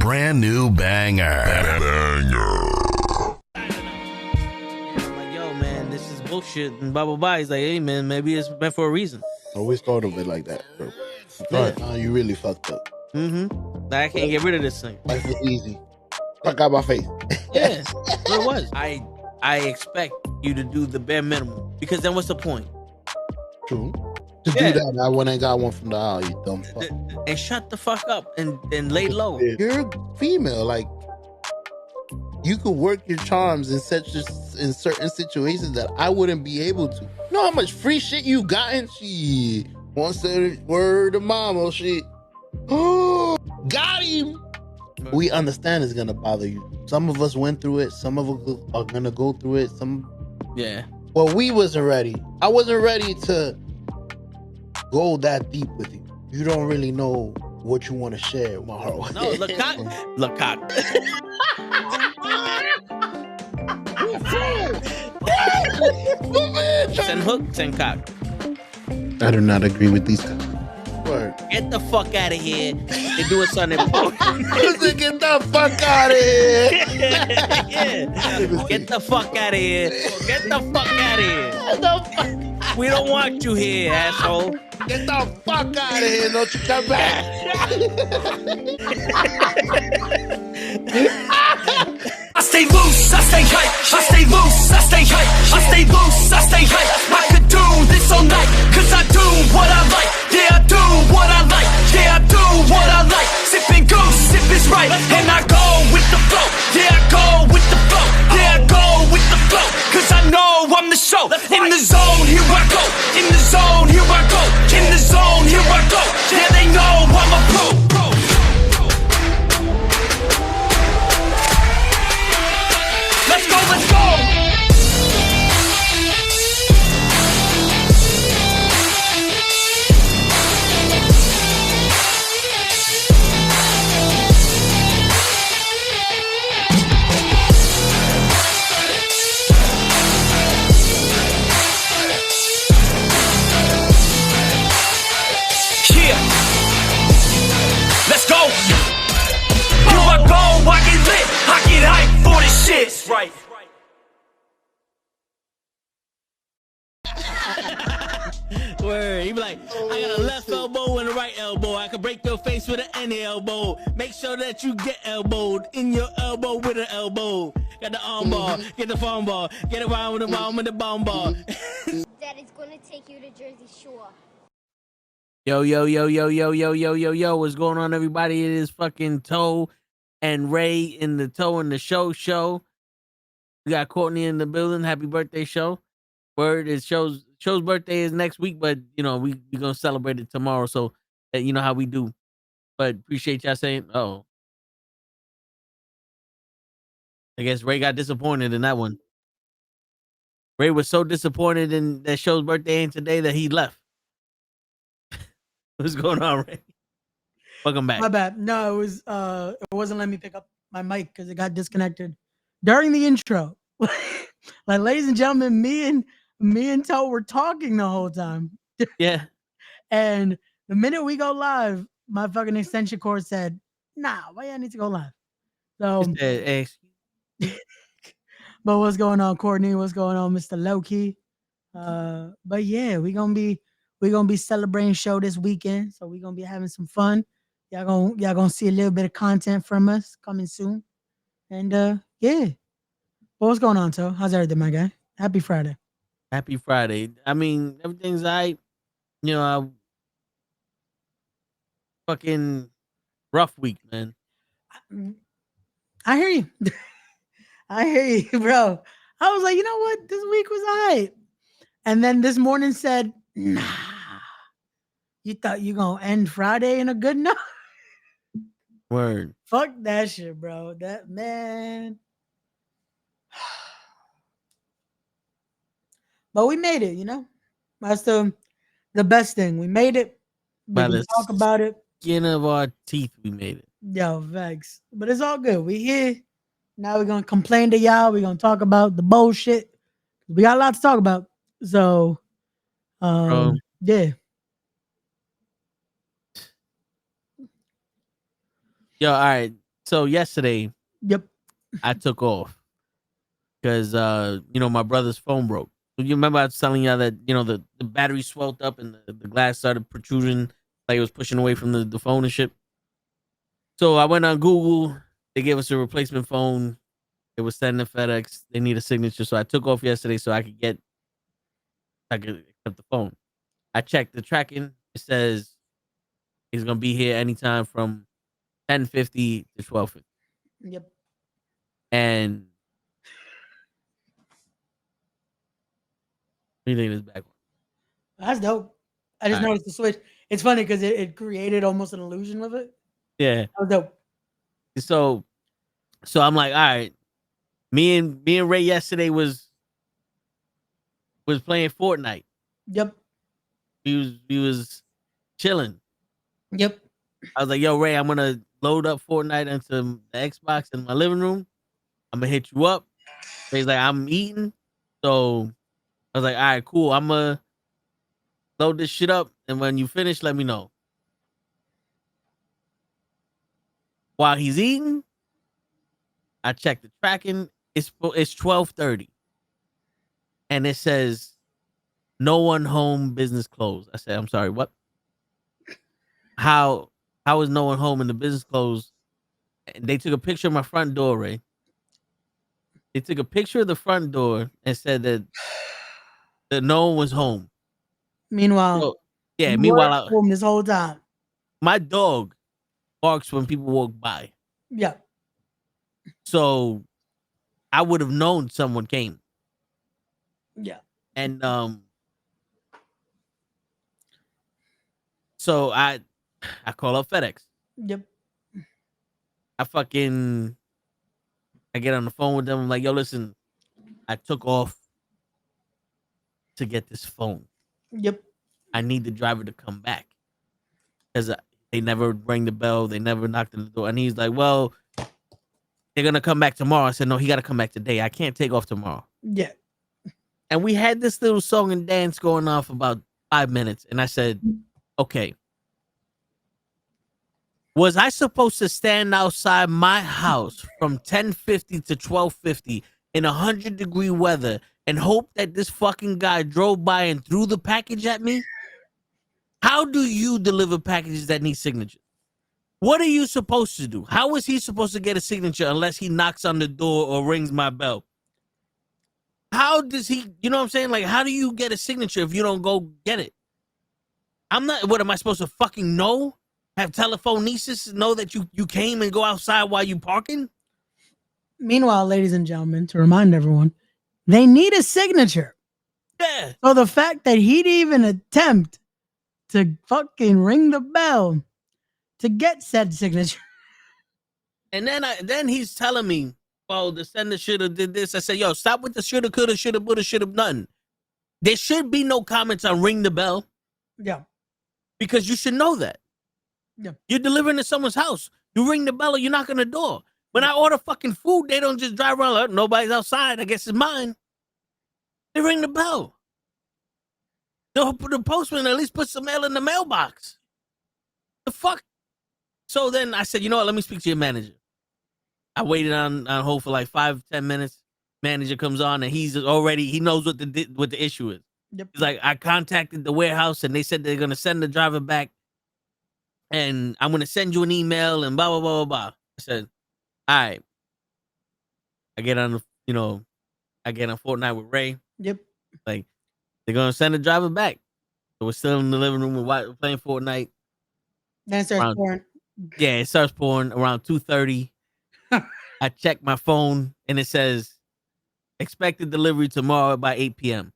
brand new banger. Bullshit and blah blah blah. He's like, hey man, maybe it's meant for a reason. I always thought of it like that, bro. You really fucked up. I can't get rid of this thing. Life was easy. Fuck out my face. Yeah, what it was. I expect you to do the bare minimum, because then what's the point? True. To do that, I went and got one from the aisle, you dumb fuck. And shut the fuck up and lay low. You're female, like you could work your charms in certain situations that I wouldn't be able to. You know how much free shit you gotten? Shit. One said word of mama shit. Oh, got him. We understand it's gonna bother you. Some of us went through it. Some of us are gonna go through it. Well, we wasn't ready. I wasn't ready to go that deep with you. You don't really know what you want to share with my heart. No, LuKKle. Send hook, send cock. I do not agree with these guys. Word. Get the fuck out of here. They do it Sunday morning. Get the fuck out of here. Yeah. Get the fuck out of here. Get the fuck out of here. We don't want you here, asshole. Get the fuck out of here. Don't you come back. I stay loose, I stay hype. I stay loose, I stay hype. I stay loose, I stay hype. I could do this all night, cause I do what I like. Yeah, I do what I like. Yeah, I do what I like. Sipping goose, sip is right. And I go with the flow. Yeah, I go with the flow. Yeah, I go with the flow. Cause I know I'm the show. In the zone, here I go. In the zone, here I go. In the zone, here I go. Yeah, they know I'm a pro. Let's go, let's go! Yeah! Let's go! Here I go, I get lit, I get hyped for this shit. Right. Word. He be like, I got a left elbow and a right elbow. I can break your face with an any elbow. Make sure that you get elbowed in your elbow with an elbow. Got the arm ball, get the phone ball, get around with the bomb with the bomb ball. Daddy's gonna take you to Jersey Shore. Yo, what's going on, everybody? It is fucking Toe and Ray in the Toe and the Show. We got Courtney in the building. Happy birthday, Show. Word is Show's birthday is next week, but you know we gonna celebrate it tomorrow, so you know how we do. But appreciate y'all saying. Oh, I guess Ray got disappointed in that one. Ray was so disappointed in that Show's birthday ain't today that he left. What's going on, Ray? Welcome back. My bad. No, it wasn't letting me pick up my mic because it got disconnected during the intro. Like, ladies and gentlemen, me and Toe were talking the whole time. Yeah. And the minute we go live, my fucking extension cord said, nah, why I need to go live? So but what's going on, Courtney? What's going on, Mr. Low-Key? But yeah, we're gonna be celebrating Show this weekend. So we're gonna be having some fun. Y'all gonna see a little bit of content from us coming soon. And yeah. Well, what's going on, Toe? How's everything, my guy? Happy Friday. Happy Friday. I mean, everything's all right. You know, fucking rough week, man. I hear you. I hear you, bro. I was like, you know what? This week was all right. And then this morning said, nah. You thought you gonna end Friday in a good note? Word. Fuck that shit, bro. That, man. But we made it, you know? That's the best thing. We made it. We can talk about it. Skin of our teeth, we made it. Yo, thanks. But it's all good. We here. Now we're going to complain to y'all. We're going to talk about the bullshit. We got a lot to talk about. So, yeah. Yo, all right. So yesterday Yep. I took off because my brother's phone broke. You remember I was telling y'all that the battery swelled up and the glass started protruding like it was pushing away from the phone and shit. So I went on Google. They gave us a replacement phone. It was sent to FedEx. They need a signature, so I took off yesterday so I could accept the phone. I checked the tracking. It says he's gonna be here anytime from 10:50 to 12:50. Yep. And what do you think of this back one? That's dope. I just All right. noticed the switch. It's funny because it created almost an illusion of it. Yeah. That was dope. So I'm like, all right. Me and Ray yesterday was playing Fortnite. Yep. We was chilling. Yep. I was like, yo, Ray, I'm gonna load up Fortnite into the Xbox in my living room. I'm gonna hit you up. Ray's like, I'm eating. So I was like, all right, cool. I'm gonna load this shit up, and when you finish, let me know. While he's eating, I check the tracking. It's 12:30, and it says no one home, business closed. I said, I'm sorry, what? How is no one home and the business closed? And they took a picture of my front door, Ray. They took a picture of the front door and said that no one was home. Meanwhile, So, yeah. you were Meanwhile, home this whole time. my dog barks when people walk by. Yeah. So I would have known someone came. Yeah. And so I call up FedEx. Yep. I get on the phone with them. I'm like, yo, listen, I took off to get this phone. Yep. I need the driver to come back because they never rang the bell. They never knocked on the door. And he's like, well, they're going to come back tomorrow. I said, no, he got to come back today. I can't take off tomorrow. Yeah. And we had this little song and dance going on for about 5 minutes. And I said, okay, was I supposed to stand outside my house from 10:50 to 12:50 in 100-degree weather and hope that this fucking guy drove by and threw the package at me? How do you deliver packages that need signatures? What are you supposed to do? How is he supposed to get a signature unless he knocks on the door or rings my bell? How does he, you know what I'm saying? Like, how do you get a signature if you don't go get it? What am I supposed to fucking know? Have telephonesis know that you came and go outside while you parking? Meanwhile, ladies and gentlemen, to remind everyone, they need a signature. Yeah. So the fact that he'd even attempt to fucking ring the bell to get said signature. And then he's telling me, well, the sender should have did this. I said, yo, stop with the shoulda, coulda, shoulda, woulda, should have nothing. There should be no comments on ring the bell. Yeah. Because you should know that. Yeah. You're delivering to someone's house. You ring the bell or you knock on the door. When I order fucking food, they don't just drive around like, nobody's outside. I guess it's mine. They ring the bell. The postman at least put some mail in the mailbox. The fuck? So then I said, you know what? Let me speak to your manager. I waited on hold for like 5-10 minutes. Manager comes on and he knows what the issue is. Yep. He's like, I contacted the warehouse and they said they're gonna send the driver back, and I'm gonna send you an email and blah blah blah blah blah. I said, all right. I get on Fortnite with Ray. Yep. Like, they're gonna send the driver back. So we're still in the living room with playing Fortnite. Then it starts pouring. Yeah, it starts pouring around 2:30. I check my phone and it says expected delivery tomorrow by 8 p.m.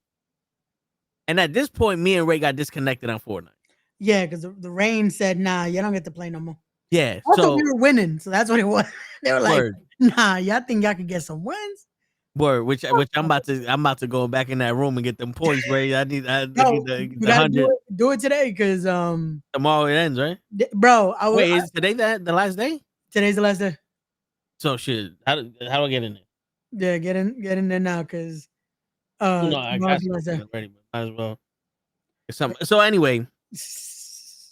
And at this point, me and Ray got disconnected on Fortnite. Yeah, because the rain said, nah, you don't get to play no more. Yeah. Also, we were winning, so that's what it was. They were like, word. nah, y'all think y'all could get some wins? Word, which I'm about to go back in that room and get them points, Ray. I need No, the we gotta 100. do it today, because Tomorrow it ends, right? bro, Wait, is today the last day? Today's the last day. So shit, how do I get in there? Yeah, get in there now, because No, I got tomorrow's the last day. something already, but might as well. So anyway, it's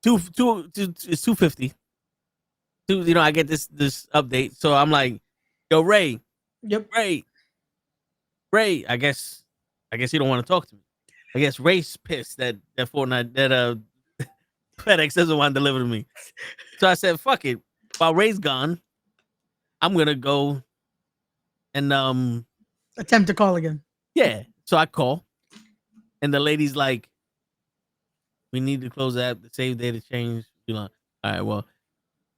250. I get this update. So I'm like, yo, Ray, Yep. Ray. I guess you don't want to talk to me. I guess Ray's pissed that Fortnite that FedEx doesn't want to deliver to me. So I said, fuck it. While Ray's gone, I'm gonna go and Attempt to call again. yeah. So I call, and the lady's like, we need to close the app. The save data change. You know, all right, well.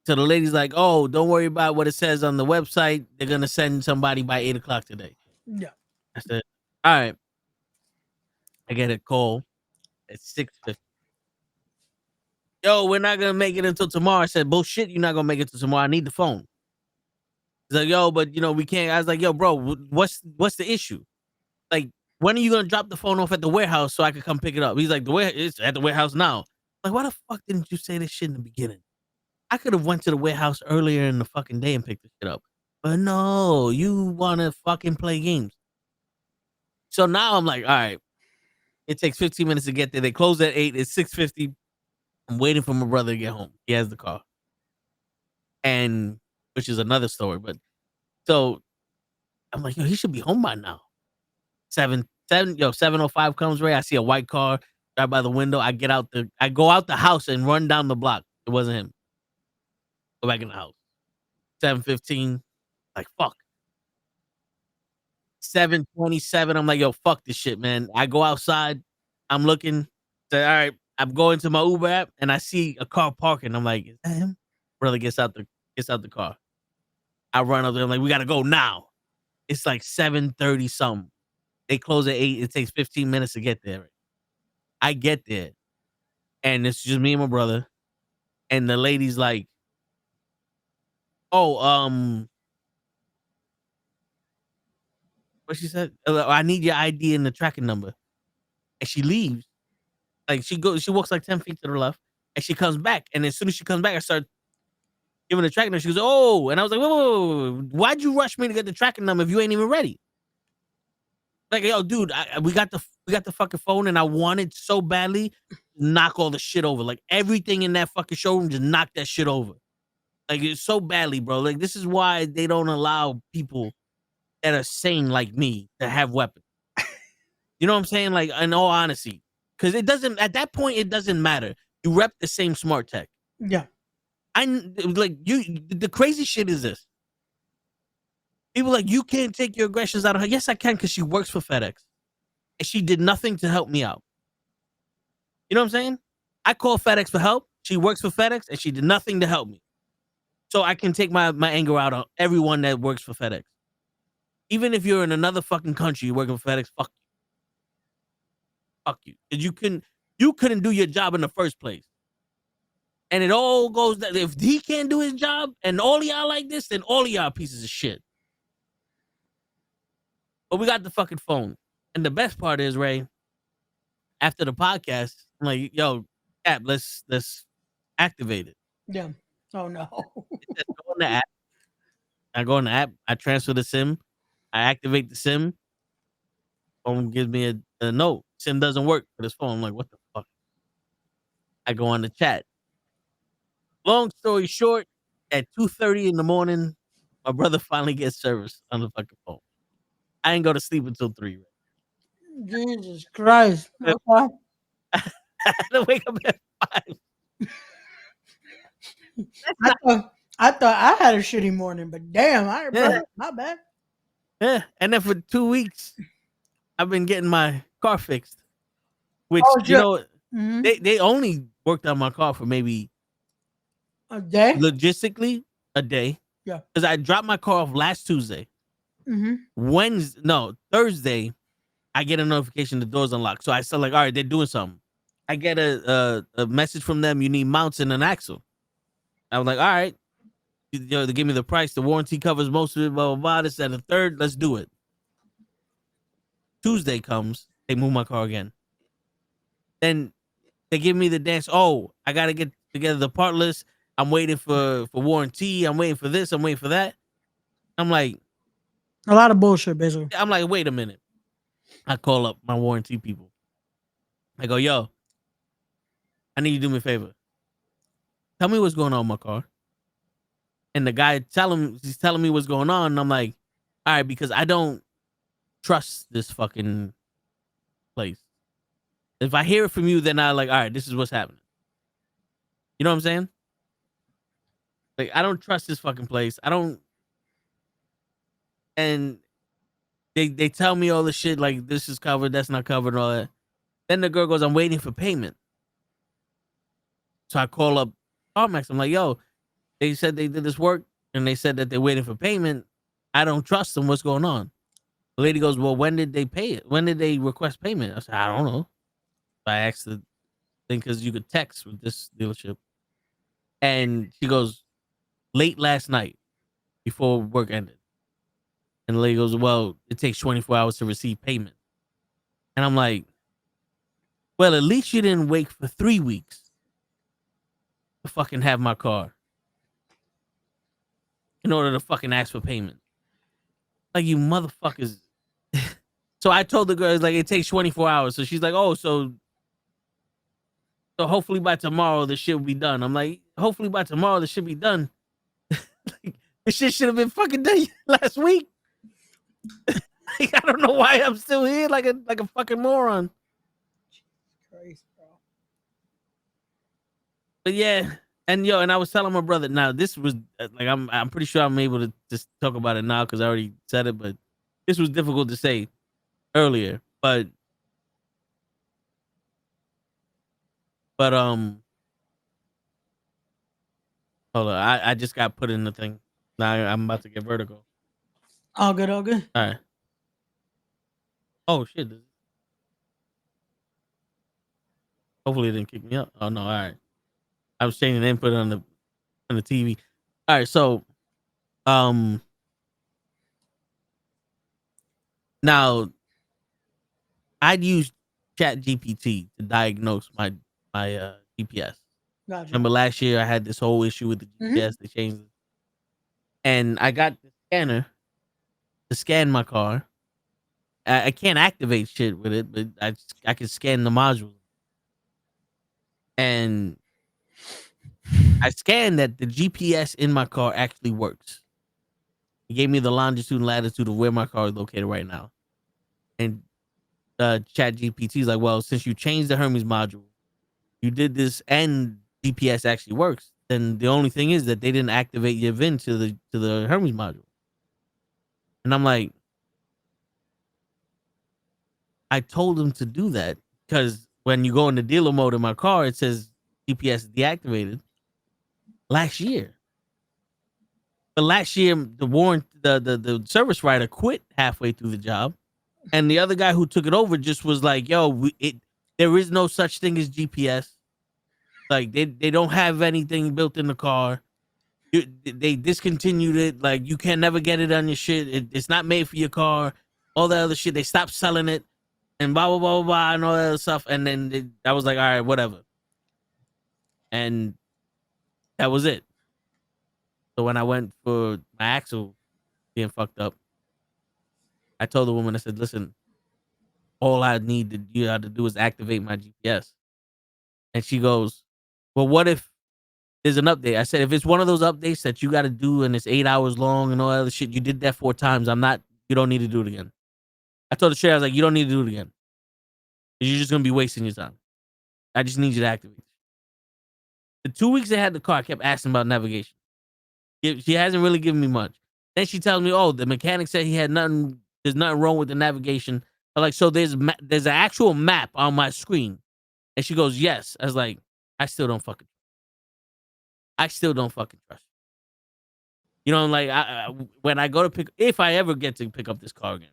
So the lady's like, oh, don't worry about what it says on the website. They're gonna send somebody by 8:00 today. Yeah. I said, all right. I get a call at 6:50. Yo, we're not gonna make it until tomorrow. I said, bullshit, you're not gonna make it till tomorrow. I need the phone. He's like, yo, but we can't. I was like, yo, bro, what's the issue? Like, when are you gonna drop the phone off at the warehouse so I could come pick it up? He's like, it's at the warehouse now. Like, why the fuck didn't you say this shit in the beginning? I could have went to the warehouse earlier in the fucking day and picked the shit up. But no, you wanna fucking play games. So now I'm like, all right, it takes 15 minutes to get there. They close at 8. It's 6:50. I'm waiting for my brother to get home. He has the car. And which is another story. But so I'm like, yo, he should be home by now. 7:05 comes, Ray. I see a white car right by the window. I go out the house and run down the block. It wasn't him. Go back in the house. 7:15. Like, fuck. 7:27. I'm like, yo, fuck this shit, man. I go outside. I'm looking. Say, all right, I'm going to my Uber app and I see a car parking. I'm like, is that him? Brother gets out the car. I run up there. I'm like, we gotta go now. It's like 7:30 something. They close at 8. It takes 15 minutes to get there. I get there, and it's just me and my brother. And the lady's like, "Oh, what she said? I need your ID and the tracking number." And she leaves. Like she walks like 10 feet to the left, and she comes back. And as soon as she comes back, I start giving the tracking number. She goes, "Oh," and I was like, "Whoa, why'd you rush me to get the tracking number if you ain't even ready?" Like, yo, dude, we got the fucking phone, and I wanted so badly to knock all the shit over. Like everything in that fucking showroom, just knock that shit over. Like it's so badly, bro. Like this is why they don't allow people that are sane like me to have weapons. You know what I'm saying? Like in all honesty, because it doesn't at that point it doesn't matter. You rep the same smart tech. Yeah. The crazy shit is this. People like, you can't take your aggressions out of her. Yes, I can, because she works for FedEx. And she did nothing to help me out. You know what I'm saying? I call FedEx for help. She works for FedEx, and she did nothing to help me. So I can take my anger out on everyone that works for FedEx. Even if you're in another fucking country, you're working for FedEx, fuck you. Fuck you. Because you couldn't do your job in the first place. And it all goes that if he can't do his job and all of y'all like this, then all of y'all pieces of shit. But we got the fucking phone. And the best part is, Ray, after the podcast, I'm like, yo, app, let's activate it. Yeah. Oh no. Go in the app. I go in the app, I transfer the SIM, I activate the SIM. Phone gives me a note. SIM doesn't work for this phone. I'm like, what the fuck? I go on the chat. Long story short, at 2:30 in the morning, my brother finally gets service on the fucking phone. I didn't go to sleep until 3. Jesus Christ. Okay. I had to wake up at 5. I thought I had a shitty morning, but damn, brother, my bad. Yeah, and then for 2 weeks, I've been getting my car fixed. Which Mm-hmm. they only worked on my car for maybe a day, logistically a day. Yeah, because I dropped my car off last Tuesday. Mm-hmm. Thursday, I get a notification the door's unlocked. So I said, like, all right, they're doing something. I get a message from them. You need mounts and an axle. I was like, all right. They give me the price. The warranty covers most of it. Blah blah blah. This and the third. Let's do it. Tuesday comes. They move my car again. Then they give me the dance. Oh, I gotta get together the part list. I'm waiting for warranty. I'm waiting for this. I'm waiting for that. I'm like, a lot of bullshit, basically. I'm like, wait a minute. I call up my warranty people. I go, yo, I need you to do me a favor. Tell me what's going on with my car. And the guy he's telling me what's going on. And I'm like, all right, because I don't trust this fucking place. If I hear it from you, then I like, all right, this is what's happening. You know what I'm saying? Like, I don't trust this fucking place. I don't. And they tell me all the shit like this is covered, that's not covered, and all that. Then the girl goes, I'm waiting for payment. So I call up CarMax. I'm like, yo, they said they did this work and they said that they're waiting for payment. I don't trust them. What's going on? The lady goes, well, when did they pay it? When did they request payment? I said, I don't know. I asked the thing because you could text with this dealership. And she goes, late last night before work ended. And the lady goes, well, it takes 24 hours to receive payment. And I'm like, well, at least you didn't wait for 3 weeks to fucking have my car in order to fucking ask for payment. Like, you motherfuckers. So I told the girl, like, it takes 24 hours. So she's like, oh, so hopefully by tomorrow the shit will be done. I'm like, hopefully by tomorrow the shit be done. Like, this shit should have been fucking done last week. Like, I don't know why I'm still here like a fucking moron. Christ, bro. But yeah, and I was telling my brother. Now this was like I'm pretty sure I'm able to just talk about it now because I already said it. But this was difficult to say earlier. But hold on, I just got put in the thing. Now I'm about to get vertigo. All good, all good. All right. Oh shit. Hopefully it didn't kick me up. Oh no, all right. I was changing the input on the TV. All right, so now I'd use Chat GPT to diagnose my GPS. Gotcha. Remember last year I had this whole issue with the GPS. They changed it. And I got the scanner to scan my car. I can't activate shit with it, but I can scan the module. And I scanned that the GPS in my car actually works. It gave me the longitude and latitude of where my car is located right now. And Chat GPT is like, well, since you changed the Hermes module, you did this and GPS actually works, then the only thing is that they didn't activate your VIN to the Hermes module. And I'm like, I told them to do that because when you go into dealer mode in my car, it says GPS deactivated last year. But last year, the service writer quit halfway through the job, and the other guy who took it over just was like, "Yo, there is no such thing as GPS. Like they don't have anything built in the car. They discontinued it. Like you can never get it on your shit. It's not made for your car. All that other shit. They stopped selling it, and blah blah blah blah, blah and all that other stuff. And then I was like, all right, whatever. And that was it. So when I went for my axle being fucked up, I told the woman, I said, listen, all I need you to do is activate my GPS. And she goes, well, what if there's an update? I said, if it's one of those updates that you got to do and it's 8 hours long and all that other shit, you did that 4 times. You don't need to do it again. I told the sheriff, I was like, you don't need to do it again. You're just going to be wasting your time. I just need you to activate it. The 2 weeks I had the car, I kept asking about navigation. She hasn't really given me much. Then she tells me, oh, the mechanic said there's nothing wrong with the navigation. I'm like, so there's an actual map on my screen. And she goes, yes. I was like, I still don't fucking trust you. You know, like when I go to if I ever get to pick up this car again,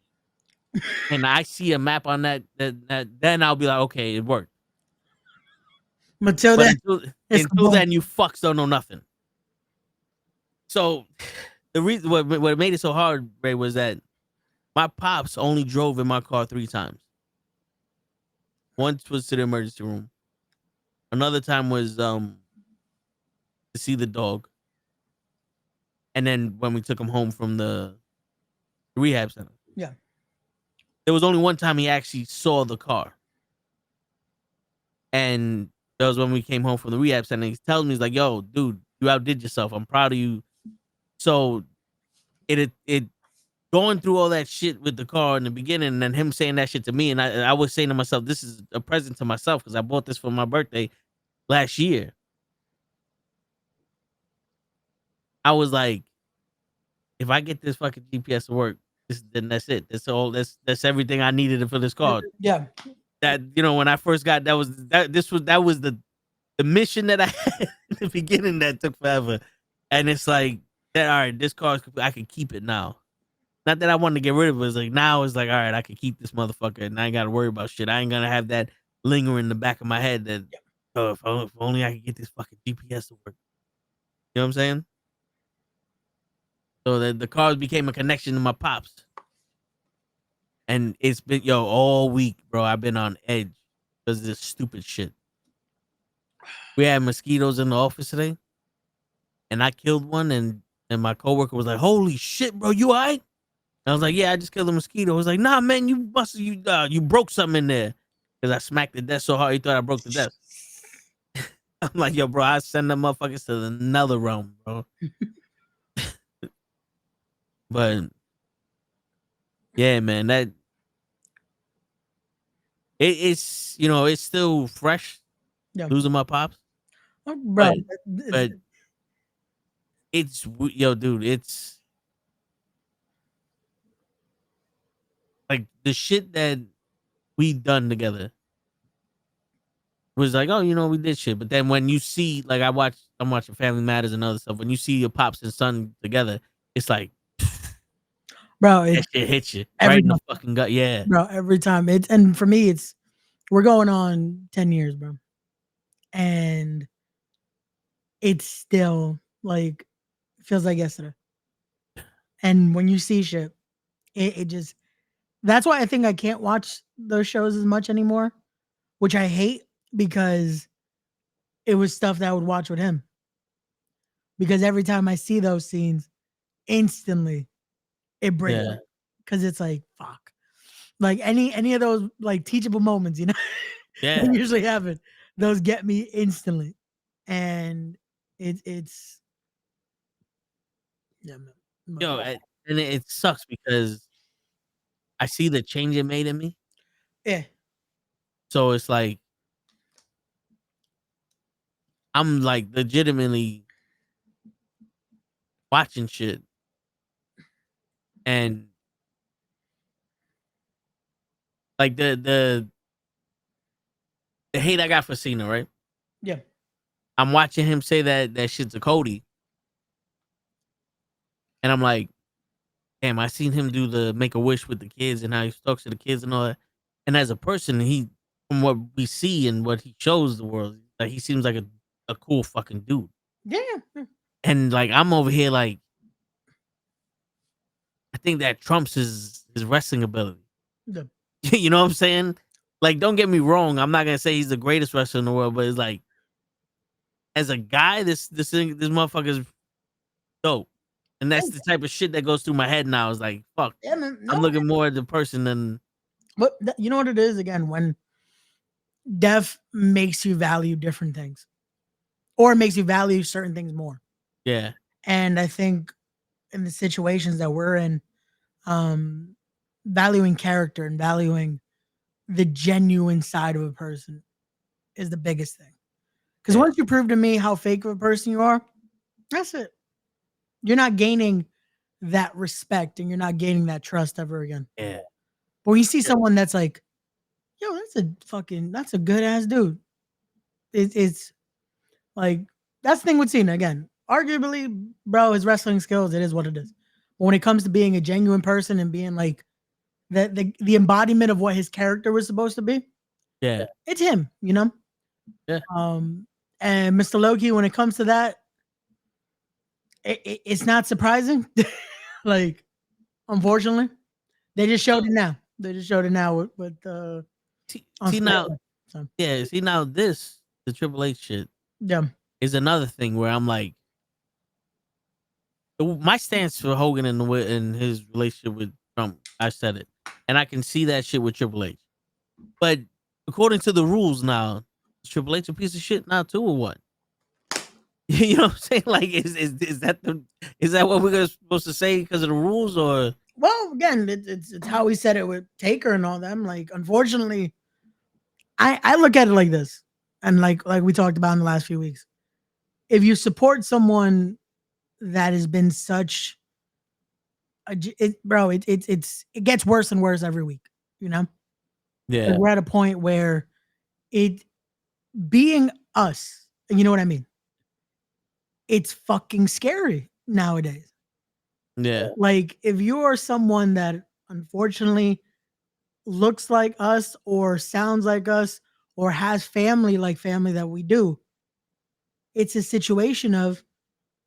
and I see a map on that, then I'll be like, okay, it worked. Until then, you fucks don't know nothing. So the reason what made it so hard, Ray, was that my pops only drove in my car 3 times. Once was to the emergency room. Another time was to see the dog. And then when we took him home from the rehab center. Yeah. There was only one time he actually saw the car. And that was when we came home from the rehab center. He tells me, he's like, yo, dude, you outdid yourself. I'm proud of you. So it going through all that shit with the car in the beginning, and then him saying that shit to me, and I was saying to myself, this is a present to myself because I bought this for my birthday last year. I was like, if I get this fucking GPS to work, then that's it. That's all. That's everything I needed for this car. Yeah. That when I first got that was the mission that I had in the beginning that took forever, and it's like that. All right, this car I can keep it now. Not that I wanted to get rid of it. It's like now it's like, all right, I can keep this motherfucker, and I ain't got to worry about shit. I ain't gonna have that linger in the back of my head that if only I could get this fucking GPS to work. You know what I'm saying? So the cars became a connection to my pops. And it's been all week, bro. I've been on edge because of this stupid shit. We had mosquitoes in the office today, and I killed one, and my coworker was like, "Holy shit, bro, you alright?" I was like, "Yeah, I just killed a mosquito." I was like, "Nah, man, you broke something in there," because I smacked the desk so hard he thought I broke the desk. I'm like, "Yo, bro, I send them motherfuckers to another realm, bro." But yeah, man, that it's it's still fresh Yeah. losing my pops, Oh, bro. but it's dude, it's like the shit that we done together was like, oh, we did shit. But then when you see, like, I'm watching Family Matters and other stuff. When you see your pops and son together, it's like, bro, that shit hits you right every in the time, fucking gut. Yeah, bro, every time. And for me, we're going on 10 years, bro. And it's still like feels like yesterday. And when you see shit, it just that's why I think I can't watch those shows as much anymore, which I hate because it was stuff that I would watch with him. Because every time I see those scenes, instantly it breaks yeah, because it's like fuck. Like any of those like teachable moments, yeah. that usually happen. Those get me instantly, and it's yeah, man. But, And it sucks because I see the change it made in me. yeah, So it's like I'm like legitimately watching shit, and like the hate I got for Cena, right? yeah, I'm watching him say that shit to Cody, and I'm like, damn, I seen him do the Make a Wish with the kids and how he talks to the kids and all that. And as a person, from what we see and what he shows the world, like he seems like a cool fucking dude. yeah. And like I'm over here, like I think that trumps his wrestling ability. Yeah. You know what I'm saying? Like, don't get me wrong, I'm not gonna say he's the greatest wrestler in the world, but it's like as a guy, this motherfucker's dope. And that's the type of shit that goes through my head now. Is like, fuck, Yeah, man. No, I'm looking more at the person than but you know what it is again when death makes you value different things, or it makes you value certain things more. yeah, And I think in the situations that we're in, um, valuing character and valuing the genuine side of a person is the biggest thing. Because yeah, once you prove to me how fake of a person you are, that's it. You're not gaining that respect and you're not gaining that trust ever again. yeah. But when you see someone that's like, yo, that's a good ass dude. It's like that's the thing with Cena again. Arguably, bro, his wrestling skills, it is what it is. But when it comes to being a genuine person and being like the embodiment of what his character was supposed to be, Yeah, it's him, yeah. Um, and Mr. Loki, when it comes to that, it's not surprising. Like, unfortunately, they just showed it now. They just showed it now with on See now, SmackDown. So yeah. See now, the Triple H shit yeah, is another thing where I'm like, my stance for Hogan and his relationship with Trump. I said it, and I can see that shit with Triple H. But according to the rules now, is Triple H a piece of shit now too, or what? You know what I'm saying? Like, is that what we're supposed to say because of the rules, or? Well, again, it's how we said it with Taker and all them. Like, unfortunately, I look at it like this, and like we talked about in the last few weeks. If you support someone that has been such bro, it gets worse and worse every week. You know, Yeah, like we're at a point where it being us, you know what I mean? It's fucking scary nowadays. yeah, Like if you are someone that unfortunately looks like us or sounds like us or has family like family that we do, it's a situation of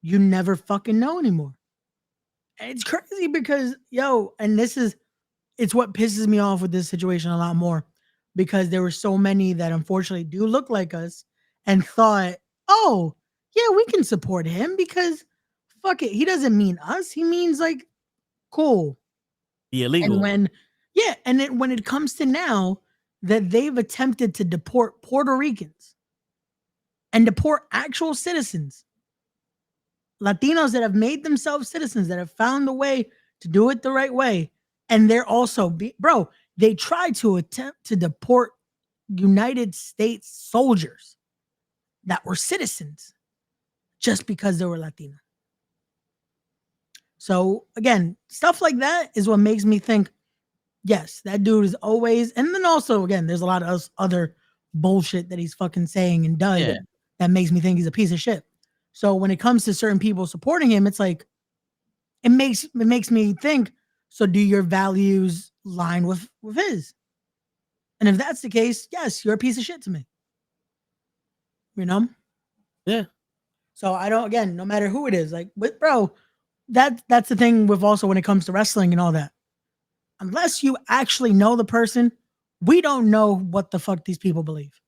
you never fucking know anymore. And it's crazy because and it's what pisses me off with this situation a lot more because there were so many that unfortunately do look like us and thought, oh, yeah, we can support him because fuck it. He doesn't mean us. He means like cool. the And illegal. when it comes to now that they've attempted to deport Puerto Ricans and deport actual citizens, Latinos that have made themselves citizens, that have found a way to do it the right way, and they're also bro, they tried to attempt to deport United States soldiers that were citizens just because they were Latino. So again, stuff like that is what makes me think, yes, that dude is always, and then also again, there's a lot of other bullshit that he's fucking saying and does Yeah, that makes me think he's a piece of shit. So when it comes to certain people supporting him, it's like it makes me think, so do your values line with his? And if that's the case, yes, you're a piece of shit to me. You know? yeah, So I don't, again, no matter who it is, like with bro, that's the thing with also when it comes to wrestling and all that. Unless you actually know the person, we don't know what the fuck these people believe.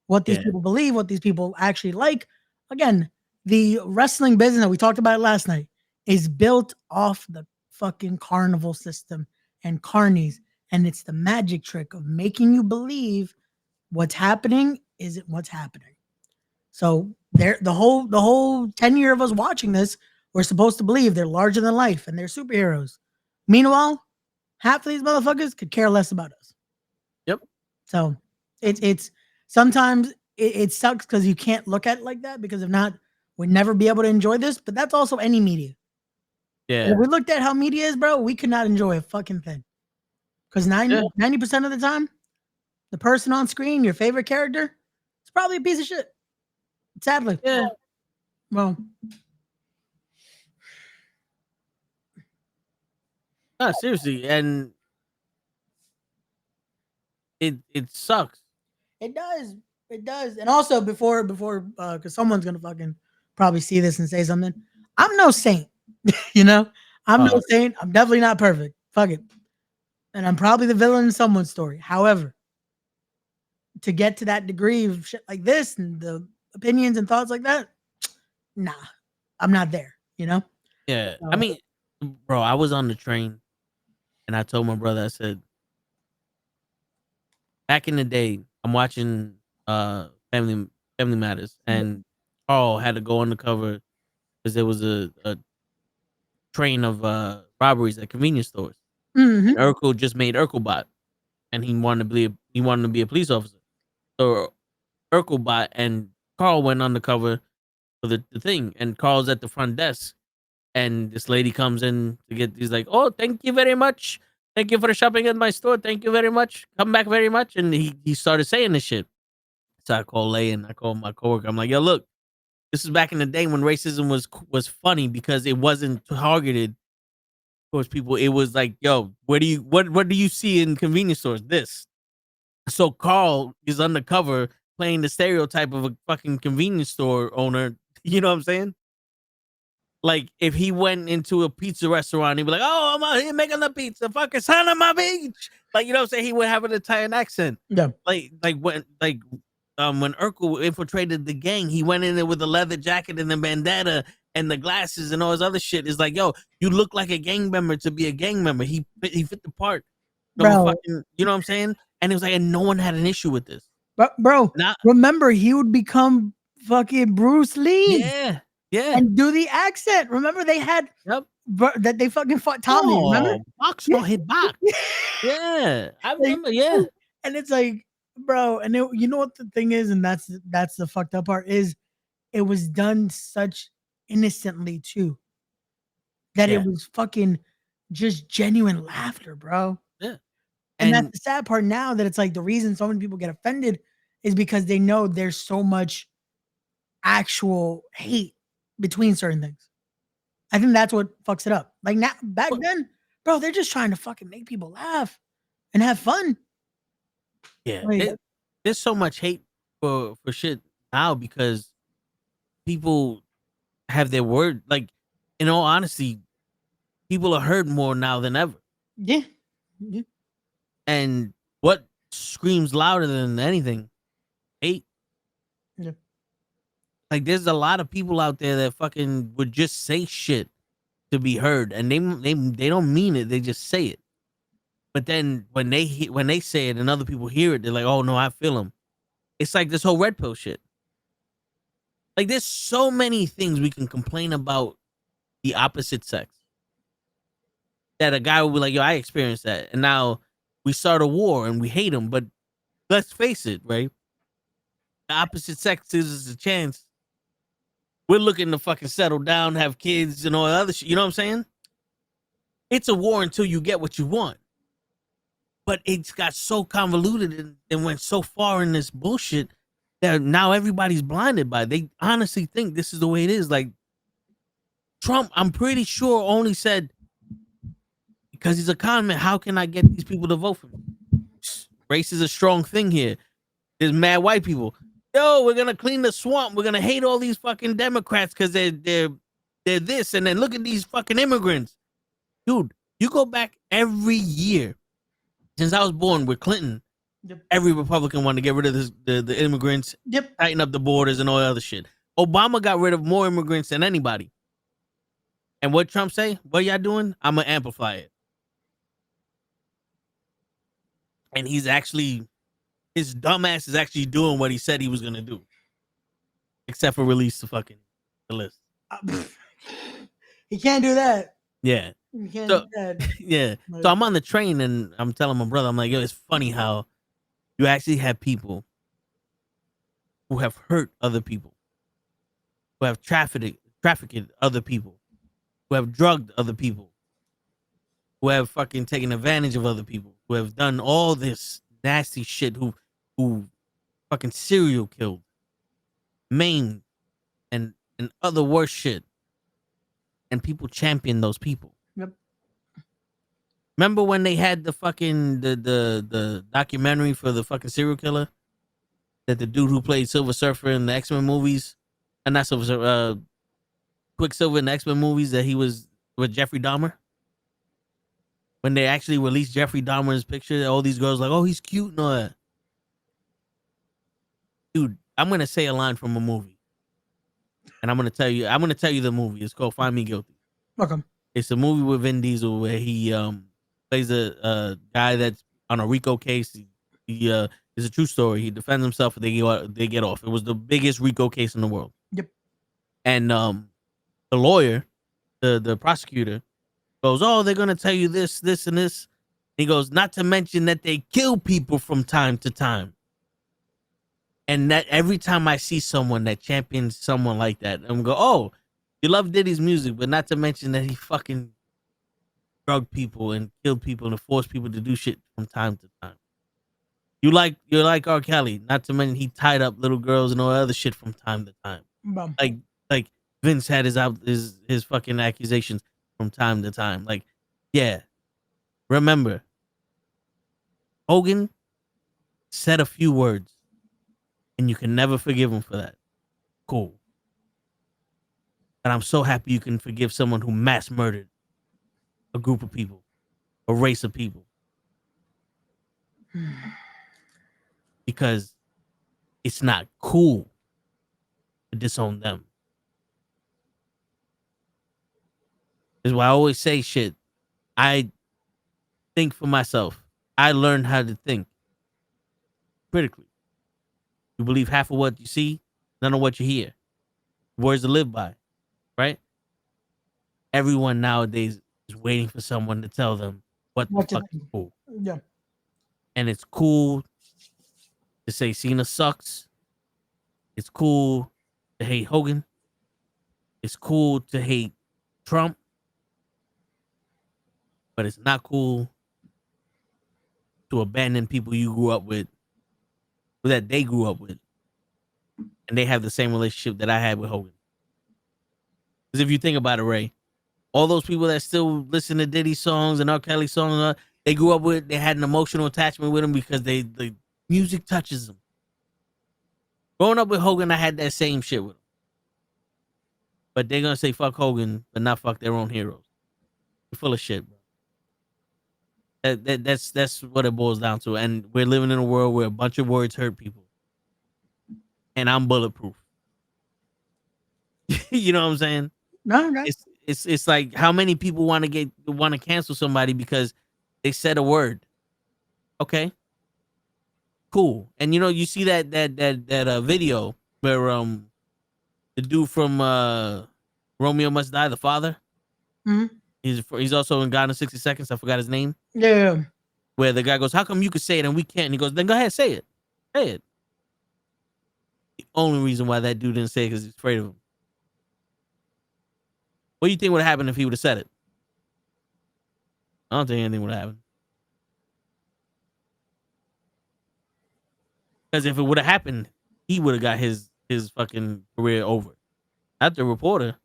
What these yeah, people believe, what these people actually like. Again, the wrestling business, we talked about it last night, is built off the fucking carnival system and carnies. And it's the magic trick of making you believe what's happening isn't what's happening. So there the whole 10 year of us watching this, we're supposed to believe they're larger than life and they're superheroes. Meanwhile, half of these motherfuckers could care less about us. yep, So it's sometimes it sucks because you can't look at it like that because if not, we'd never be able to enjoy this. But that's also any media. yeah, If we looked at how media is, bro, we could not enjoy a fucking thing. Because yeah, 90% of the time, the person on screen, your favorite character, it's probably a piece of shit. Sadly. yeah. Well, No, seriously, and it sucks. it does. It does. And also before because someone's gonna fucking probably see this and say something. I'm no saint, you know? I'm no Oh, saint. I'm definitely not perfect. Fuck it. And I'm probably the villain in someone's story. However, to get to that degree of shit like this and the opinions and thoughts like that, nah, I'm not there, you know? yeah. I So, mean, bro, I was on the train and I told my brother, I said, back in the day, I'm watching Family Matters, and Carl had to go undercover because there was a train of robberies at convenience stores. And mhm. Urkel just made Urkelbot, and he wanted to be a police officer. So Urkelbot and Carl went undercover for the thing, and Carl's at the front desk, and this lady comes in to get. He's like, "Oh, thank you very much. Thank you for shopping at my store. Thank you very much. Come back very much." And he started saying this shit. So I called Lay and I called my coworker. I'm like, "Yo, look, this is back in the day when racism was funny because it wasn't targeted towards people. It was like, yo, what do you see in convenience stores? This." So Carl is undercover playing the stereotype of a fucking convenience store owner. You know what I'm saying? Like if he went into a pizza restaurant, he'd be like, "Oh, I'm out here making the pizza, fucking son of my beach." Like you know what I'm saying? He would have an Italian accent. Yeah. When Urkel infiltrated the gang, he went in there with a leather jacket and the bandana and the glasses and all his other shit. It's like, yo, you look like a gang member to be a gang member. He fit the part of a Bro, fucking, you know what I'm saying? And it was like, and no one had an issue with this. bro, Not remember he would become fucking Bruce Lee Yeah. Yeah. and do the accent. Remember they had Yep. that they fucking fought Tommy. Remember? Oh, box gonna hit box. Yeah. I Like, remember. Yeah. and it's like, bro, and you know what the thing is, and that's the fucked up part is, it was done such innocently too, that Yeah. it was fucking just genuine laughter, bro. Yeah. And that's And the sad part now, that it's like the reason so many people get offended is because they know there's so much actual hate between certain things. I think that's what fucks it up. Like now, back then, bro, they're just trying to fucking make people laugh and have fun. yeah, Like, there's so much hate for shit now because people have their word. Like, in all honesty, people are hurt more now than ever. yeah. Yeah. And what screams louder than anything? Hate. Yeah. Like, there's a lot of people out there that fucking would just say shit to be heard, and they don't mean it. They just say it. But then when they say it and other people hear it, they're like, "Oh no, I feel them." It's like this whole red pill shit. Like, there's so many things we can complain about the opposite sex that a guy will be like, "Yo, I experienced that," and now we start a war and we hate him. But let's face it, right? The opposite sex is a chance. We're looking to fucking settle down, have kids, and all that other shit. You know what I'm saying? It's a war until you get what you want. But it's got so convoluted and went so far in this bullshit that now everybody's blinded by it. They honestly think this is the way it is. Like, Trump, I'm pretty sure, only said, because he's a con man, how can I get these people to vote for me? Race is a strong thing here. There's mad white people. Yo, we're gonna clean the swamp. We're gonna hate all these fucking Democrats because they're this, and then look at these fucking immigrants. Dude, you go back every year since I was born with Clinton. Yep. Every Republican wanted to get rid of the immigrants, Yep. tighten up the borders, and all that other shit. Obama got rid of more immigrants than anybody. And what Trump say? What y'all doing? I'm gonna amplify it. And he's actually, his dumbass is actually doing what he said he was gonna do, except for release the list. He can't do that. Yeah. You can't So- do that. Yeah. Like, So I'm on the train and I'm telling my brother, I'm like, yo, it's funny how you actually have people who have hurt other people, who have trafficked other people, who have drugged other people, who have fucking taken advantage of other people, who have done all this nasty shit, who fucking serial killed, maimed, and other worse shit. And people champion those people. Yep. Remember when they had the fucking the documentary for the fucking serial killer? That the dude who played Silver Surfer in the X-Men movies, and not Silver Surfer, Quicksilver in the X-Men movies, that he was with Jeffrey Dahmer. When they actually released Jeffrey Dahmer's picture, all these girls like, oh, he's cute and all that. Dude, I'm gonna say a line from a movie, and I'm gonna tell you the movie. It's called Find Me Guilty. welcome. It's a movie with Vin Diesel where he plays a guy that's on a RICO case. He it's a true story. He defends himself and they get off. It was the biggest RICO case in the world. Yep. And the lawyer, the prosecutor, goes, oh, they're gonna tell you this, this, and this. He goes, not to mention that they kill people from time to time. And that every time I see someone that champions someone like that, I'm go, oh, you love Diddy's music, but not to mention that he fucking drugged people and killed people and forced people to do shit from time to time. You're like R. Kelly, not to mention he tied up little girls and all other shit from time to time. Bum. Like Vince had his fucking accusations from time to time. Like, yeah. Remember, Hogan said a few words, and you can never forgive him for that. Cool. And I'm so happy you can forgive someone who mass murdered a group of people, a race of people. Because it's not cool to disown them. Is why I always say shit. I think for myself. I learned how to think critically. You believe half of what you see, None of what you hear. Words to live by, right? Everyone nowadays is waiting for someone to tell them what the What to fuck is think? cool. Yeah. And it's cool to say Cena sucks. It's cool to hate Hogan. It's cool to hate Trump. But it's not cool to abandon people you grew up with, that they grew up with, and they have the same relationship that I had with Hogan. Because if you think about it, Ray, all those people that still listen to Diddy songs and NuKKle songs, they grew up with, they had an emotional attachment with him because the music touches them. Growing up with Hogan, I had that same shit with him. But they're gonna say fuck Hogan, but not fuck their own heroes. You're full of shit, bro. That's what it boils down to. And we're living in a world where a bunch of words hurt people. And I'm bulletproof. You know what I'm saying? No, okay. It's like how many people want to cancel somebody because they said a word. Okay, cool. And you see that video where the dude from Romeo Must Die, the father. Mhm. He's also in Gone in 60 Seconds. I forgot his name. Yeah. Where the guy goes, "How come you could say it and we can't?" And he goes, "Then go ahead, say it. Say it." The only reason why that dude didn't say it because he's afraid of him. What do you think would have happened if he would have said it? I don't think anything would have happened. Because if it would have happened, he would have got his fucking career over. Not the reporter.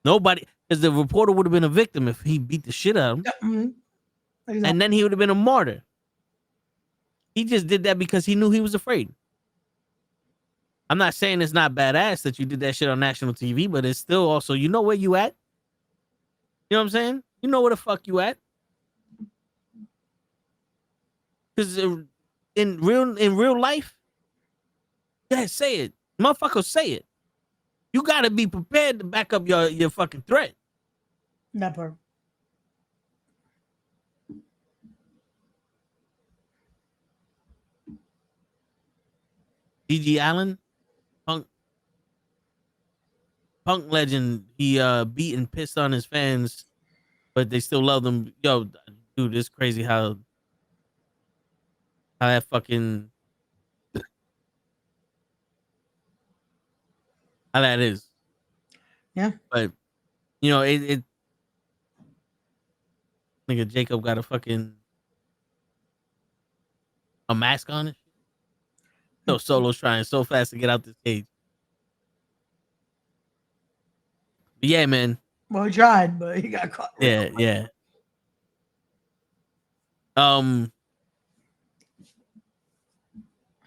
Nobody, because the reporter would have been a victim if he beat the shit out of him. Yeah, exactly. And then he would have been a martyr. He just did that because he knew he was afraid. I'm not saying it's not badass that you did that shit on national TV, but it's still also, you know where you at? You know what I'm saying? You know where the fuck you at? Because in real life, yeah, say it. Motherfucker, say it. You got to be prepared to back up your fucking threat. That part. GG Allen, punk legend. He beat and pissed on his fans, but they still love them. Yo, dude, it's crazy how that fucking how that is. Yeah. But it nigga Jacob got a mask on and shit. So Solo's trying so fast to get out this cage. But yeah, man. Well, he tried, but he got caught. Yeah.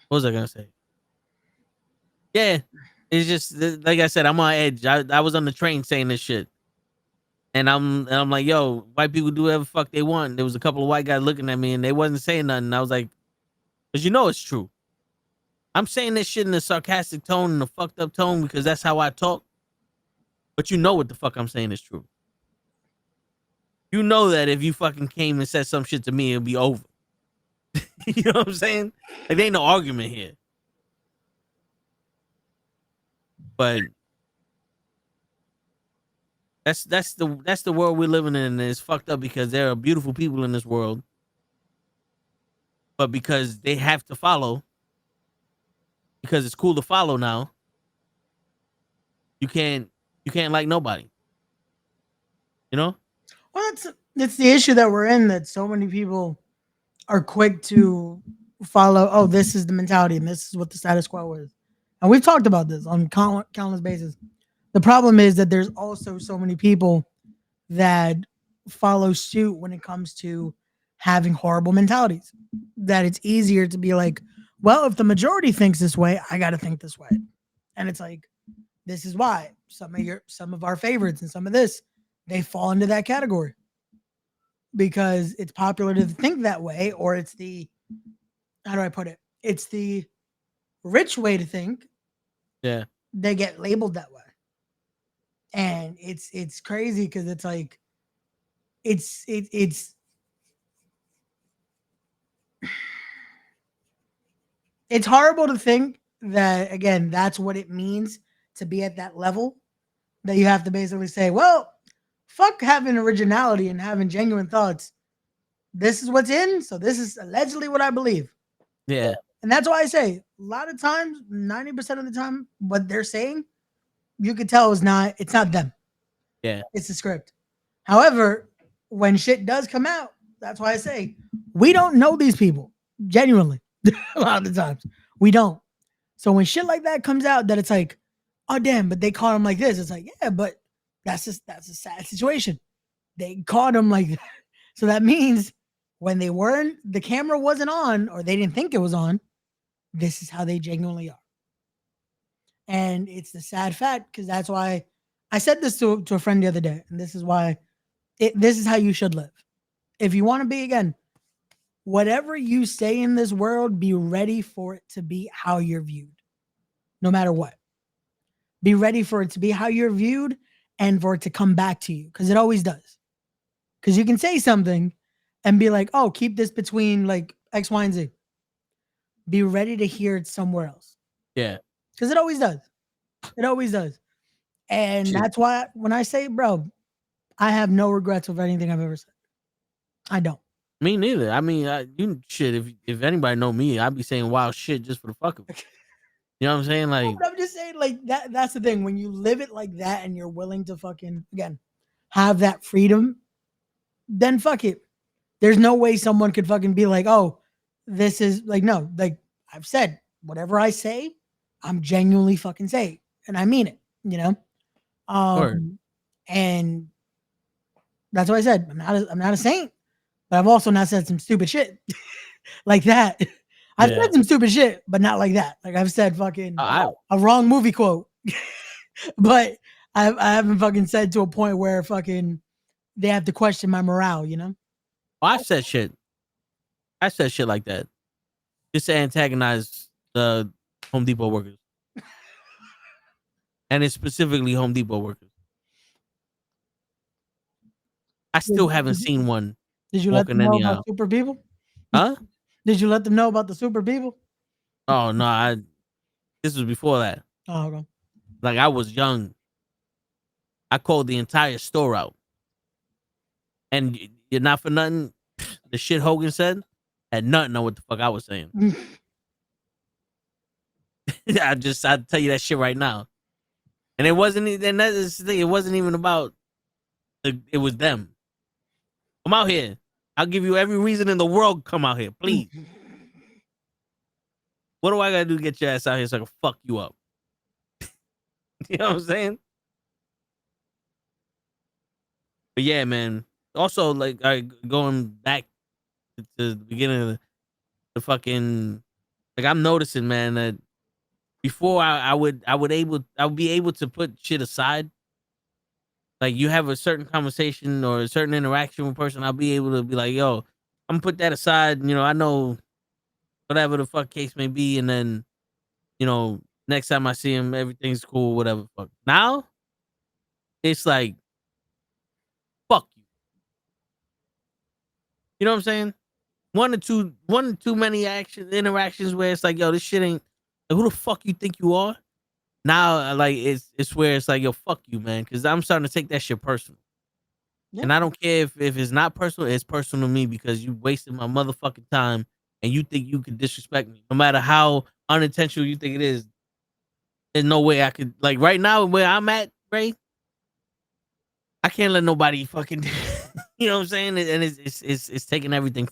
What was I gonna say? Yeah, it's just like I said, I'm on edge. I was on the train saying this shit, and I'm like, yo, white people do whatever the fuck they want. There was a couple of white guys looking at me, and they wasn't saying nothing. I was like, because it's true. I'm saying this shit in a sarcastic tone and a fucked up tone because that's how I talk. But you know what the fuck I'm saying is true. You know that if you fucking came and said some shit to me, it'd be over. You know what I'm saying? Like, there ain't no argument here. But that's the world we're living in, and it's fucked up because there are beautiful people in this world. But because they have to follow, because it's cool to follow now, you can't like nobody. You know? Well, that's the issue that we're in, that so many people are quick to follow, oh, this is the mentality and this is what the status quo is. And we've talked about this on countless bases. The problem is that there's also so many people that follow suit when it comes to having horrible mentalities, that it's easier to be like, well, if the majority thinks this way, I got to think this way. And it's like, this is why some of our favorites and some of this, they fall into that category because it's popular to think that way, or it's the, how do I put it? It's the rich way to think. Yeah. They get labeled that way. And it's crazy because it's like, it's it's horrible to think that, again, that's what it means to be at that level, that you have to basically say, well, fuck having originality and having genuine thoughts. This is what's in, so this is allegedly what I believe. Yeah. And that's why I say a lot of times, 90% of the time, what they're saying, you could tell it's not them. Yeah. It's the script. However, when shit does come out, that's why I say we don't know these people. Genuinely. A lot of the times. We don't. So when shit like that comes out, that it's like, oh damn, but they caught him like this. It's like, yeah, but that's a sad situation. They caught him like that. So that means when the camera wasn't on, or they didn't think it was on, this is how they genuinely are. And it's the sad fact, because that's why I said this to a friend the other day, and this is why this is how you should live. If you want to be, again, whatever you say in this world, be ready for it to be how you're viewed, no matter what. Be ready for it to be how you're viewed and for it to come back to you, because it always does. Because you can say something and be like, oh, keep this between like X, Y, and Z. Be ready to hear it somewhere else. Yeah. Because it always does. It always does. And Shit. that's why when I say, bro, I have no regrets of anything I've ever said. I don't. Me neither. I mean, shit. If anybody know me, I'd be saying wild shit just for the fuck of it. You know what I'm saying? Like, I'm just saying, like that. That's the thing. When you live it like that, and you're willing to fucking, again, have that freedom, then fuck it. There's no way someone could fucking be like, oh, this is like, no, like I've said, whatever I say, I'm genuinely fucking saying, and I mean it. You know. Word. And that's what I said. I'm not a saint, but I've also not said some stupid shit like that. I've Yeah. said some stupid shit, but not like that. Like I've said fucking a wrong movie quote, but I haven't fucking said to a point where fucking they have to question my morale, you know? I've said shit. I said shit like that just to antagonize the Home Depot workers, and it's specifically Home Depot workers. I still haven't seen one Did you let walking them know any about aisle. super people? Huh? Did you let them know about the super people? Oh no, this was before that. Oh, okay. Like I was young. I called the entire store out, and you're not for nothing. The shit Hogan said had nothing on what the fuck I was saying. I tell you that shit right now. And it wasn't, and that's the thing. It wasn't even about it was them. Come out here. I'll give you every reason in the world. Come out here, please. What do I gotta do to get your ass out here so I can fuck you up? You know what I'm saying? But yeah, man. Also, like, going back to the beginning of the fucking, like, I'm noticing, man, that before I would be able to put shit aside. Like, you have a certain conversation or a certain interaction with a person, I'll be able to be like, yo, I'm gonna put that aside. You know, I know whatever the fuck case may be, and then, you know, next time I see him, everything's cool, whatever the fuck. Now, it's like, fuck you. You know what I'm saying? One or too many interactions where it's like, yo, this shit ain't, like, who the fuck you think you are? Now, like, it's where it's like, yo, fuck you, man, because I'm starting to take that shit personal. Yeah. And I don't care if it's not personal, it's personal to me because you wasted my motherfucking time and you think you can disrespect me. No matter how unintentional you think it is, there's no way I could, like, right now where I'm at, Ray, I can't let nobody fucking you know what I'm saying? And it's taking everything.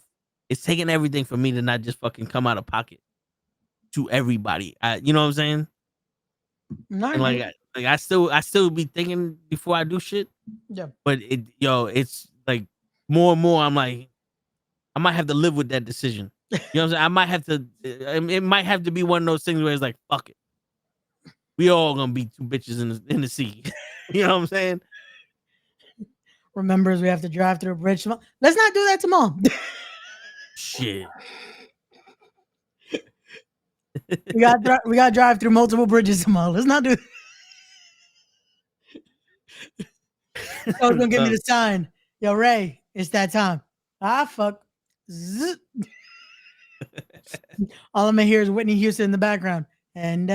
It's taking everything for me to not just fucking come out of pocket to everybody. You know what I'm saying? And like, I still be thinking before I do shit. Yeah. But it's like more and more. I'm like, I might have to live with that decision. You know what I'm saying? I might have to. It might have to be one of those things where it's like, fuck it. We all gonna be two bitches in the sea. You know what I'm saying? Remembers we have to drive through a bridge. Let's not do that to mom. Shit. we got to drive through multiple bridges tomorrow. Let's not do. So gonna give me the sign. Yo, Ray, it's that time. Ah, fuck. All I'm gonna hear is Whitney Houston in the background. And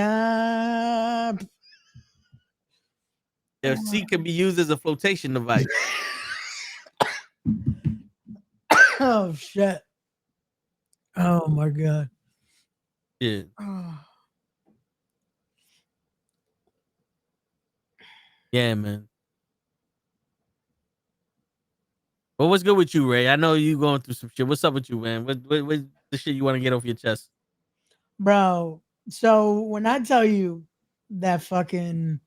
Their seat can be used as a flotation device. oh shit. Oh my god. Yeah. Yeah, man. Well, what's good with you, Ray? I know you going through some shit. What's up with you, man? What the shit you want to get off your chest? Bro, so when I tell you that fucking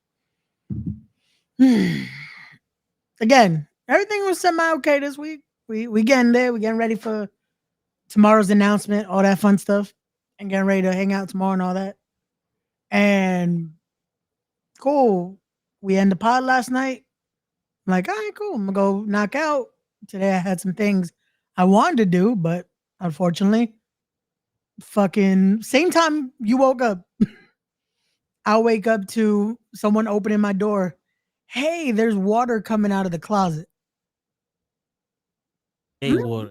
again, everything was semi okay this week. We getting there. We getting ready for tomorrow's announcement, all that fun stuff, and getting ready to hang out tomorrow and all that. And cool. We end the pod last night. I'm like, all right, cool. I'm gonna go knock out. Today I had some things I wanted to do, but unfortunately, fucking same time you woke up, I'll wake up to someone opening my door. Hey, there's water coming out of the closet. Hey, water.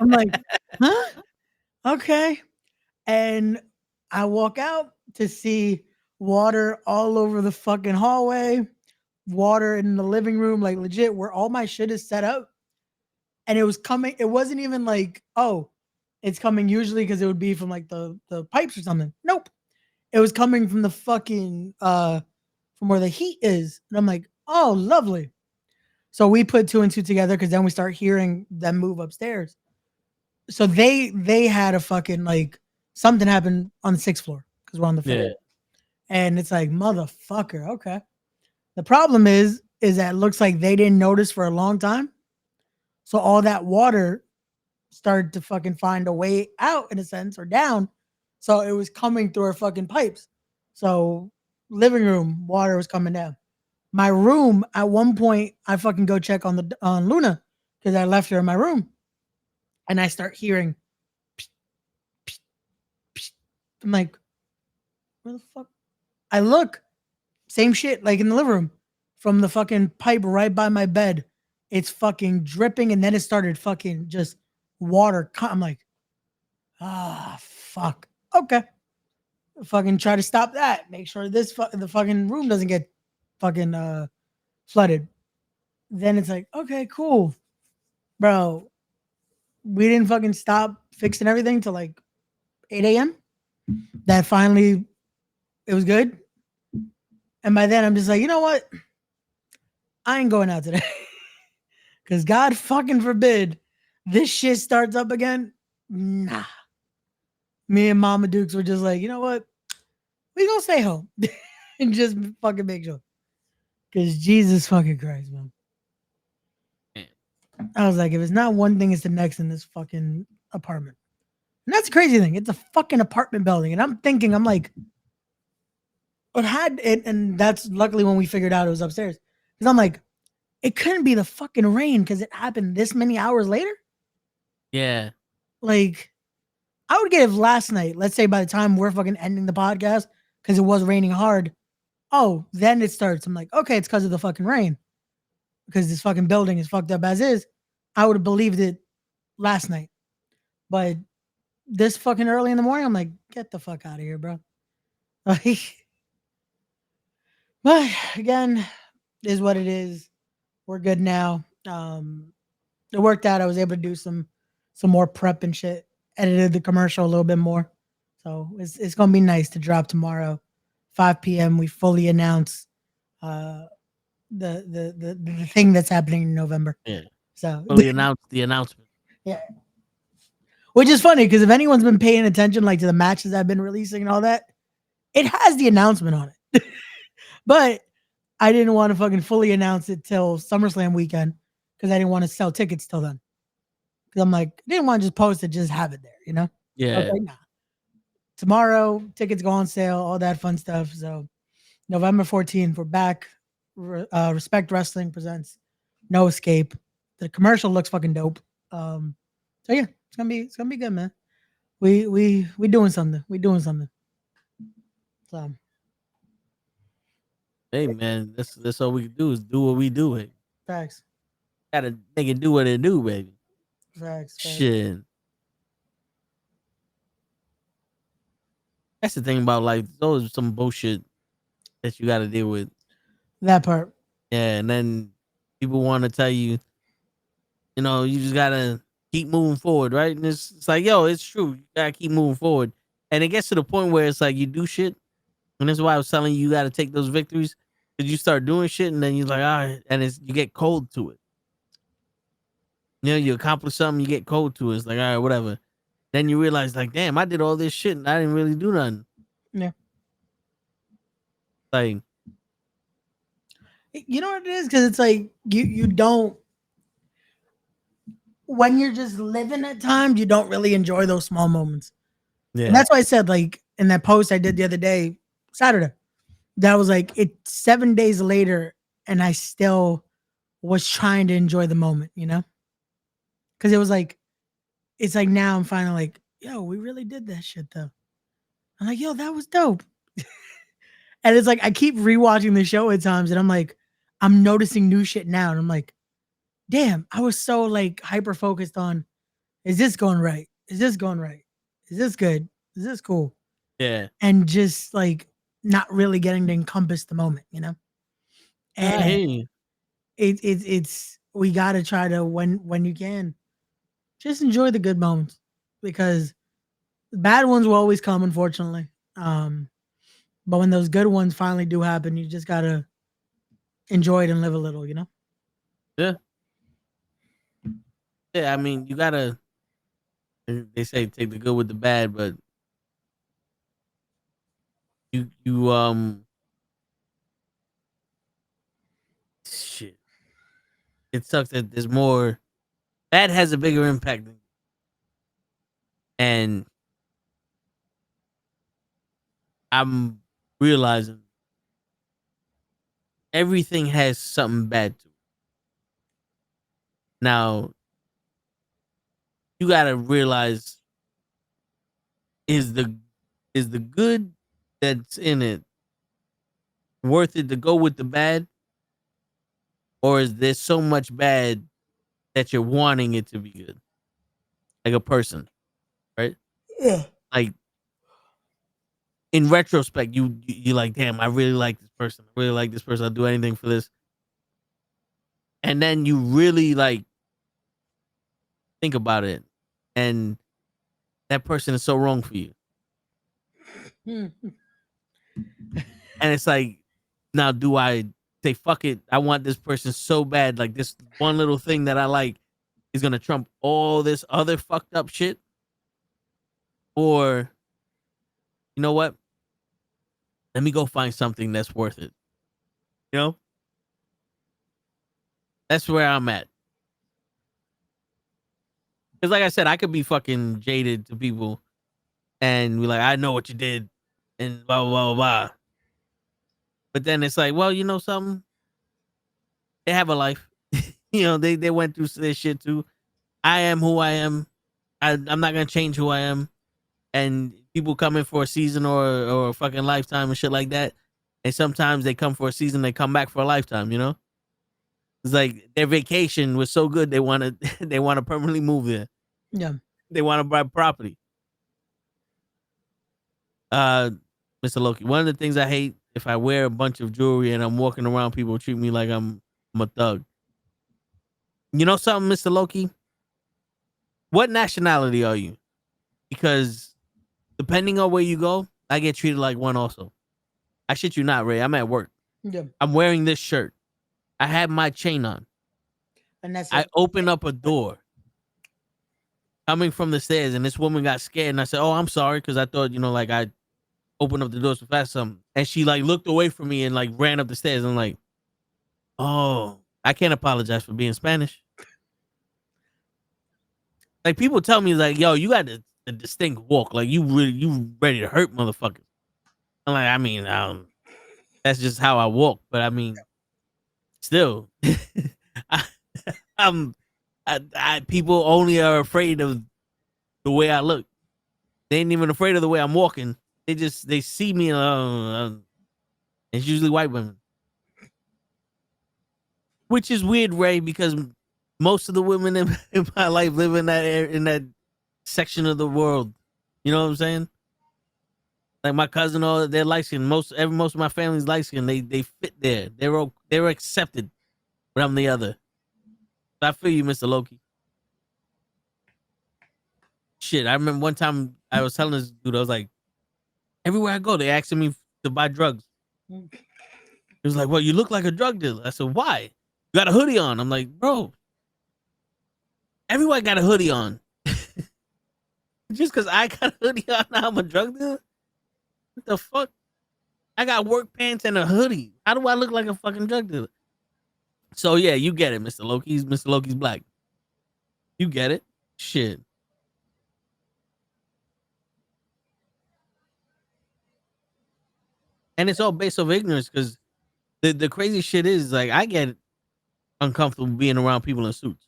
I'm like, huh? Okay. And I walk out to see water all over the fucking hallway, water in the living room, like legit where all my shit is set up. And it was coming, it wasn't even like, oh, it's coming usually because it would be from like the pipes or something. Nope. It was coming from the fucking from where the heat is. And I'm like, oh, lovely. So we put two and two together because then we start hearing them move upstairs. So they had a fucking like something happened on the 6th floor because we're on the 5th. Yeah. And it's like, motherfucker, okay. The problem is that it looks like they didn't notice for a long time. So all that water started to fucking find a way out in a sense or down. So it was coming through our fucking pipes. So living room water was coming down. My room at one point, I fucking go check on Luna because I left her in my room, and I start hearing. Psh, psh, psh. I'm like, where the fuck? I look, same shit like in the living room, from the fucking pipe right by my bed. It's fucking dripping, and then it started fucking just water. I'm like, fuck. Okay. Fucking try to stop that. Make sure the fucking room doesn't get fucking flooded. Then it's like, okay, cool. Bro, we didn't fucking stop fixing everything till like 8 a.m. That finally it was good. And by then I'm just like, you know what? I ain't going out today. Cause God fucking forbid this shit starts up again. Nah. Me and Mama Dukes were just like, you know what? We gonna stay home and just fucking make sure. Cause Jesus fucking Christ, man. I was like, if it's not one thing, it's the next in this fucking apartment. And that's the crazy thing. It's a fucking apartment building. And I'm thinking, I'm like, it had it, and that's luckily when we figured out it was upstairs. Because I'm like, it couldn't be the fucking rain because it happened this many hours later. Yeah. Like, I would give last night, let's say by the time we're fucking ending the podcast, because it was raining hard. Oh, then it starts. I'm like, okay, it's because of the fucking rain. Because this fucking building is fucked up as is. I would have believed it last night. But this fucking early in the morning, I'm like, get the fuck out of here, bro. Like, but again, is what it is. We're good now. It worked out. I was able to do some more prep and shit. Edited the commercial a little bit more. So it's gonna be nice to drop tomorrow, 5 p.m. We fully announce the thing that's happening in November. Yeah. So Fully announced the announcement. Yeah. Which is funny because if anyone's been paying attention like to the matches I've been releasing and all that, it has the announcement on it. But I didn't want to fucking fully announce it till SummerSlam weekend because I didn't want to sell tickets till then. Because I'm like, I didn't want to just post it, just have it there, you know? Yeah. Okay, nah. Tomorrow, tickets go on sale, all that fun stuff. So November 14th, we're back. Respect Wrestling presents No Escape. The commercial looks fucking dope. So yeah, it's gonna be good, man. We doing something. We doing something. So Hey man, that's all we can do is do what we do. Hey. facts. Gotta make it do what it do, baby. Facts. Shit. That's the thing about life. Those are some bullshit that you got to deal with. That part. Yeah, and then people want to tell you, you just gotta keep moving forward, right? And it's like, yo, it's true. You gotta keep moving forward. And it gets to the point where it's like you do shit, and that's why I was telling you, you gotta take those victories because you start doing shit, and then you're like, all right, and you get cold to it. You accomplish something, you get cold to it. It's like, all right, whatever. Then you realize, like, damn, I did all this shit and I didn't really do nothing. Yeah. Like, You know what it is? Because it's like you don't, when you're just living at times, you don't really enjoy those small moments. yeah, And that's why I said, like, in that post I did the other day, Saturday, that was like, it's 7 days later, and I still was trying to enjoy the moment, Because it was like, it's like now I'm finally like, yo, we really did that shit though. I'm like, yo, that was dope. And it's like I keep rewatching the show at times, and I'm like, I'm noticing new shit now. And I'm like, damn, I was so like hyper focused on, is this going right? Is this going right? Is this good? Is this cool? yeah. And just like not really getting to encompass the moment, I And hear you. it's we gotta try to, when you can, just enjoy the good moments, because the bad ones will always come, unfortunately. But when those good ones finally do happen, you just gotta enjoy it and live a little, Yeah, yeah. I mean, you gotta. They say take the good with the bad, but you shit. It sucks that there's more. Bad has a bigger impact, and I'm realizing everything has something bad to it. Now you gotta realize, is the is the good that's in it worth it to go with the bad, or is there so much bad that you're wanting it to be good, like a person, right? Yeah. Like in retrospect, you like, damn, I really like this person. I really like this person. I'll do anything for this. And then you really like think about it, and that person is so wrong for you. Hmm. And it's like, now do I say fuck it? I want this person so bad. Like this one little thing that I like is gonna trump all this other fucked up shit, or you know what? Let me go find something that's worth it. You know, that's where I'm at. Because like I said, I could be fucking jaded to people and be like, I know what you did, and blah blah blah blah. Blah. But then it's like, well, you know something? They have a life. They went through this shit too. I am who I am. I'm not gonna change who I am. And people come in for a season or a fucking lifetime and shit like that. And sometimes they come for a season, they come back for a lifetime. It's like their vacation was so good they want to they want to permanently move there. Yeah. They want to buy property. Uh, Mr. Loki, one of the things I hate, if I wear a bunch of jewelry and I'm walking around, people treat me like I'm a thug. You know something, Mr. Loki? What nationality are you? Because depending on where you go, I get treated like one also. I shit you not, Ray. I'm at work. Yeah. I'm wearing this shirt. I have my chain on. And that's I it. open up a door coming from the stairs, and this woman got scared, and I said, "Oh, I'm sorry," because I thought, like I opened up the door so fast, something, and she like looked away from me and like ran up the stairs. And I'm like, "Oh, I can't apologize for being Spanish." Like people tell me, like, "Yo, you got a distinct walk. Like you ready to hurt motherfuckers." I'm like, I mean, that's just how I walk. But I mean, still, I, I'm, people only are afraid of the way I look. They ain't even afraid of the way I'm walking. They see me. It's usually white women, which is weird, Ray, because most of the women in my life live in that section of the world. You know what I'm saying? Like my cousin, all they're light skinned. Most of my family's light skinned. They fit there. They're accepted. But I'm the other. So I feel you, Mr. Loki. Shit, I remember one time I was telling this dude, I was like, everywhere I go, they asking me to buy drugs. He was like, well, you look like a drug dealer. I said, why? You got a hoodie on. I'm like, bro, everyone got a hoodie on. Just because I got a hoodie on, now I'm a drug dealer? What the fuck? I got work pants and a hoodie. How do I look like a fucking drug dealer? So yeah, you get it, Mr. Loki. Mr. Loki's black. You get it. Shit. And it's all based off ignorance because the crazy shit is like I get uncomfortable being around people in suits.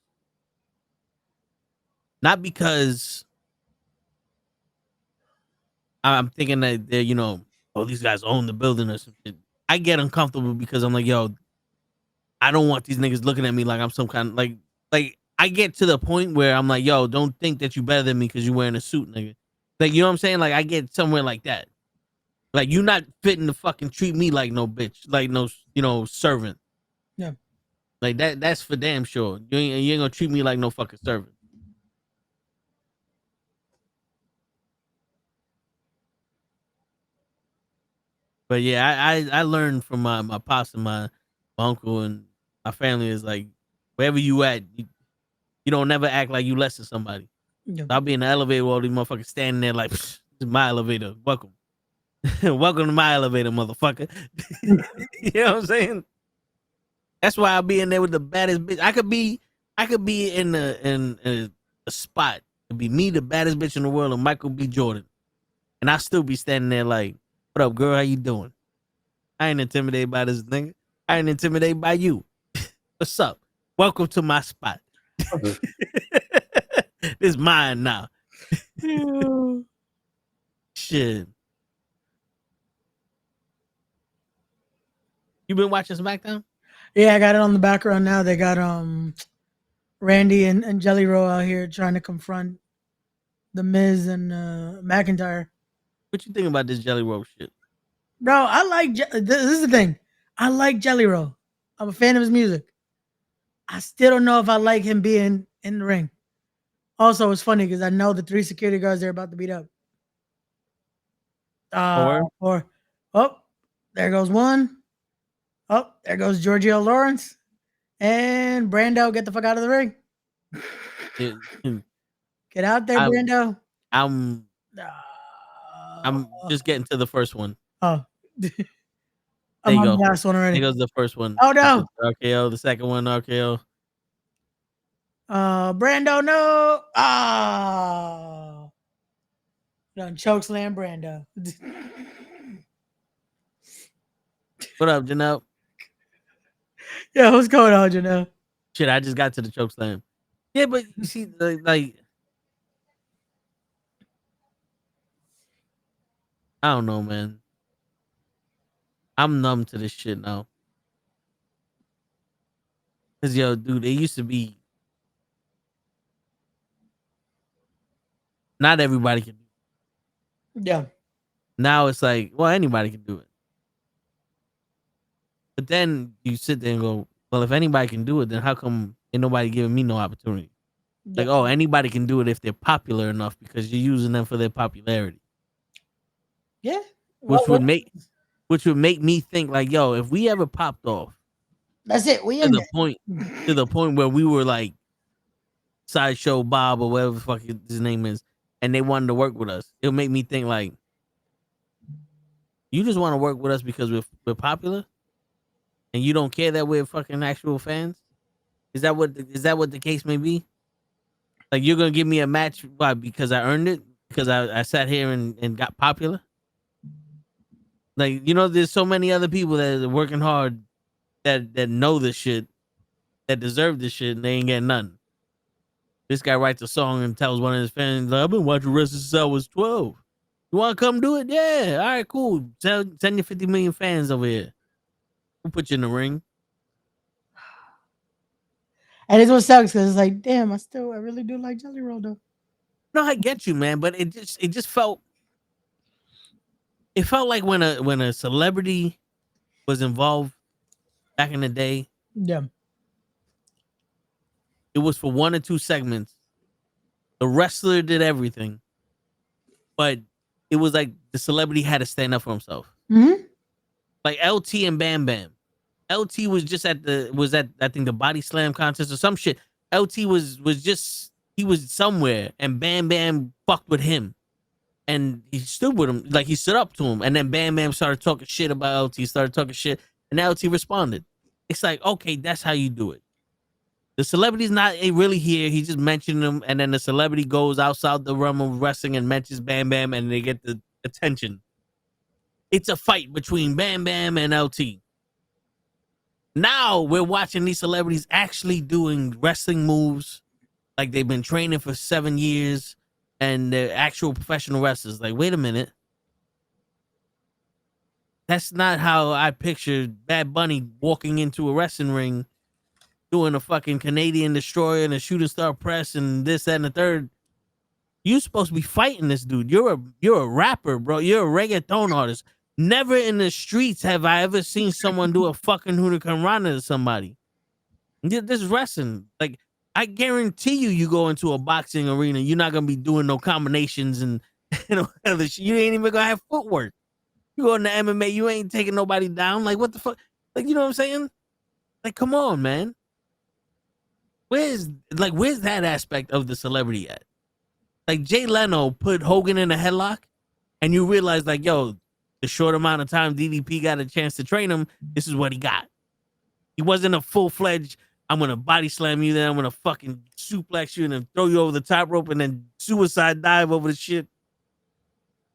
Not because I'm thinking that they're, oh, these guys own the building or some shit. I get uncomfortable because I'm like, yo, I don't want these niggas looking at me like I'm some kind of like I get to the point where I'm like, yo, don't think that you better than me because you're wearing a suit, nigga. Like, you know what I'm saying? Like, I get somewhere like that. Like, you not fitting to fucking treat me like no bitch, like no, servant. Yeah. Like that's for damn sure. You ain't gonna treat me like no fucking servant. But yeah, I learned from my pops and my uncle and my family is like, wherever you at, you don't never act like you less than somebody. Yeah. So I'll be in the elevator while these motherfuckers standing there like, this is my elevator. Welcome. Welcome to my elevator, motherfucker. You know what I'm saying? That's why I'll be in there with the baddest bitch. I could be in a spot. It'd be me, the baddest bitch in the world, and Michael B. Jordan. And I'll still be standing there like, what up, girl? How you doing? I ain't intimidated by this nigga. I ain't intimidated by you. What's up? Welcome to my spot. This mine now. Shit. You been watching SmackDown? Yeah, I got it on the background now. They got Randy and Jelly Roll out here trying to confront the Miz and McIntyre. What you think about this Jelly Roll shit? Bro, I like this is the thing. I like Jelly Roll. I'm a fan of his music. I still don't know if I like him being in the ring. Also, it's funny because I know the 3 security guards they're about to beat up. Or oh, there goes one. Oh, there goes Giorgio Lawrence. And Brando, get the fuck out of the ring. Get out there, Brando. I'm just getting to the first one. Oh. There you go. The last one already. There goes the first one. Oh no. RKO. The second one, RKO. Brando, no. Ah. Done chokeslam Brando. What up, Janelle? Yeah, what's going on, Janelle? Shit, I just got to the chokeslam. Yeah, but you see, like, I don't know, man. I'm numb to this shit now. Cause yo, dude, it used to be not everybody can do it. Yeah. Now it's like, well, anybody can do it. But then you sit there and go, well, if anybody can do it, then how come ain't nobody giving me no opportunity? Yeah. Like, oh, anybody can do it if they're popular enough because you're using them for their popularity. Yeah. Which would make me think like, yo, if we ever popped off, that's it. We to the point where we were like Sideshow Bob or whatever the fuck his name is, and they wanted to work with us. It'll make me think like, you just want to work with us because we're popular, and you don't care that we're fucking actual fans. Is that what the case may be? Like, you're gonna give me a match because I earned it, because I sat here and got popular. Like, there's so many other people that are working hard that know this shit, that deserve this shit, and they ain't getting nothing. This guy writes a song and tells one of his fans, I've been watching wrestling since I was 12. You want to come do it? Yeah. All right, cool. Send your 50 million fans over here. We'll put you in the ring. And it's what sucks because it's like, damn, I really do like Jelly Roll though. No, I get you, man, but it just felt it felt like when a celebrity was involved back in the day, Yeah. it was for 1 or 2 segments. The wrestler did everything, but it was like the celebrity had to stand up for himself. Mm-hmm. Like LT and Bam Bam. LT was just at I think the body slam contest or some shit. LT was just he was somewhere and Bam Bam fucked with him. And he stood with him, like he stood up to him, and then Bam Bam started talking shit about LT, started talking shit, and LT responded. It's like, okay, that's how you do it. The celebrity's not really here. He just mentioned them, and then the celebrity goes outside the realm of wrestling and mentions Bam Bam, and they get the attention. It's a fight between Bam Bam and LT. Now we're watching these celebrities actually doing wrestling moves like they've been training for 7 years and they're actual professional wrestlers. Like, wait a minute. That's not how I pictured Bad Bunny walking into a wrestling ring doing a fucking Canadian destroyer and a shooting star press and this, that, and the third. You're supposed to be fighting this dude. You're a rapper, bro. You're a reggaeton artist. Never in the streets have I ever seen someone do a fucking Hurricane Rana to somebody. This is wrestling. Like, I guarantee you go into a boxing arena, you're not gonna be doing no combinations and other shit. You ain't even gonna have footwork. You go into MMA, you ain't taking nobody down. Like, what the fuck? Like, you know what I'm saying? Like, come on, man. Where's that aspect of the celebrity at? Like, Jay Leno put Hogan in a headlock, and you realize, like, yo, the short amount of time DDP got a chance to train him, this is what he got. He wasn't a full-fledged, I'm gonna body slam you, then I'm gonna fucking suplex you and then throw you over the top rope and then suicide dive over the shit.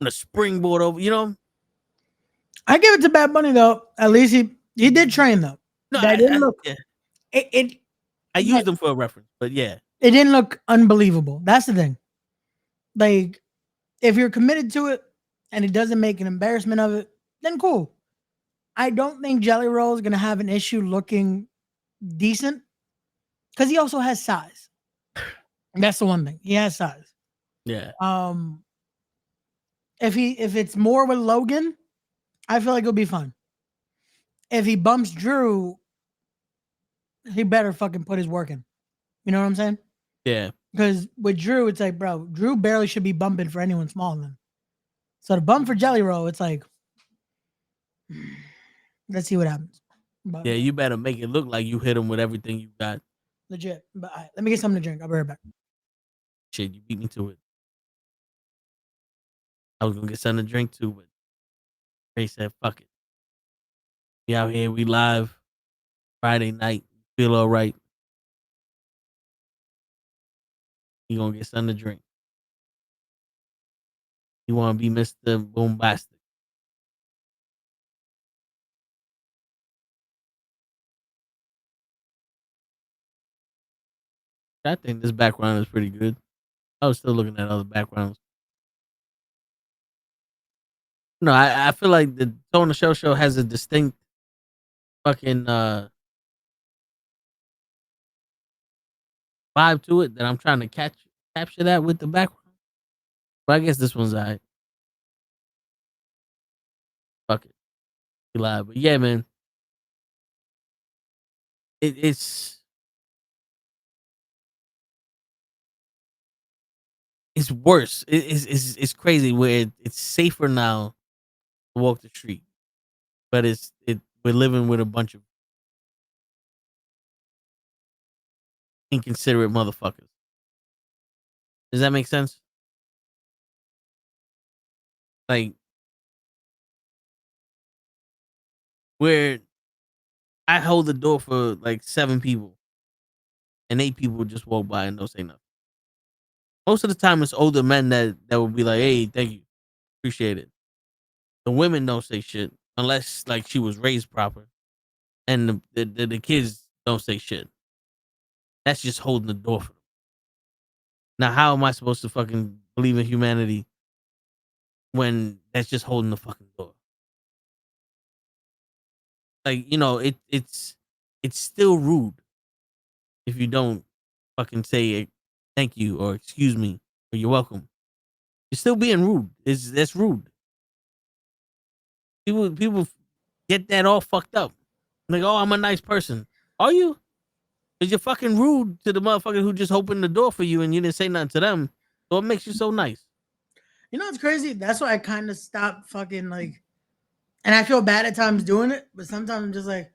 And a springboard over, you know? I give it to Bad Bunny though. At least he did train though. No, That didn't look. Yeah. It I used them for a reference, but yeah. It didn't look unbelievable. That's the thing. Like, if you're committed to it and it doesn't make an embarrassment of it, then cool. I don't think Jelly Roll is gonna have an issue looking decent because he also has size. That's the one thing. He has size. Yeah. If it's more with Logan, I feel like it'll be fun. If he bumps Drew, he better fucking put his work in. You know what I'm saying? Yeah. Because with Drew, it's like, bro, Drew barely should be bumping for anyone smaller than him. So the bump for Jelly Roll, it's like, let's see what happens. But, yeah, you better make it look like you hit him with everything you got. Legit. But all right, let me get something to drink. I'll be right back. Shit, you beat me to it. I was gonna get something to drink too, but they said, fuck it. We out here, we live Friday night. Feel all right. You gonna get something to drink. You wanna be Mr. Bombastic. I think this background is pretty good. I was still looking at other backgrounds. No, I feel like the Tone the Show has a distinct fucking vibe to it that I'm trying to capture that with the background. But I guess this one's alright. Fuck it. We live. But yeah, man. It's worse. It's crazy where it's safer now to walk the street. But we're living with a bunch of inconsiderate motherfuckers. Does that make sense? Like, where I hold the door for like 7 people and 8 people just walk by and don't say nothing. Most of the time it's older men that will be like, hey, thank you. Appreciate it. The women don't say shit unless like she was raised proper. And the kids don't say shit. That's just holding the door for them. Now, how am I supposed to fucking believe in humanity when that's just holding the fucking door? Like, you know, it's still rude if you don't fucking say thank you or excuse me or you're welcome. You're still being rude. That's rude. People get that all fucked up. Like, oh, I'm a nice person. Are you? Because you're fucking rude to the motherfucker who just opened the door for you and you didn't say nothing to them. So what makes you so nice? You know what's crazy? That's why I kind of stopped fucking like, and I feel bad at times doing it, but sometimes I'm just like,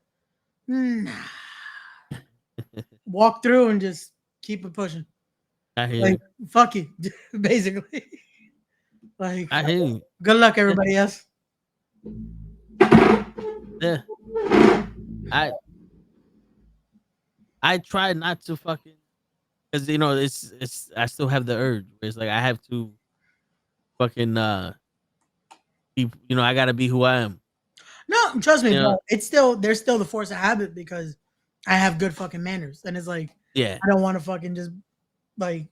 nah. Walk through and just keep it pushing. I hear Like, you. fuck you, basically. Like, I hear you. good luck, everybody else. Yeah. I try not to fucking, because you know it's I still have the urge. Where it's like I have to fucking be, you know, I gotta be who I am. No, trust me, You bro. know? It's still there's still the force of habit because I have good fucking manners, and it's like Yeah. I don't want to fucking just like.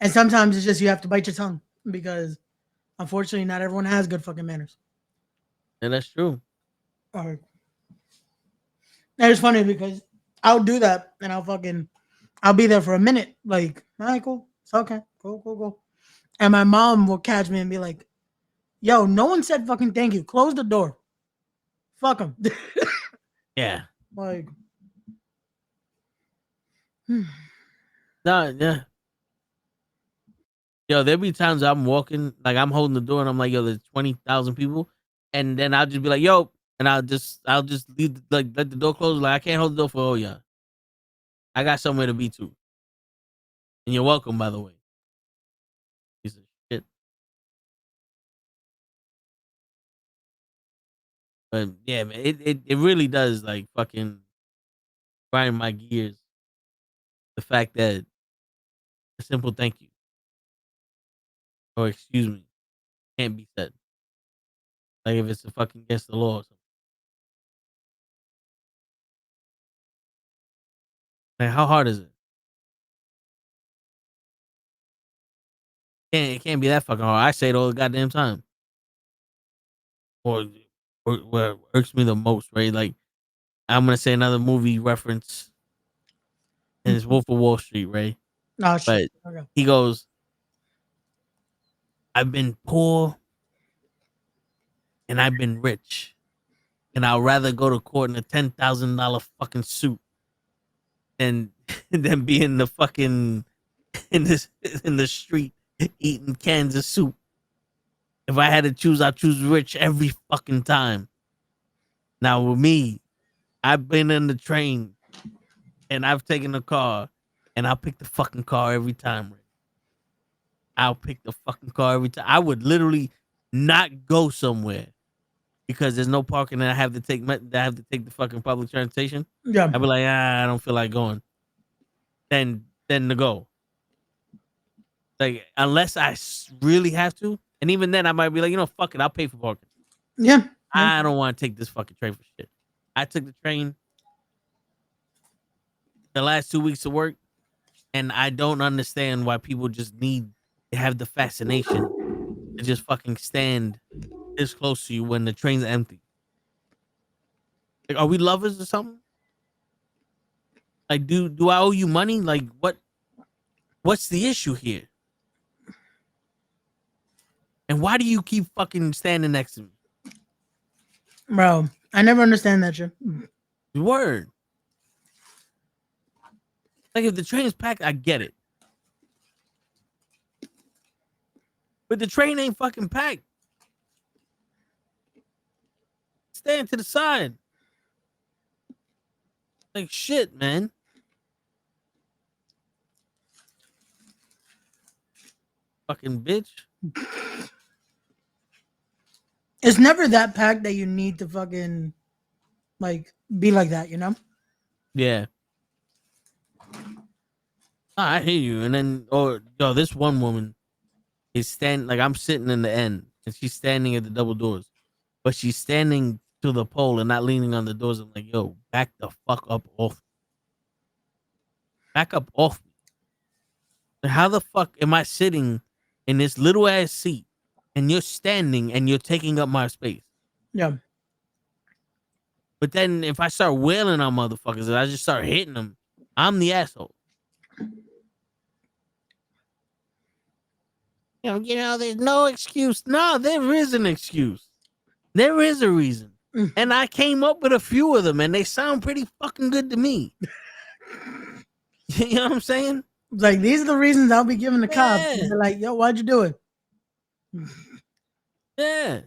And sometimes it's just you have to bite your tongue because unfortunately not everyone has good fucking manners. And that's true. Or and it's funny because I'll do that and I'll be there for a minute. Like, all right, cool. It's okay. Cool. And my mom will catch me and be like, yo, no one said fucking thank you. Close the door. Fuck them. Yeah. Like, No, yeah. Yo, there be times I'm walking, like I'm holding the door and I'm like, yo, there's 20,000 people. And then I'll just be like, yo, and I'll just leave, like, let the door close. Like, I can't hold the door for all y'all. I got somewhere to be too. And you're welcome, by the way. Piece of shit. But yeah, man, it really does like fucking grind my gears. The fact that a simple thank you or excuse me can't be said. Like if it's a fucking against the law or something. Like how hard is it? It can't be that fucking hard. I say it all the goddamn time. Or what irks me the most, right? Like I'm gonna say another movie reference, and it's Wolf of Wall Street, right? oh shit. But Okay. he goes, "I've been poor and I've been rich, and I'd rather go to court in a $10,000 fucking suit than than be in the fucking in this in the street eating cans of soup. If I had to choose, I'd choose rich every fucking time." Now with me, I've been in the train and I've taken the car, and I'll pick the fucking car every time. Rick. I'll pick the fucking car every time. I would literally not go somewhere because there's no parking, and I have to take the fucking public transportation. Yeah. I'd be like, I don't feel like going. Then to go. Like unless I really have to, and even then I might be like, you know, fuck it, I'll pay for parking. Yeah. I don't want to take this fucking train for shit. I took the train the last 2 weeks of work, and I don't understand why people just need to have the fascination to just fucking stand this close to you when the train's empty. Like, are we lovers or something? Like, do I owe you money? Like, what's the issue here? And why do you keep fucking standing next to me? Bro, I never understand that shit. Word. Like, if the train's packed, I get it. But the train ain't fucking packed. Stand to the side. Like, shit, man. Fucking bitch. It's never that packed that you need to fucking like be like that, you know? Yeah. I hear you. And then, or yo, this one woman is standing, like I'm sitting in the end, and she's standing at the double doors, but she's standing to the pole and not leaning on the doors. I'm like, yo, back the fuck up off. Back up off me. Like, how the fuck am I sitting in this little ass seat and you're standing and you're taking up my space? Yeah. But then if I start wailing on motherfuckers and I just start hitting them, I'm the asshole. You know, there's no excuse. No, there is an excuse. There is a reason. And I came up with a few of them, and they sound pretty fucking good to me. You know what I'm saying? Like, these are the reasons I'll be giving the cops. Yeah. And they're like, yo, why'd you do it? Yeah.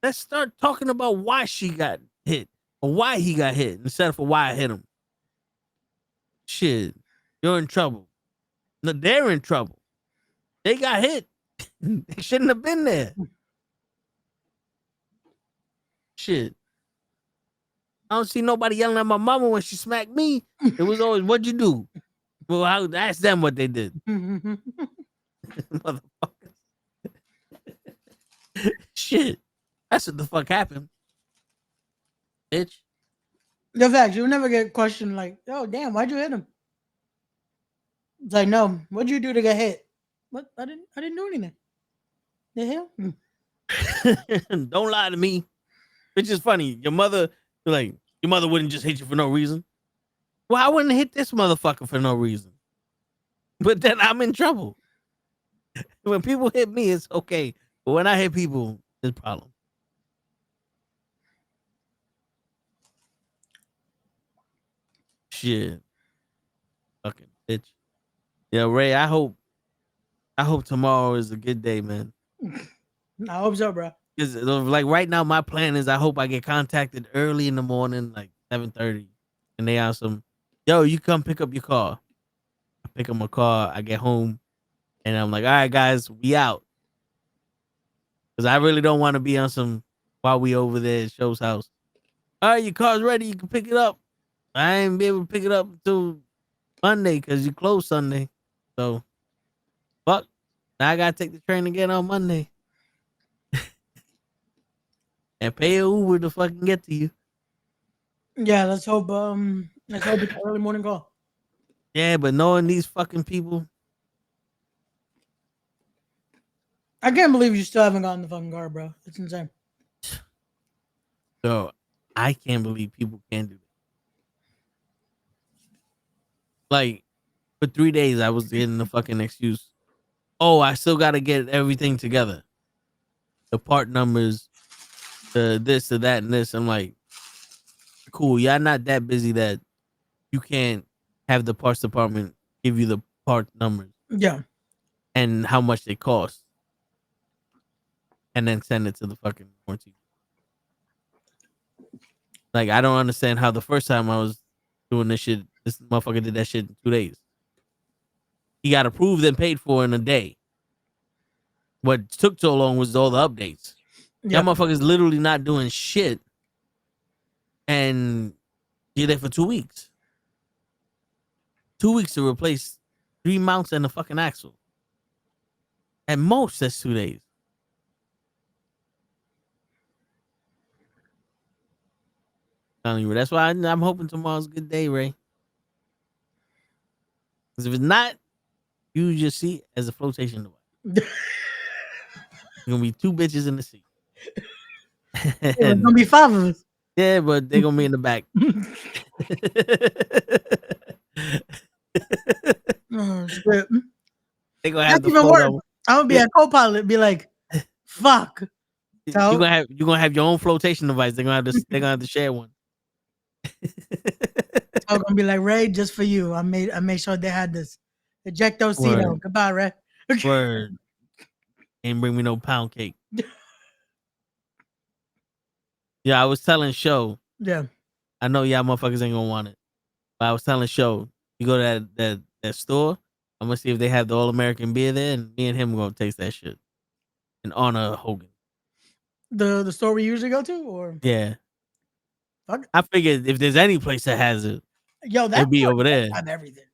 Let's start talking about why she got hit or why he got hit instead of why I hit him. Shit. You're in trouble. No, they're in trouble. They got hit. They shouldn't have been there. Shit. I don't see nobody yelling at my mama when she smacked me. It was always, what'd you do? Well, I asked them what they did. Motherfuckers. Shit. That's what the fuck happened. Bitch. The fact, you'll never get questioned like, oh, damn, why'd you hit him? It's like, no, what'd you do to get hit? What? I didn't do anything. The hell? Don't lie to me. Which is funny. Your mother wouldn't just hit you for no reason. Well, I wouldn't hit this motherfucker for no reason. But then I'm in trouble. When people hit me, it's okay. But when I hit people, it's a problem. Shit. Fucking bitch. Yeah, Ray, I hope tomorrow is a good day, man. I hope so, bro. Because like right now, my plan is I hope I get contacted early in the morning, like 7:30, and they ask them, "Yo, you come pick up your car." I pick up my car. I get home, and I'm like, "All right, guys, we out." Because I really don't want to be on some while we over there at Show's house. All right, your car's ready. You can pick it up. I ain't be able to pick it up until Monday because you close Sunday. So, fuck. Now I gotta take the train again on Monday. And pay a Uber to fucking get to you. Yeah, let's hope it's an early morning call. Yeah, but knowing these fucking people, I can't believe you still haven't gotten the fucking car, bro. It's insane. so I can't believe people can do that. Like for 3 days, I was getting the fucking excuse. Oh, I still got to get everything together. The part numbers, the this, the that, and this. I'm like, cool. Y'all not that busy that you can't have the parts department give you the part numbers Yeah. and how much they cost, and then send it to the fucking warranty. Like, I don't understand how the first time I was doing this shit, this motherfucker did that shit in 2 days. He got approved and paid for in a day. What took so long was all the updates. Yeah. That motherfucker's literally not doing shit. And you're there for 2 weeks. 2 weeks to replace 3 mounts and a fucking axle. At most, that's 2 days. Telling you, that's why I'm hoping tomorrow's a good day, Ray. Because if it's not, you just see it as a flotation device. There's gonna be 2 bitches in the seat. There's gonna be 5 of us. Yeah, but they're gonna be in the back. Oh, shit. They're gonna have That's the even worse. photo. I'm gonna be a co-pilot, be like, fuck. So, You're gonna have your own flotation device. They're gonna have to share one. I'm gonna be like, Ray, just for you. I made sure they had this. Ejectocito. Word. Goodbye, Ray. Word. Ain't bring me no pound cake. Yeah, I was telling Show. Yeah. I know y'all motherfuckers ain't gonna want it. But I was telling Show, you go to that store, I'm gonna see if they have the All American beer there, and me and him are gonna taste that shit. In honor of Hogan. The store we usually go to, or Yeah. fuck. I figured if there's any place that has it, Yo, that it'd be store over there. have everything.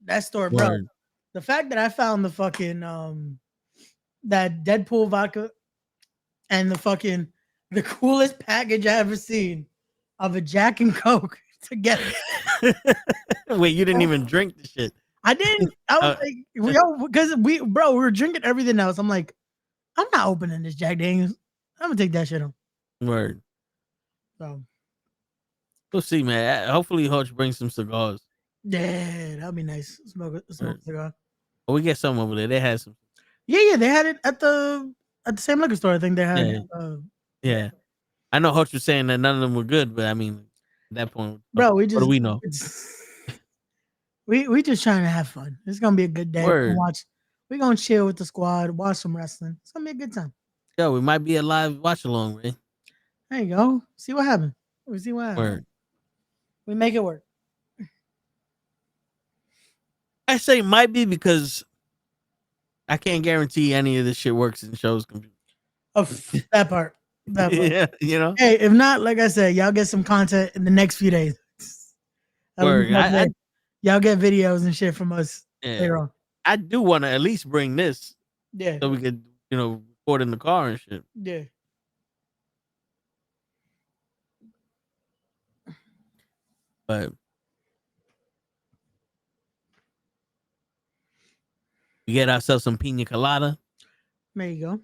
That store, bro. Word. The fact that I found the fucking that Deadpool vodka and the coolest package I ever seen of a Jack and Coke together. Wait, you didn't even drink the shit. I didn't. I was like, because we were drinking everything else. I'm like, I'm not opening this Jack Daniels. I'm gonna take that shit home. Word. So We'll see, man. Hopefully, Hutch brings some cigars. yeah, that'd be nice. Smoke a cigar. But we get some over there. They had some. Yeah, they had it at the same liquor store. I think they had. Yeah. Yeah. I know Hutch was saying that none of them were good, but I mean, at that point, Bro, we what just do we know? we just trying to have fun. It's gonna be a good day. Word. We're gonna chill with the squad, watch some wrestling. It's gonna be a good time. Yo, we might be a live watch along, Ray. There you go. See what happens. We see what happens. Word. We make it work. I say might be because I can't guarantee any of this shit works in Show's computer. Of that part. That part. Yeah, you know. Hey, if not, like I said, y'all get some content in the next few days. Word. Y'all get videos and shit from us later on. I do want to at least bring this, Yeah. so we could, record in the car and shit. Yeah. But we get ourselves some pina colada, There you go.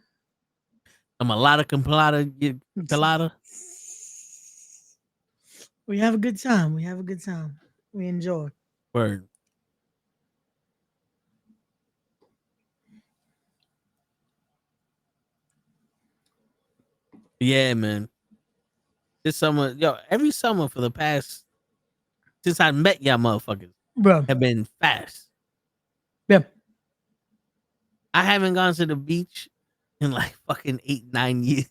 some colada colada. We have a good time. We enjoy. Word. Yeah, man. This summer, every summer for the past since I met y'all motherfuckers Bro. have been fast. Yeah. I haven't gone to the beach in like fucking 8-9 years.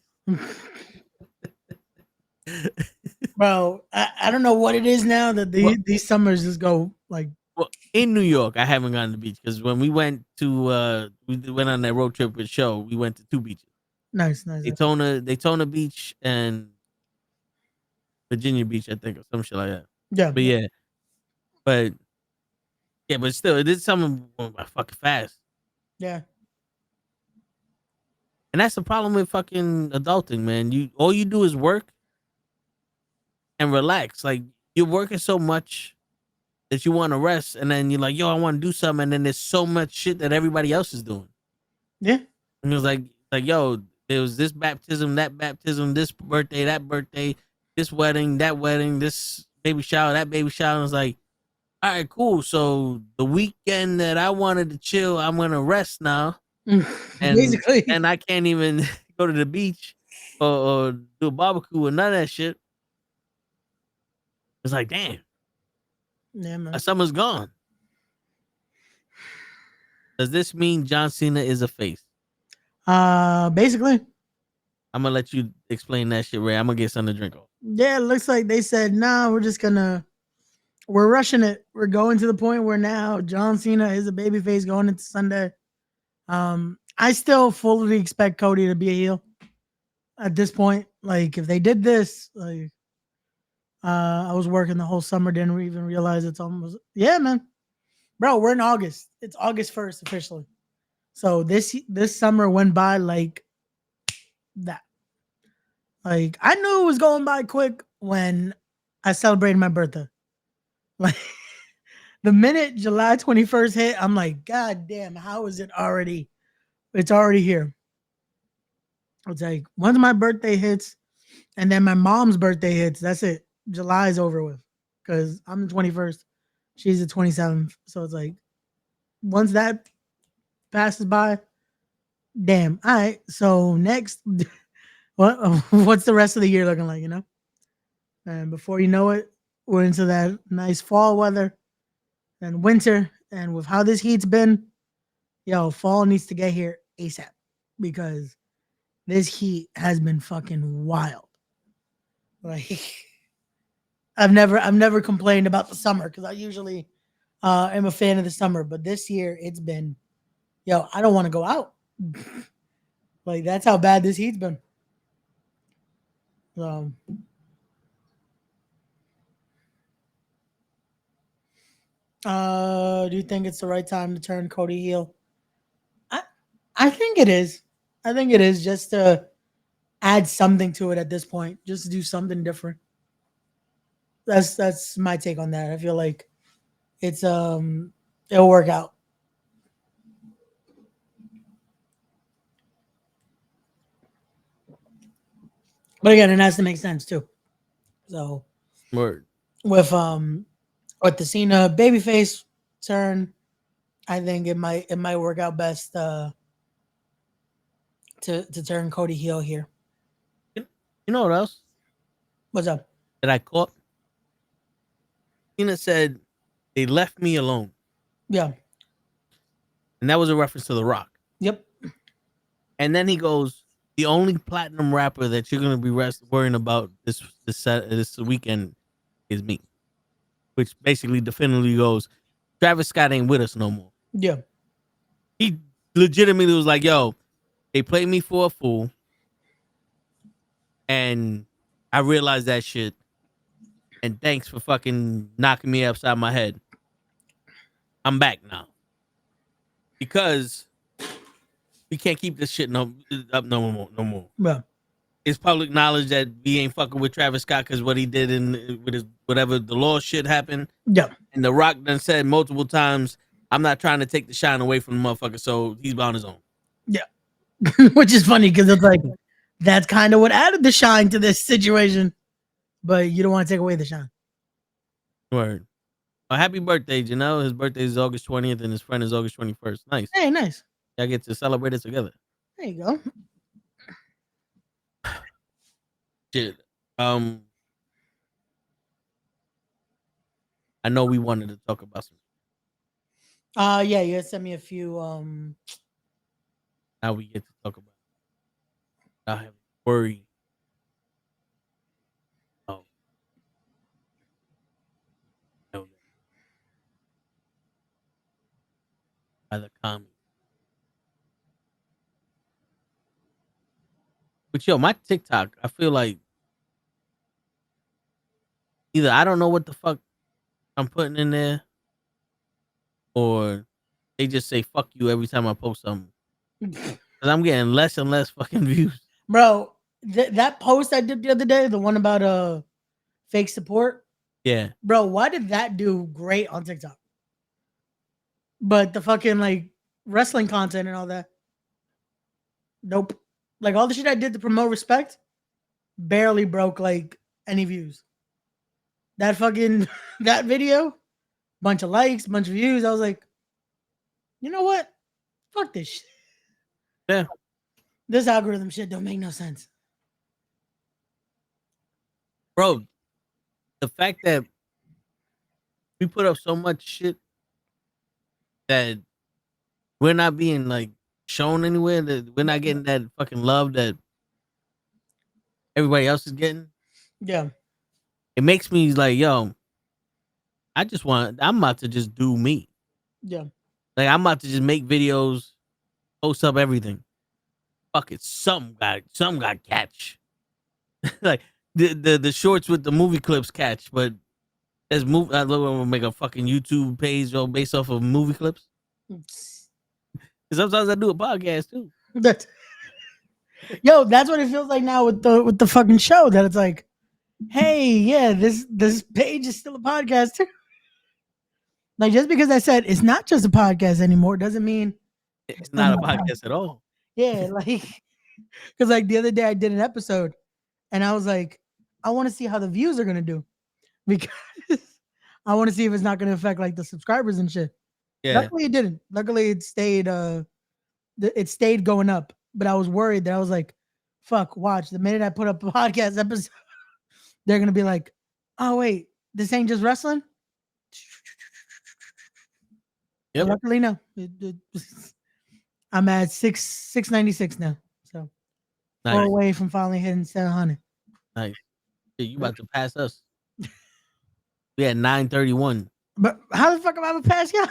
Bro, I don't know what it is now that these summers just go like. Well, in New York, I haven't gone to the beach because when we went to we went on that road trip with Show, we went to 2 beaches. Nice. Daytona Beach and Virginia Beach, I think, or some shit like that. Yeah. But still, it is something going by fucking fast. Yeah. And that's the problem with fucking adulting, man. All you do is work and relax. Like, you're working so much that you want to rest, and then you're like, yo, I want to do something, and then there's so much shit that everybody else is doing. Yeah. And it was like, yo, there was this baptism, that baptism, this birthday, that birthday, this wedding, that wedding, this baby shower, that baby shower. And I was like, all right, cool. So the weekend that I wanted to chill, I'm gonna rest now. Basically. And I can't even go to the beach or do a barbecue or none of that shit. It's like, damn. Yeah, man. Summer's gone. Does this mean John Cena is a face? Basically. I'm gonna let you explain that shit, Ray. I'm gonna get something to drink on. Yeah, it looks like they said, nah, we're rushing it. We're going to the point where now John Cena is a babyface going into Sunday. I still fully expect Cody to be a heel at this point. Like, if they did this, like, I was working the whole summer, didn't even realize it's almost, yeah, man. Bro, we're in August. It's August 1st officially. So this summer went by like that. Like, I knew it was going by quick when I celebrated my birthday. Like, the minute July 21st hit, I'm like, God damn, how is it already? It's already here. It's like, once my birthday hits and then my mom's birthday hits, that's it. July's over with because I'm the 21st. She's the 27th. So it's like, once that passes by, damn. All right. So next, what's the rest of the year looking like, And before you know it, we're into that nice fall weather and winter. And with how this heat's been, fall needs to get here ASAP because this heat has been fucking wild. Like, I've never complained about the summer because I usually am a fan of the summer, but this year it's been, I don't want to go out. Like, that's how bad this heat's been. So, do you think it's the right time to turn Cody heel? I think it is. I think it is just to add something to it at this point. Just to do something different. That's my take on that. I feel like it's it'll work out. But again, it has to make sense too. So Word. with the Cena babyface turn, I think it might work out best to turn Cody heel here. You know what else? What's up? that I caught. Cena said they left me alone, Yeah. and that was a reference to The Rock. Yep. And then he goes, "The only platinum rapper that you're gonna be worrying about this weekend is me," which basically definitively goes, Travis Scott ain't with us no more. Yeah. He legitimately was like, "Yo, they played me for a fool, and I realized that shit. And thanks for fucking knocking me upside my head. I'm back now because we can't keep this shit up no more. No more. Yeah. It's public knowledge that we ain't fucking with Travis Scott because what he did with his whatever the law shit happened. Yeah. And The Rock done said multiple times, I'm not trying to take the shine away from the motherfucker, so he's on his own. Yeah. Which is funny because it's like that's kind of what added the shine to this situation, but you don't want to take away the shine. Word. Well, happy birthday, Janelle. His birthday is August 20th and his friend is August 21st. Nice. Hey, nice. Y'all get to celebrate it together. There you go. Shit. I know we wanted to talk about some. Yeah, you sent me a few. Now we get to talk about. I have worry. Oh, no, by the comments. But yo, my TikTok, I feel like either I don't know what the fuck I'm putting in there, or they just say fuck you every time I post something. Cause I'm getting less and less fucking views. Bro, that post I did the other day, the one about fake support. Yeah. Bro, why did that do great on TikTok? But the fucking like wrestling content and all that. Nope. Like all the shit I did to promote respect barely broke like any views. That fucking that video, bunch of likes, bunch of views. I was like, you know what? Fuck this shit. Yeah. This algorithm shit don't make no sense. Bro, the fact that we put up so much shit that we're not being like shown anywhere, that we're not getting that fucking love that everybody else is getting. Yeah. It makes me like, yo, I'm about to just do me. Yeah. Like I'm about to just make videos, post up everything. Fuck it. Something got catch. Like the shorts with the movie clips catch, but there's I will make a fucking YouTube page based off of movie clips. Sometimes I do a podcast too. Yo, that's what it feels like now with the fucking show. That it's like, hey, yeah, this page is still a podcast too. Like just because I said it's not just a podcast anymore doesn't mean it's not a podcast at all. Yeah, like because like the other day I did an episode and I was like, I want to see how the views are gonna do because I want to see if it's not gonna affect like the subscribers and shit. Yeah. Luckily it didn't. Luckily it stayed going up. But I was worried that I was like, fuck, watch. The minute I put up a podcast episode, they're gonna be like, oh wait, this ain't just wrestling. Yep. Luckily, no. I'm at 696 now. So Nice. 4 away from finally hitting 700. Nice. Yeah, you about to pass us. We had 931. But how the fuck am I gonna pass y'all?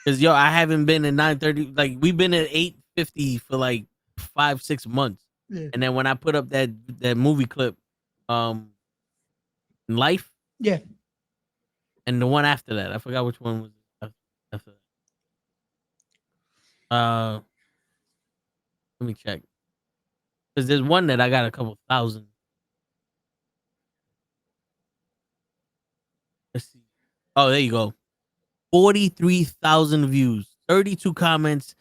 Cause yo, I haven't been at 930. Like we've been at 850 for like 5-6 months. Yeah. And then when I put up that movie clip, Life. Yeah. And the one after that, I forgot which one was after that. Let me check. Cause there's one that I got a couple thousand. Let's see. Oh, there you go. 43,000 views, 32 comments,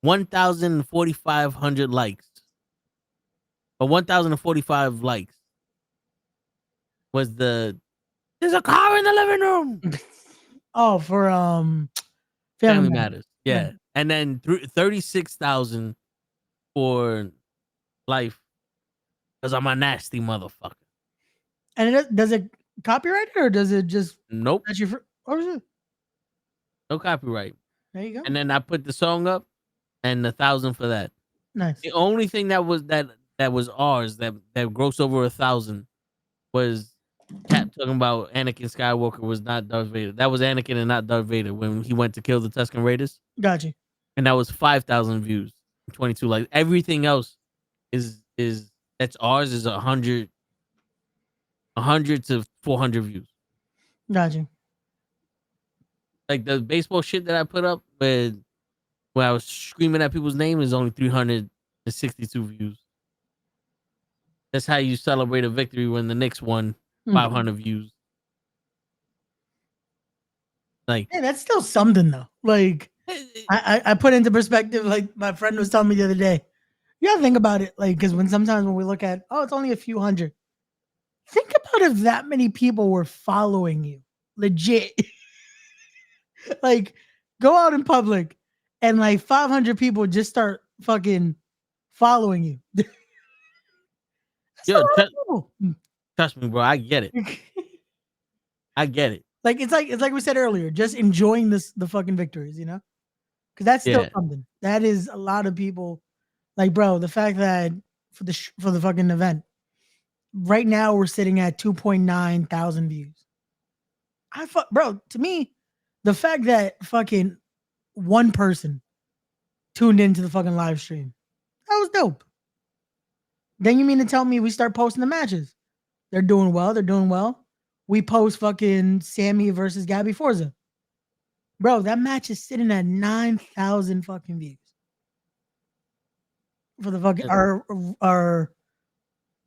1,450 likes. Or 1,045 likes. Was there's a car in the living room. Oh, for Family Matters. Yeah. And then 36,000 for Life. Because I'm a nasty motherfucker. And does it copyright it or does it just Nope, let you? Or is it? no copyright. There you go. And then I put the song up and 1,000 for that. Nice. The only thing that was ours that grossed over 1,000 was Cap talking about Anakin Skywalker was not Darth Vader. That was Anakin and not Darth Vader when he went to kill the Tusken Raiders, Got you. and that was 5,000 views. 22. Like everything else is that's ours is 100 to 400 views. Got you. Like the baseball shit that I put up when I was screaming at people's names is only 362 views. That's how you celebrate a victory when the Knicks won. 500 views. Like, hey, that's still something though. Like, I put into perspective. Like my friend was telling me the other day. You gotta think about it. Like, because sometimes when we look at, oh, it's only a few hundred. Think about if that many people were following you, legit. Like, go out in public and like 500 people just start fucking following you. yo, trust me, bro. I get it. I get it. Like it's like we said earlier, just enjoying the fucking victories, you know? Because that's still something. That is a lot of people. Like, bro, the fact that for the fucking event, right now we're sitting at 2.9 thousand views. Bro, to me, the fact that fucking one person tuned into the fucking live stream, that was dope. Then you mean to tell me we start posting the matches? They're doing well. They're doing well. We post fucking Sammy versus Gabby Forza. Bro, that match is sitting at 9,000 fucking views. For the fucking our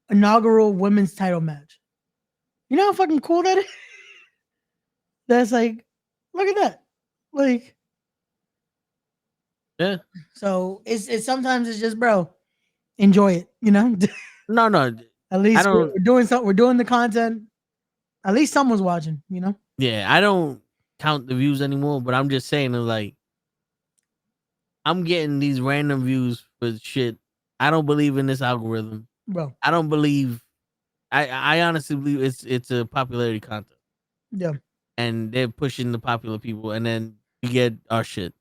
inaugural women's title match. You know how fucking cool that is? That's like, look at that. Like, yeah. So it's sometimes it's just, bro, enjoy it, you know? No. At least we're doing something. We're doing the content. At least someone's watching, you know? Yeah, I don't count the views anymore, but I'm just saying, like, I'm getting these random views for shit. I don't believe in this algorithm, bro. I don't believe. I honestly believe it's a popularity contest. Yeah, and they're pushing the popular people, and then we get our shit.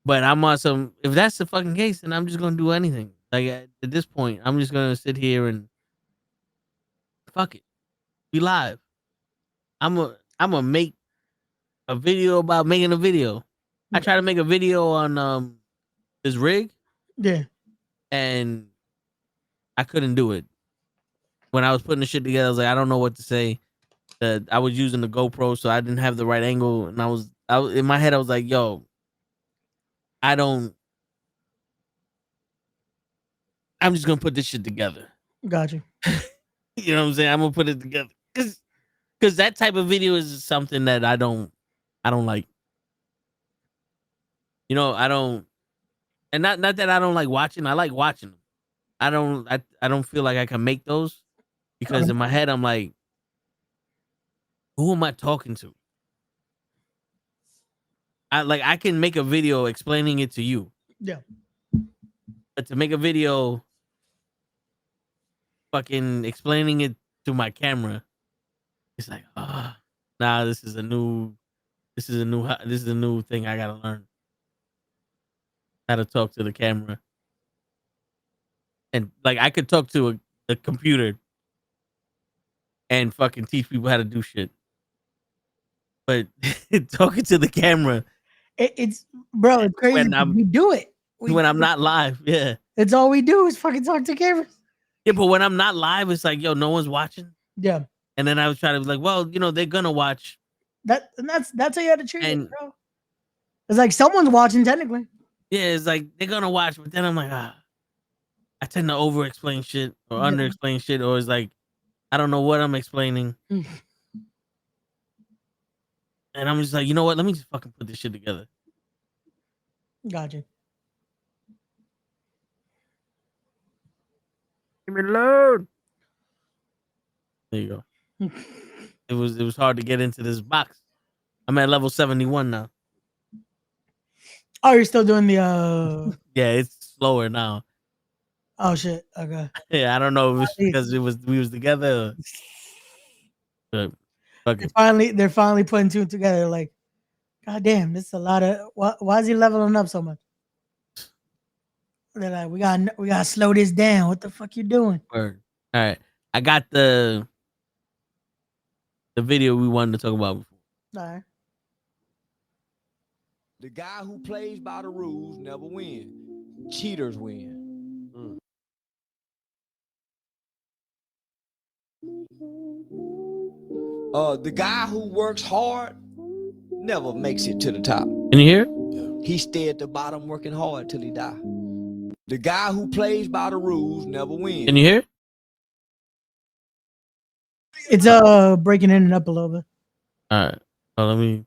But I'm on some. If that's the fucking case, then I'm just gonna do anything. Like at this point, I'm just gonna sit here and fuck it. Be live. I'm a make a video about making a video. I try to make a video on this rig. Yeah. And I couldn't do it. When I was putting the shit together, I was like, I don't know what to say. I was using the GoPro, so I didn't have the right angle, and I was in my head. I was like, "Yo, I'm just gonna put this shit together." Got you. You know what I'm saying? I'm gonna put it together because that type of video is something that I don't like. You know, I don't, and not that I don't like watching. I like watching them. I don't feel like I can make those because in my head I'm like, who am I talking to? I can make a video explaining it to you. Yeah. But to make a video fucking explaining it to my camera, it's like, nah, this is a new thing I gotta learn. How to talk to the camera. And like I could talk to a computer and fucking teach people how to do shit. But talking to the camera, it's bro, it's crazy. We do it when I'm not live. Yeah, it's all we do is fucking talk to cameras. Yeah, but when I'm not live, it's like, yo, no one's watching. Yeah. And then I was trying to be like, well, you know, they're gonna watch. That's how you had to treat it, bro. It's like someone's watching technically. Yeah, it's like they're gonna watch, but then I'm like, I tend to over explain shit or under explain shit, or it's like I don't know what I'm explaining. And I'm just like, you know what? Let me just fucking put this shit together. Gotcha. Give me the load. There you go. It was hard to get into this box. I'm at level 71 now. Oh, you're still doing the Yeah, it's slower now. Oh shit. Okay. Yeah, I don't know if it's because we was together. But fuck They're it. they're finally putting two together. Like, God damn, this is a lot of. Why is he leveling up so much? They're like, we gotta slow this down. What the fuck you doing? Word. All right, I got the video we wanted to talk about before. All right. The guy who plays by the rules never win. Cheaters win. The guy who works hard never makes it to the top. Can you hear? He stay at the bottom working hard till he die. The guy who plays by the rules never wins. Can you hear? It's breaking in and up a little bit. All right. Oh, let me.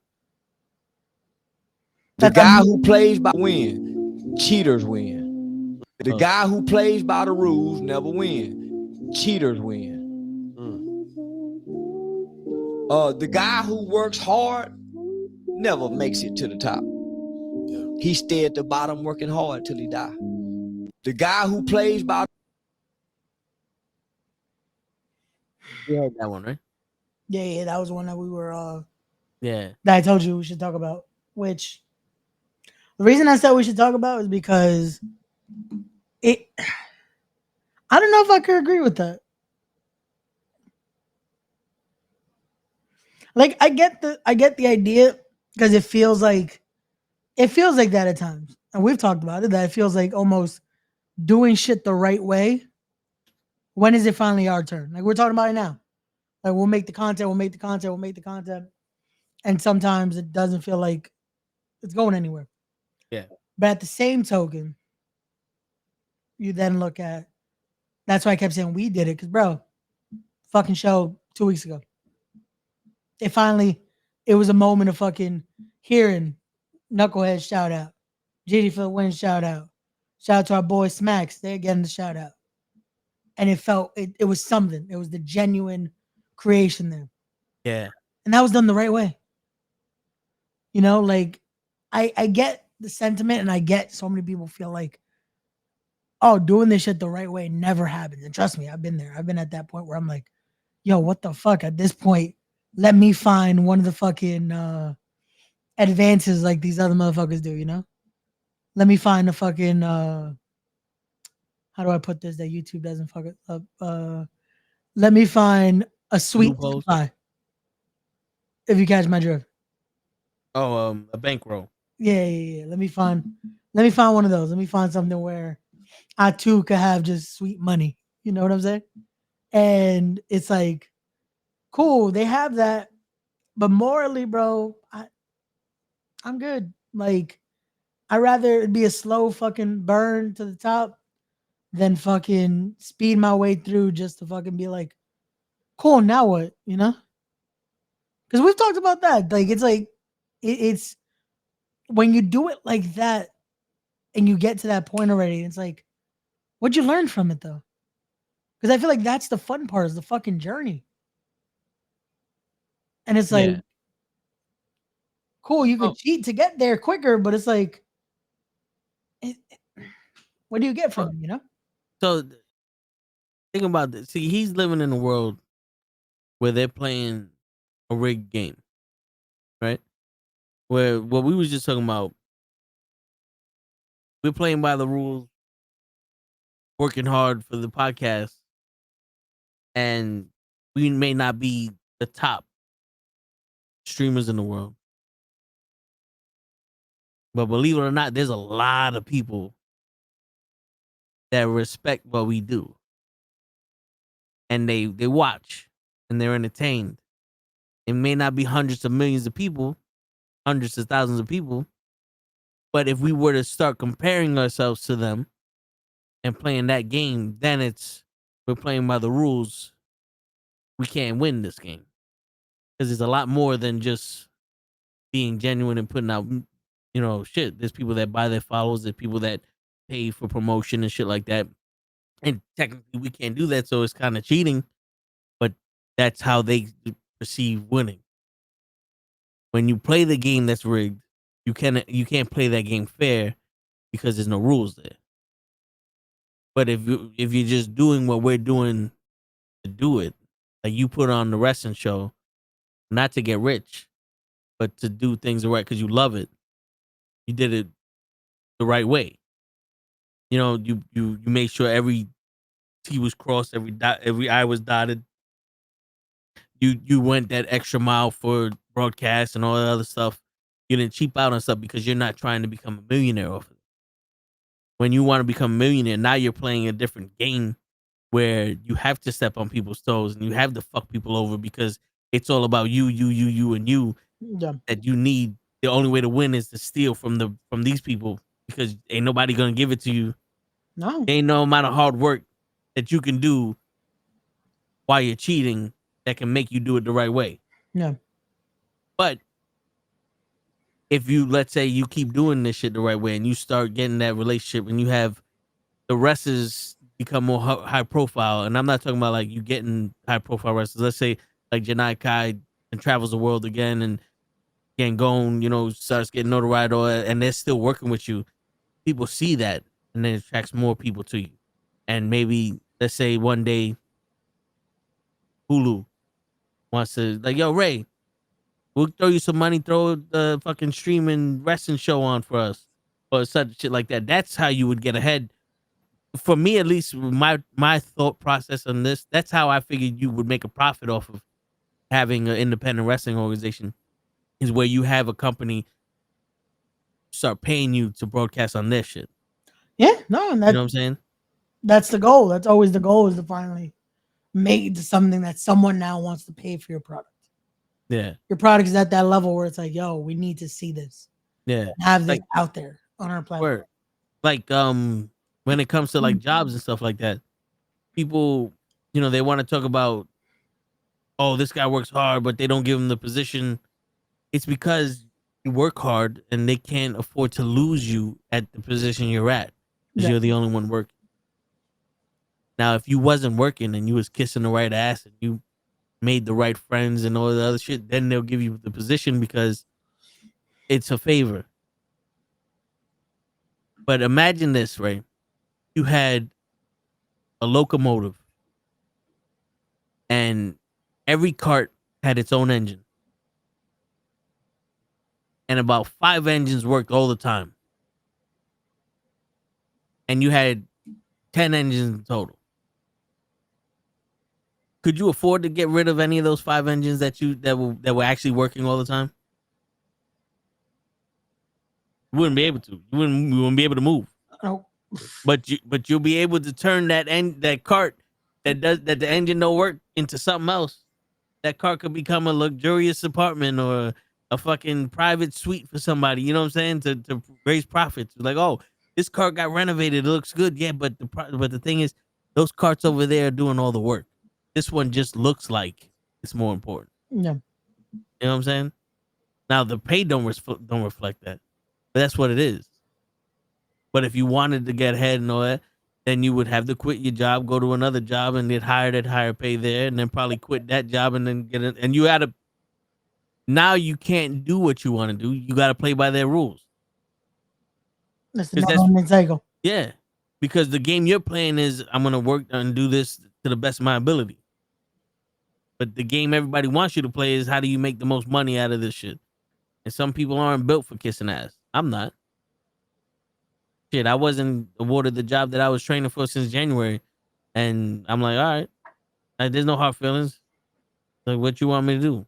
The guy who plays by win. Cheaters win. The guy who plays by the rules never win. Cheaters win. The guy who works hard never makes it to the top. He stay at the bottom working hard till he die. The guy who plays by You heard that one, right? Yeah, that was one that we were Yeah. that I told you we should talk about. Which the reason I said we should talk about is because I don't know if I could agree with that. Like I get the idea because it feels like that at times. And we've talked about it, that it feels like almost doing shit the right way. When is it finally our turn? Like we're talking about it now. Like we'll make the content. And sometimes it doesn't feel like it's going anywhere. Yeah. But at the same token, you then look at, that's why I kept saying we did it, because bro, fucking show 2 weeks ago. It was a moment of fucking hearing NuKKle shout out. GIGI for the win shout out. Shout out to our boy Smacks. They're getting the shout out. And it was something. It was the genuine creation there. Yeah. And that was done the right way. You know, like I get the sentiment, and I get so many people feel like, oh, doing this shit the right way never happens. And trust me, I've been there. I've been at that point where I'm like, yo, what the fuck? At this point, let me find one of the fucking advances like these other motherfuckers do, you know? Let me find the fucking how do I put this that YouTube doesn't fuck it up? Let me find a sweet supply. If you catch my drift. Oh, a bankroll. Yeah. Let me find one of those. Let me find something where I too could have just sweet money. You know what I'm saying? And it's like, cool, they have that, but morally, bro, I'm good. Like, I'd rather it be a slow fucking burn to the top than fucking speed my way through just to fucking be like, cool, now what? You know? Because we've talked about that. Like, it's like, it's when you do it like that and you get to that point already, it's like, what'd you learn from it though? Because I feel like that's the fun part, is the fucking journey. And it's like, cool, you can cheat to get there quicker, but it's like, what do you get from it, you know? So think about this. See, he's living in a world where they're playing a rigged game, right? Where what we was just talking about, we're playing by the rules, working hard for the podcast, and we may not be the top streamers in the world. But believe it or not, there's a lot of people that respect what we do. And they watch and they're entertained. It may not be hundreds of millions of people, hundreds of thousands of people. But if we were to start comparing ourselves to them and playing that game, then we're playing by the rules. We can't win this game. Because it's a lot more than just being genuine and putting out, shit. There's people that buy their followers. There's people that pay for promotion and shit like that. And technically we can't do that, so it's kind of cheating. But that's how they perceive winning. When you play the game that's rigged, you can't play that game fair because there's no rules there. But if you're just doing what we're doing to do it, Like you put on the wrestling show, not to get rich, but to do things right because you love it. You did it the right way. You know, you made sure every T was crossed, every I was dotted. You went that extra mile for broadcast and all that other stuff. You didn't cheap out on stuff because you're not trying to become a millionaire off of it. When you want to become a millionaire, now you're playing a different game where you have to step on people's toes and you have to fuck people over because it's all about you, and you. Yeah. That you need. The only way to win is to steal from these people because ain't nobody gonna give it to you. No. Ain't no amount of hard work that you can do while you're cheating that can make you do it the right way. Yeah. But if you, let's say you keep doing this shit the right way and you start getting that relationship and you have the wrestlers become more high profile, and I'm not talking about like you getting high profile wrestlers. Let's say like GIGI and travels the world again and Gangone, starts getting notoriety and they're still working with you. People see that and then it attracts more people to you. And maybe let's say one day Hulu wants to like, yo, Ray, we'll throw you some money, throw the fucking streaming wrestling show on for us or such shit like that. That's how you would get ahead. For me, at least, my thought process on this, that's how I figured you would make a profit off of having an independent wrestling organization, is where you have a company start paying you to broadcast on their shit. Yeah. No. And You know what I'm saying? that's the goal. That's always the goal, is to finally make it to something that someone now wants to pay for your product. Yeah. Your product is at that level where it's like, yo, we need to see this. Yeah. Have this Like, out there on our platform. word. Like, when it comes to like jobs and stuff like that, people, they want to talk about, oh, this guy works hard, but they don't give him the position. It's because you work hard and they can't afford to lose you at the position you're at because Yeah. you're the only one working. Now, if you wasn't working and you was kissing the right ass and you made the right friends and all the other shit, then they'll give you the position because it's a favor. But imagine this, right? You had a locomotive and every cart had its own engine. And about 5 engines worked all the time. And you had 10 engines in total. Could you afford to get rid of any of those 5 engines that were actually working all the time? You wouldn't be able to. You wouldn't be able to move. Oh. But you'll be able to turn that cart that the engine don't work into something else. That cart could become a luxurious apartment or a fucking private suite for somebody. You know what I'm saying? To raise profits. Like, oh, this cart got renovated. It looks good. Yeah, but the thing is, those carts over there are doing all the work. This one just looks like it's more important. Yeah. You know what I'm saying? Now the pay don't reflect that, but that's what it is. But if you wanted to get ahead and all that, then you would have to quit your job, go to another job, and get hired at higher pay there, and then probably quit that job and then get it. And you had to. Now you can't do what you want to do. You got to play by their rules. That's the never-ending cycle. Yeah, because the game you're playing is I'm gonna work and do this to the best of my ability. But the game everybody wants you to play is how do you make the most money out of this shit. And some people aren't built for kissing ass. I'm not. Shit, I wasn't awarded the job that I was training for since January. And I'm like, all right, there's no hard feelings. Like, what you want me to do?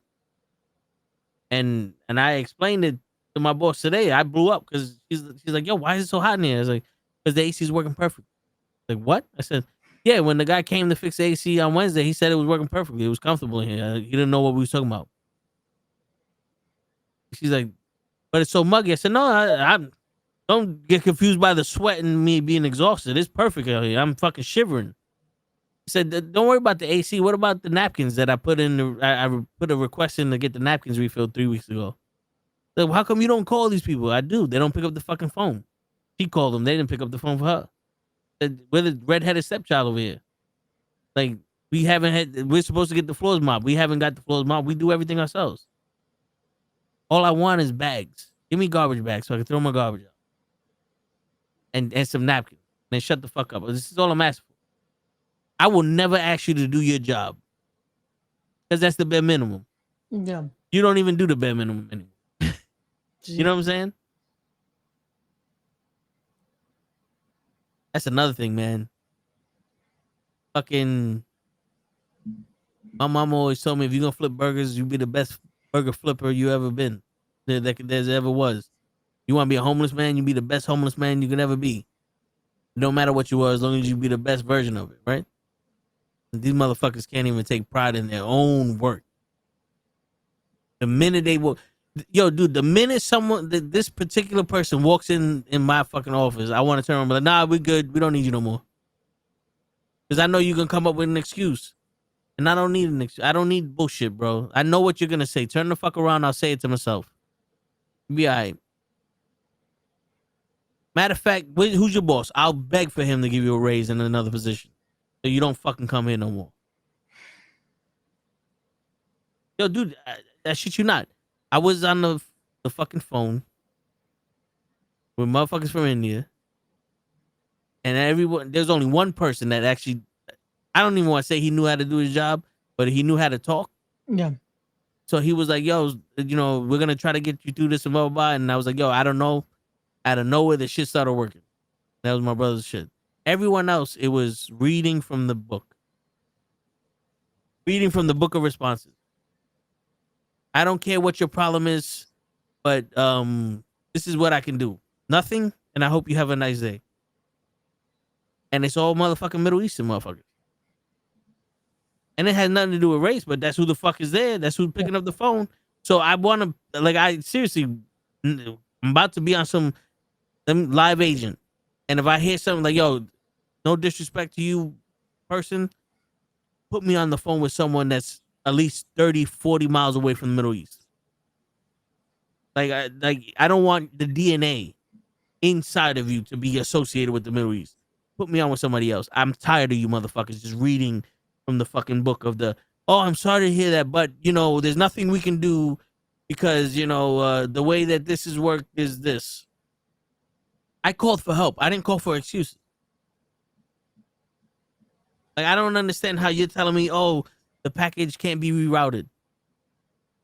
And I explained it to my boss today. I blew up because she's like, yo, why is it so hot in here? I was like, because the AC is working perfect. Like, what? I said, yeah, when the guy came to fix the AC on Wednesday, he said it was working perfectly. It was comfortable in here. He didn't know what we was talking about. She's like, but it's so muggy. I said, no, I don't get confused by the sweat and me being exhausted. It's perfect out here. I'm fucking shivering. He said, don't worry about the AC. What about the napkins that I put in? I put a request in to get the napkins refilled 3 weeks ago. Like, how come you don't call these people? I do. They don't pick up the fucking phone. She called them. They didn't pick up the phone for her. Said, we're the redheaded stepchild over here. Like, we're supposed to get the floors mopped. We haven't got the floors mopped. We do everything ourselves. All I want is bags. Give me garbage bags so I can throw my garbage out. And some napkins. And then shut the fuck up. This is all I'm asking for. I will never ask you to do your job. because that's the bare minimum. Yeah. You don't even do the bare minimum anymore. You know what I'm saying? That's another thing, man. Fucking, my mom always told me if you're gonna flip burgers, you be the best burger flipper you ever been. There's ever was. You want to be a homeless man, you be the best homeless man you can ever be. No matter what you are, as long as you be the best version of it, right? These motherfuckers can't even take pride in their own work. The minute they walk, yo, dude, the minute this particular person walks in my fucking office, I want to turn around and be like, nah, we good. We don't need you no more. Because I know you're going to come up with an excuse. And I don't need an excuse. I don't need bullshit, bro. I know what you're going to say. Turn the fuck around. I'll say it to myself. Be all right. Matter of fact, who's your boss? I'll beg for him to give you a raise in another position. So you don't fucking come here no more. Yo, dude, I shit you not. I was on the fucking phone with motherfuckers from India. And everyone, there's only one person that actually, I don't even want to say he knew how to do his job, but he knew how to talk. Yeah. So he was like, yo, you know, we're going to try to get you through this and blah, blah, blah. And I was like, yo, I don't know. Out of nowhere, the shit started working. That was my brother's shit. Everyone else, it was reading from the book. Reading from the book of responses. I don't care what your problem is, but this is what I can do. Nothing, and I hope you have a nice day. And it's all motherfucking Middle Eastern motherfuckers. And it has nothing to do with race, but that's who the fuck is there. That's who's picking up the phone. So I want to, like, I seriously, I'm about to be on some live agent. And if I hear something like, yo, no disrespect to you, person, put me on the phone with someone that's at least 30, 40 miles away from the Middle East. Like I don't want the DNA inside of you to be associated with the Middle East. Put me on with somebody else. I'm tired of you motherfuckers just reading from the fucking book of the, oh, I'm sorry to hear that, but, you know, there's nothing we can do because, you know, the way that this is worked is this. I called for help. I didn't call for excuses. Like, I don't understand how you're telling me, oh, the package can't be rerouted.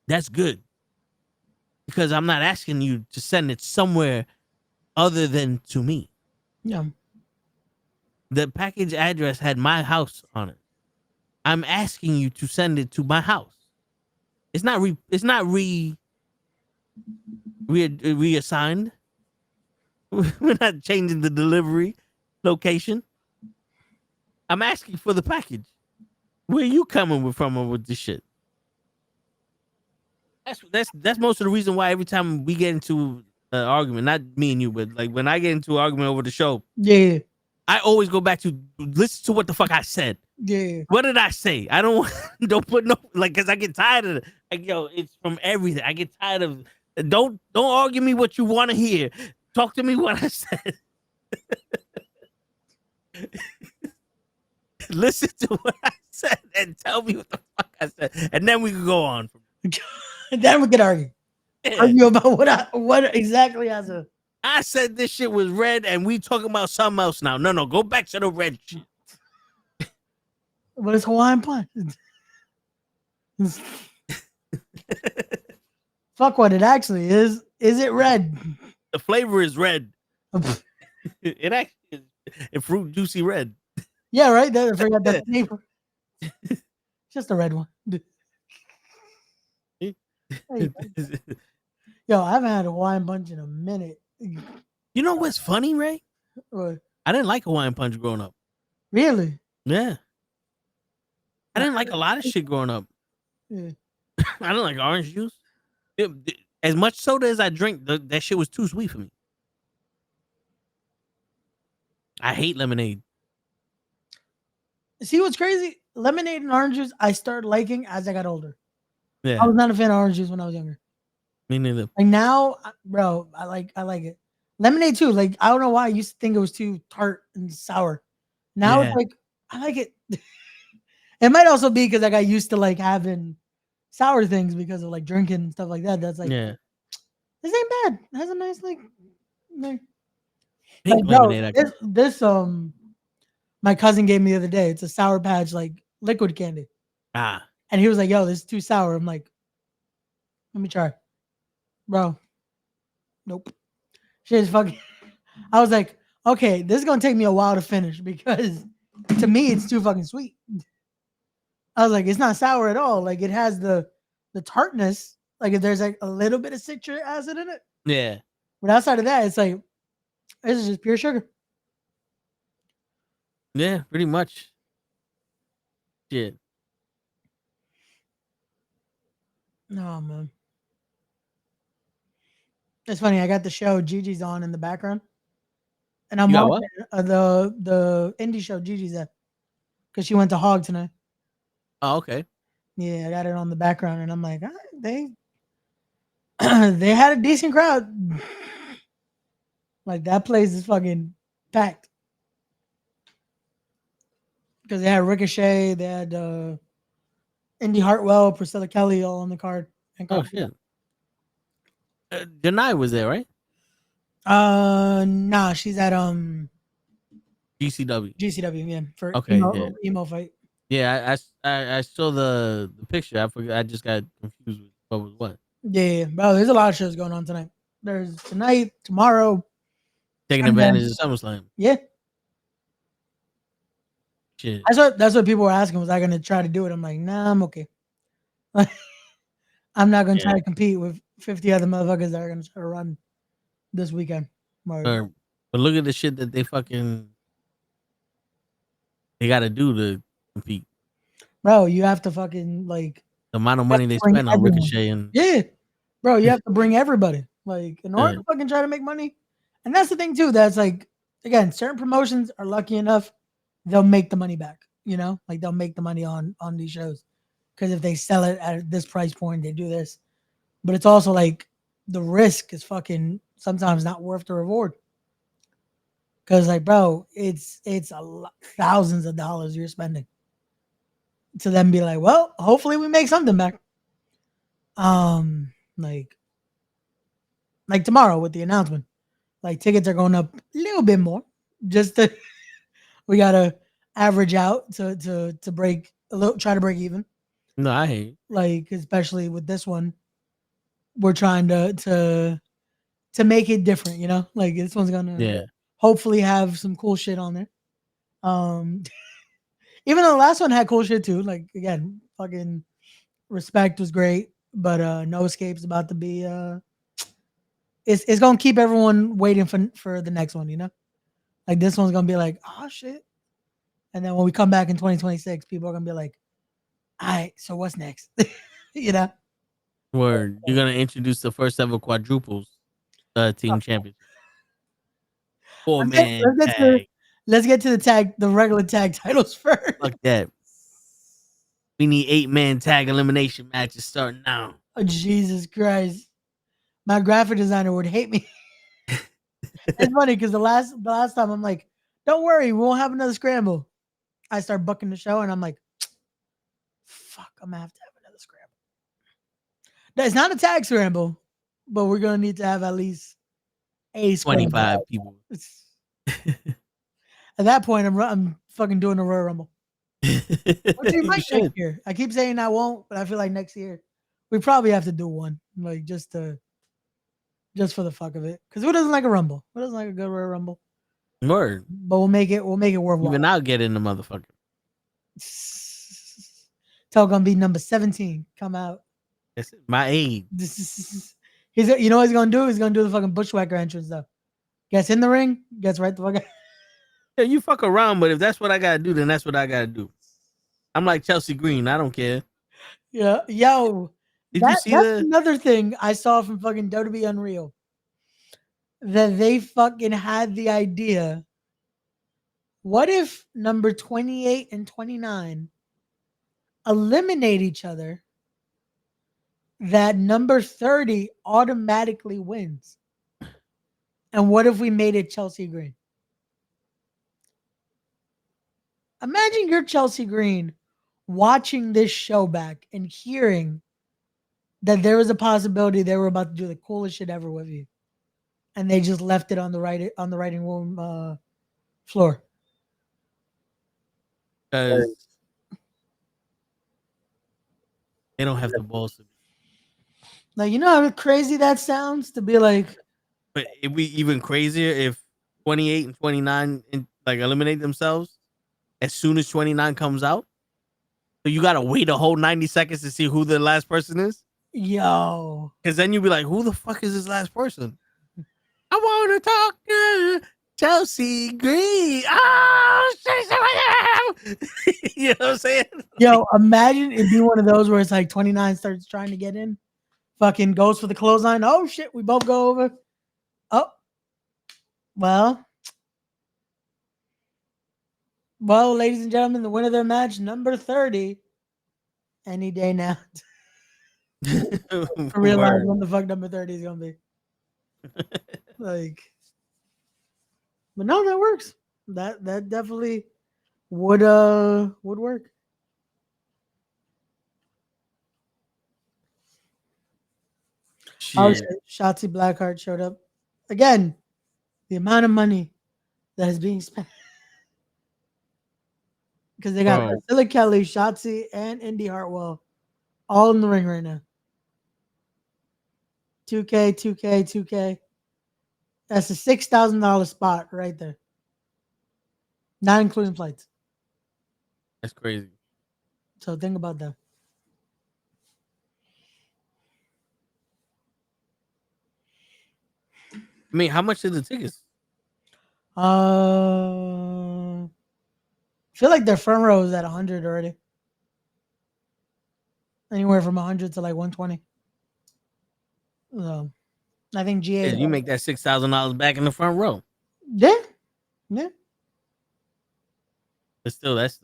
That's good. Because I'm not asking you to send it somewhere other than to me. Yeah. The package address had my house on it. I'm asking you to send it to my house. It's not reassigned. We're not changing the delivery location. I'm asking for the package. Where are you coming from with this shit? That's most of the reason why every time we get into an argument, not me and you, but like when I get into an argument over the show, Yeah. I always go back to listen to what the fuck I said. Yeah. What did I say? I don't put no, like, because I get tired of it. Like, yo, it's from everything. I get tired of, don't argue me what you want to hear. Talk to me what I said. Listen to what I said and tell me what the fuck I said, and then we can go on. Then we can argue. Yeah. Argue about what exactly I said. I said this shit was red, and we talking about something else now. No, go back to the red shit. But it's Hawaiian punch. Fuck what it actually is. Is it red? The flavor is red. It actually is a fruit juicy red. Yeah, right. I forgot that flavor. Just a red one. Hey, yo, I haven't had a Hawaiian punch in a minute. You know what's funny, Ray? What? I didn't like Hawaiian punch growing up. Really? Yeah. I didn't like a lot of shit growing up. Yeah. I didn't like orange juice. As much soda as I drink, that shit was too sweet for me. I hate lemonade. See what's crazy? Lemonade and orange juice I started liking as I got older. Yeah. I was not a fan of orange juice when I was younger. Me neither. Like now, bro, I like it. Lemonade too. Like I don't know why I used to think it was too tart and sour. Now it's like I like it. It might also be because I got used to like having sour things because of like drinking and stuff like that. That's like, yeah, this ain't bad. It has a nice like. pink Like, lemonade. This my cousin gave me the other day. It's a Sour Patch like liquid candy. Ah, And he was like, yo, this is too sour. I'm like, let me try. Bro. Nope. Shit is fucking. I was like, okay, this is gonna take me a while to finish because to me it's too fucking sweet. I was like, it's not sour at all. Like it has the tartness. Like if there's like a little bit of citric acid in it. Yeah. But outside of that, it's like this is just pure sugar. Yeah, pretty much. Shit. No, man. It's funny. I got the show Gigi's on in the background, and I'm You got watching the indie show Gigi's at because she went to Hog tonight. Oh, okay. Yeah, I got it on the background, and I'm like, they they had a decent crowd. Like that place is fucking packed because they had Ricochet, they had Indy Hartwell, Priscilla Kelly all on the card. And Oh shit. Janai was there, right? Nah, she's at GCW. GCW, yeah, for Okay, yeah. emo fight. Yeah, I saw the picture. I forgot. I just got confused with what was what. Yeah, bro. There's a lot of shows going on tonight. There's tonight, tomorrow. Taking and then- advantage of SummerSlam. Yeah, Shit. that's what people were asking. Was I gonna try to do it? I'm like, nah, I'm okay. I'm not gonna try to compete with 50 other motherfuckers that are gonna try to run this weekend. But look at the shit that they got to do to compete. Bro, you have to fucking like The amount of money they bring spend on everyone. Ricochet and Yeah, bro, you have to bring everybody. Like in order to fucking try to make money, and that's the thing too. That's like again, certain promotions are lucky enough they'll make the money back. You know, like they'll make the money on these shows because if they sell it at this price point, they do this. But it's also like the risk is fucking sometimes not worth the reward. Cause like, bro, it's thousands of dollars you're spending to then be like, well, hopefully we make something back. Like tomorrow with the announcement, like tickets are going up a little bit more. Just to we gotta average out to break a little, try to break even. no, I hate. Like especially with this one, we're trying to make it different. You know, like this one's gonna hopefully have some cool shit on there. Even though the last one had cool shit too. Like again, fucking Respect was great, but No Escape's about to be it's gonna keep everyone waiting for the next one, you know? Like this one's gonna be like, oh shit. And then when we come back in 2026, people are gonna be like, all right, so what's next? You know? Word. You're gonna introduce the first ever quadruples team championship. 4-man tag. Let's get to the regular tag titles first. Fuck that. We need 8-man tag elimination matches starting now. Oh, Jesus Christ. My graphic designer would hate me. It's funny because the last time I'm like, don't worry, we won't have another scramble. I start booking the show and I'm like, fuck, I'm gonna have to have another scramble. It's not a tag scramble, but we're gonna need to have at least a scramble. 25 people. At that point, I'm fucking doing a Royal Rumble. Which we might next year. I keep saying I won't, but I feel like next year we probably have to do one, like just for the fuck of it. Because who doesn't like a Rumble? Who doesn't like a good Royal Rumble? Word. But we'll make it worthwhile. Even I'll get in the motherfucker. Tell gonna be number 17. Come out. That's my age. You know what he's gonna do? He's gonna do the fucking bushwhacker entrance though. Gets in the ring, gets right the fuck out. Yeah, you fuck around, but if that's what I gotta do, then that's what I gotta do. I'm like Chelsea Green. I don't care. Yeah, yo. Did you see that's another thing I saw from fucking WWE Unreal? That they fucking had the idea. What if number 28 and 29 eliminate each other? That number 30 automatically wins. And what if we made it Chelsea Green? Imagine you're Chelsea Green watching this show back and hearing that there was a possibility they were about to do the coolest shit ever with you. And they just left it on the writing room floor. Because They don't have the balls to. Like, you know how crazy that sounds to be like, But it'd be even crazier if 28 and 29 like eliminate themselves as soon as 29 comes out. So you gotta wait a whole 90 seconds to see who the last person is. yo, Because then you'll be like, who the fuck is this last person? I want to talk to Chelsea Green. Oh, shit. You know what I'm saying? yo, imagine it be one of those where it's like 29 starts trying to get in, fucking goes for the clothesline. Oh shit, we both go over. Oh, well, ladies and gentlemen, the winner of their match, number 30, any day now. I realize when the fuck number 30 is gonna be. Like, but no, that works. That definitely would work. Oh, Shit. Shotzi Blackheart showed up again. The amount of money that is being spent because they got Bro. Priscilla Kelly, Shotzi, and Indy Hartwell all in the ring right now. 2K, 2K, 2K. That's a $6,000 spot right there, not including flights. That's crazy. So think about that. I mean, how much are the tickets? I feel like their front row is at 100 already. Anywhere from 100 to like 120. So I think GA. Yeah, you make that $6,000 back in the front row. Yeah. Yeah. But still, that's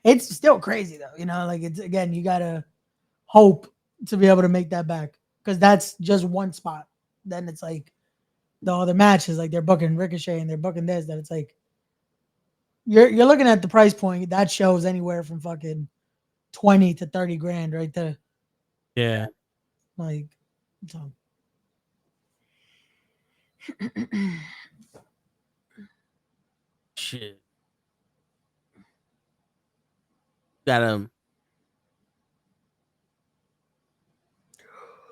It's still crazy though. You know, like it's again, you gotta hope to be able to make that back. Because that's just one spot. Then it's like the other matches, like they're booking Ricochet and they're booking this, that it's like you're looking at the price point that shows anywhere from fucking 20 to 30 grand right there. yeah. Like so. Shit. Got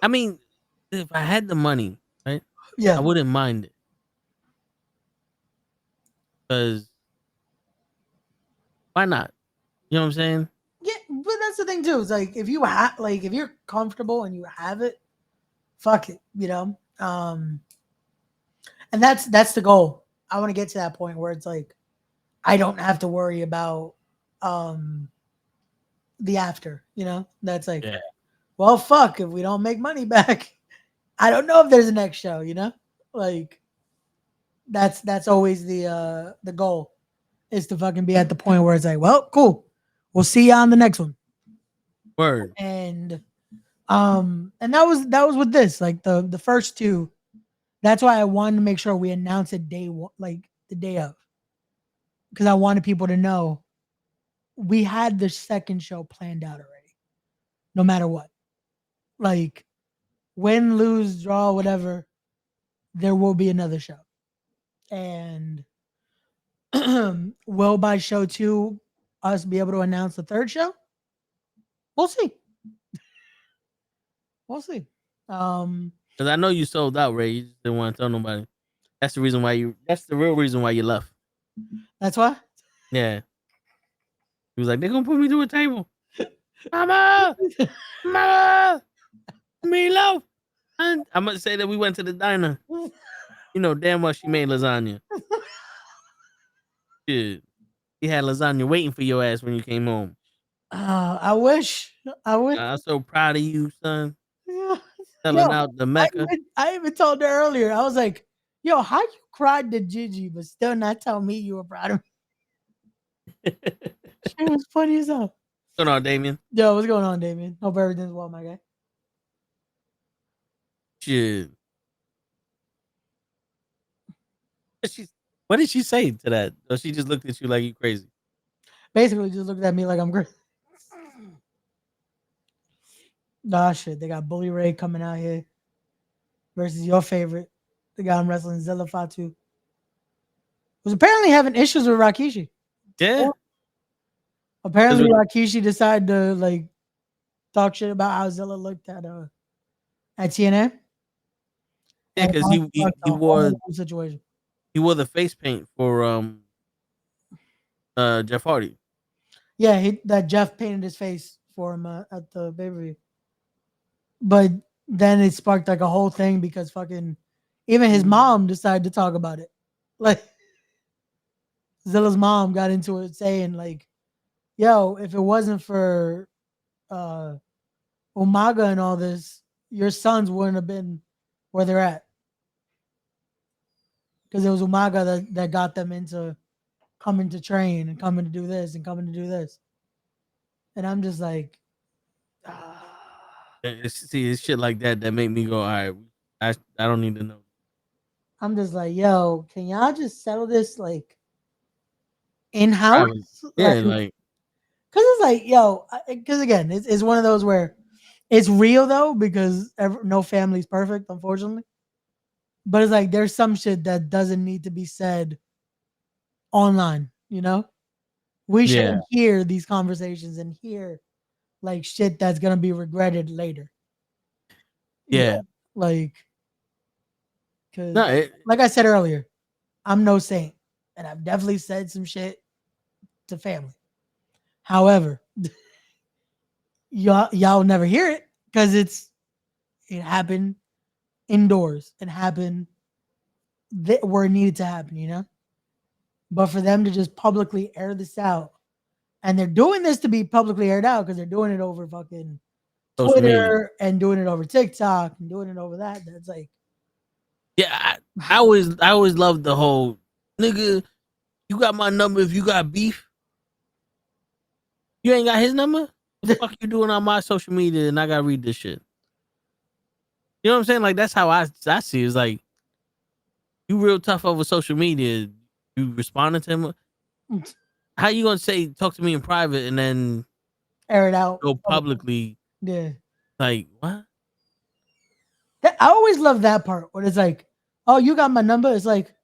I mean, if I had the money, right? Yeah. I wouldn't mind it. Because why not? You know what I'm saying? Yeah, but that's the thing too. It's like if you have like if you're comfortable and you have it, fuck it, you know. And that's the goal. I want to get to that point where it's like I don't have to worry about the after, you know? That's like, Yeah. well, fuck, if we don't make money back, I don't know if there's a next show, you know? Like that's always the goal is to fucking be at the point where it's like, well, cool. We'll see you on the next one. Word. And that was with this, like the first two. That's why I wanted to make sure we announce it day one, like the day of. Because I wanted people to know we had the second show planned out already. No matter what. Like win, lose, draw, whatever, there will be another show. And will by show 2 us be able to announce the third show? We'll see. We'll see. Because I know you sold out, Ray. You just didn't want to tell nobody. That's the reason why that's the real reason why you left. That's why. Yeah. He was like, they're gonna put me through a table. Mama! Mama! Meatloaf! And I'm gonna say that we went to the diner. You know damn well she made lasagna. Shit. He had lasagna waiting for your ass when you came home. I wish. I'm so proud of you, son. Yeah. Selling Yo, out the Mecca. I even told her earlier. I was like, "Yo, how you cried to Gigi, but still not tell me you were proud of me?" She was funny as hell. What's going on, Damien? Yo, what's going on, Damien? Hope everything's well, my guy. Shit. What did she say to that? Or she just looked at you like you crazy? Basically, just looked at me like I'm great. Nah, shit. They got Bully Ray coming out here versus your favorite, the guy I'm wrestling, Zilla Fatu, was apparently having issues with Rikishi. Yeah. Apparently, Rikishi decided to like talk shit about how Zilla looked at TNA. Yeah, because Mark fucked he the wore whole situation. the face paint for Jeff Hardy. Yeah, that Jeff painted his face for him at the pay per view. But then it sparked like a whole thing because fucking even his mom decided to talk about it. Like Zilla's mom got into it saying like, "Yo, if it wasn't for uh Umaga and all this, your sons wouldn't have been where they're at." Because it was Umaga that got them into coming to train and coming to do this and coming to do this. And I'm just like, See, it's shit like that make me go, all right, I don't need to know. I'm just like, yo, can y'all just settle this like in house? Probably. Yeah, like because it's like, yo, because again, it's one of those where it's real though, because no family's perfect, unfortunately. But it's like there's some shit that doesn't need to be said online, you know? We shouldn't hear these conversations and hear like shit that's gonna be regretted later. You yeah. know? Like, because No, like I said earlier, I'm no saint, and I've definitely said some shit to family. However, y'all never hear it because it happened indoors and happened where it needed to happen, you know. But for them to just publicly air this out, and they're doing this to be publicly aired out because they're doing it over fucking social media. Twitter and doing it over TikTok and doing it over that. That's like, Yeah, I always loved the whole nigga. You got my number if you got beef. You ain't got his number. What the fuck you doing on my social media and I gotta read this shit? You know what I'm saying? Like that's how I see it. It's like you real tough over social media. You responding to him. How you gonna say talk to me in private and then air it out. go publicly? Yeah. Like what? I always love that part when it's like, oh, you got my number. It's like,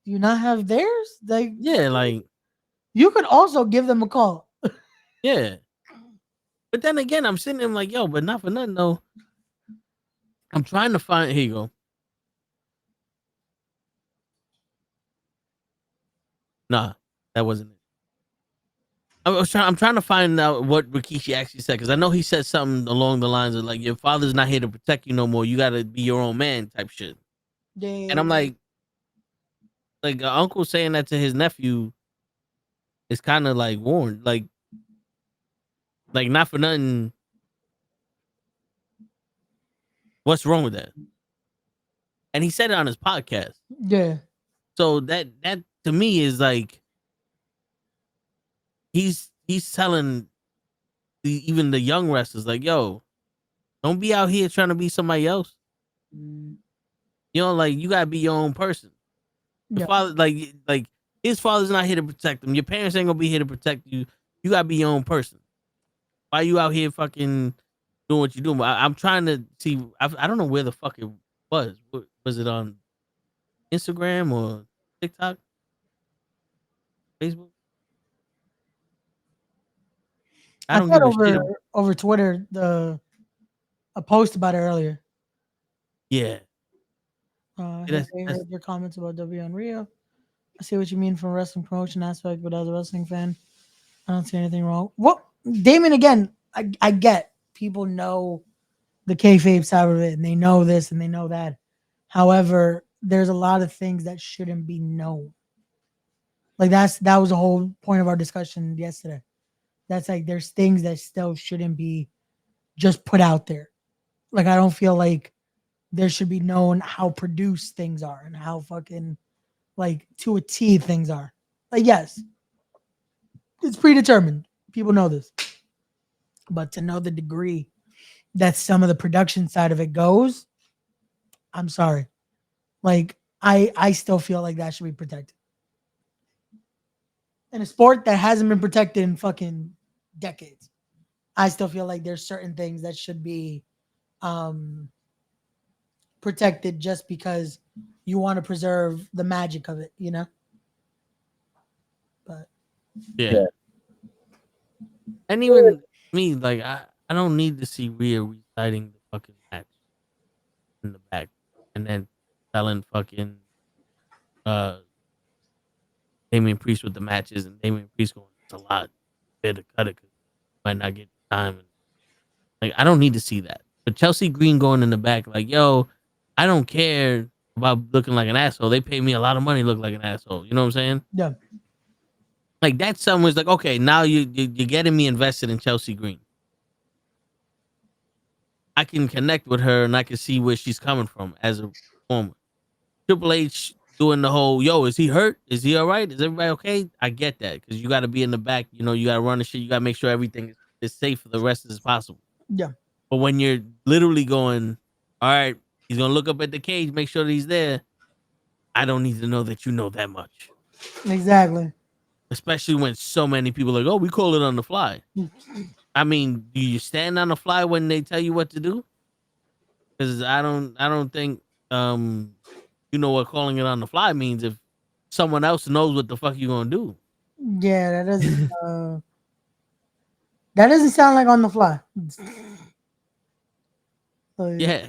do you not have theirs? Like, Yeah, like you could also give them a call. yeah. But then again, I'm sitting there like, yo, but not for nothing though. I'm trying to find. Here you go. Nah, that wasn't it. I'm trying to find out what Rikishi actually said because I know he said something along the lines of like, your father's not here to protect you no more. You got to be your own man, type shit. Yeah. And I'm like uncle saying that to his nephew is kind of like warned, like not for nothing. What's wrong with that? And he said it on his podcast. Yeah. So that to me is like he's telling even the young wrestlers like, yo, don't be out here trying to be somebody else. You know, like you gotta be your own person. The father, like his father's not here to protect him. Your parents ain't gonna be here to protect you. You gotta be your own person. Why you out here fucking doing what you doing? I'm trying to see. I don't know where the fuck it was. Was it on Instagram or TikTok, Facebook? I I don't thought give a shit. over Twitter a post about it earlier. Yeah. Hey, I heard your comments about W Unreal. I see what you mean from a wrestling promotion aspect, but as a wrestling fan, I don't see anything wrong. Well, Damon, again, I get people know the kayfabe side of it, and they know this and they know that. However, there's a lot of things that shouldn't be known. Like that was the whole point of our discussion yesterday. That's like there's things that still shouldn't be just put out there. Like I don't feel like there should be known how produced things are and how fucking like to a T things are. Like yes, it's predetermined. People know this. But to know the degree that some of the production side of it goes, I'm sorry. Like I still feel like that should be protected. In a sport that hasn't been protected in fucking decades, I still feel like there's certain things that should be protected just because you want to preserve the magic of it, you know? But yeah. And even me, like I don't need to see Rhea reciting the fucking match in the back and then telling fucking Damian Priest what the match is, and Damian Priest going, it's a lot. Better to cut it because might not get time. And like, I don't need to see that. But Chelsea Green going in the back, like, yo, I don't care about looking like an asshole. They pay me a lot of money to look like an asshole. You know what I'm saying? Yeah. Like that someone's like, okay, now you're getting me invested in Chelsea Green. I can connect with her and I can see where she's coming from as a performer. Triple H doing the whole, yo, is he hurt? Is he all right? Is everybody okay? I get that because you got to be in the back. You know, you got to run the shit. You got to make sure everything is safe for the rest as possible. Yeah. But when you're literally going, all right, he's going to look up at the cage, make sure that he's there. I don't need to know that you know that much. Exactly. Especially when so many people are like, oh, we call it on the fly. I mean, do you stand on the fly when they tell you what to do? Because I don't think you know what calling it on the fly means if someone else knows what the fuck you gonna do. Yeah, that doesn't sound like on the fly. Like, Yeah.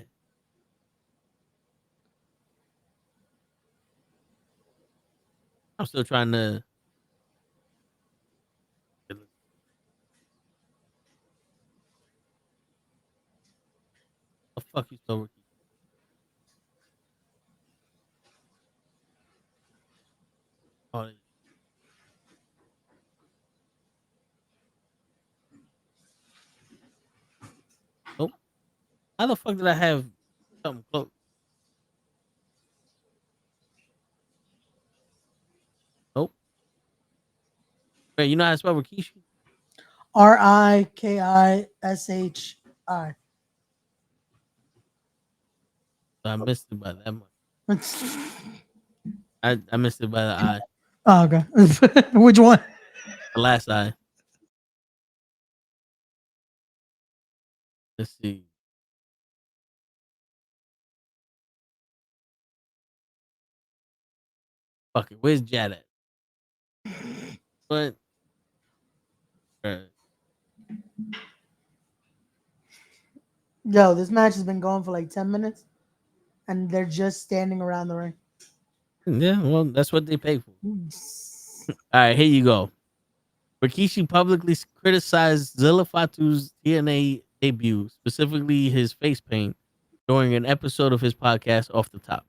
I'm still trying to. The fuck you so Ricky? Oh, nope. How the fuck did I have something close? Nope. Wait, you know how to spell Rikishi? Rikishi. I missed it by that much. I missed it by the I. Oh, okay. Which one? The last I. Let's see. Fuck it. Where's Jad at? What? Yo, this match has been going for like 10 minutes and they're just standing around the ring. Yeah, well, that's what they pay for. All right, here you go. Rikishi publicly criticized Zilla Fatu's TNA debut, specifically his face paint, during an episode of his podcast Off the Top.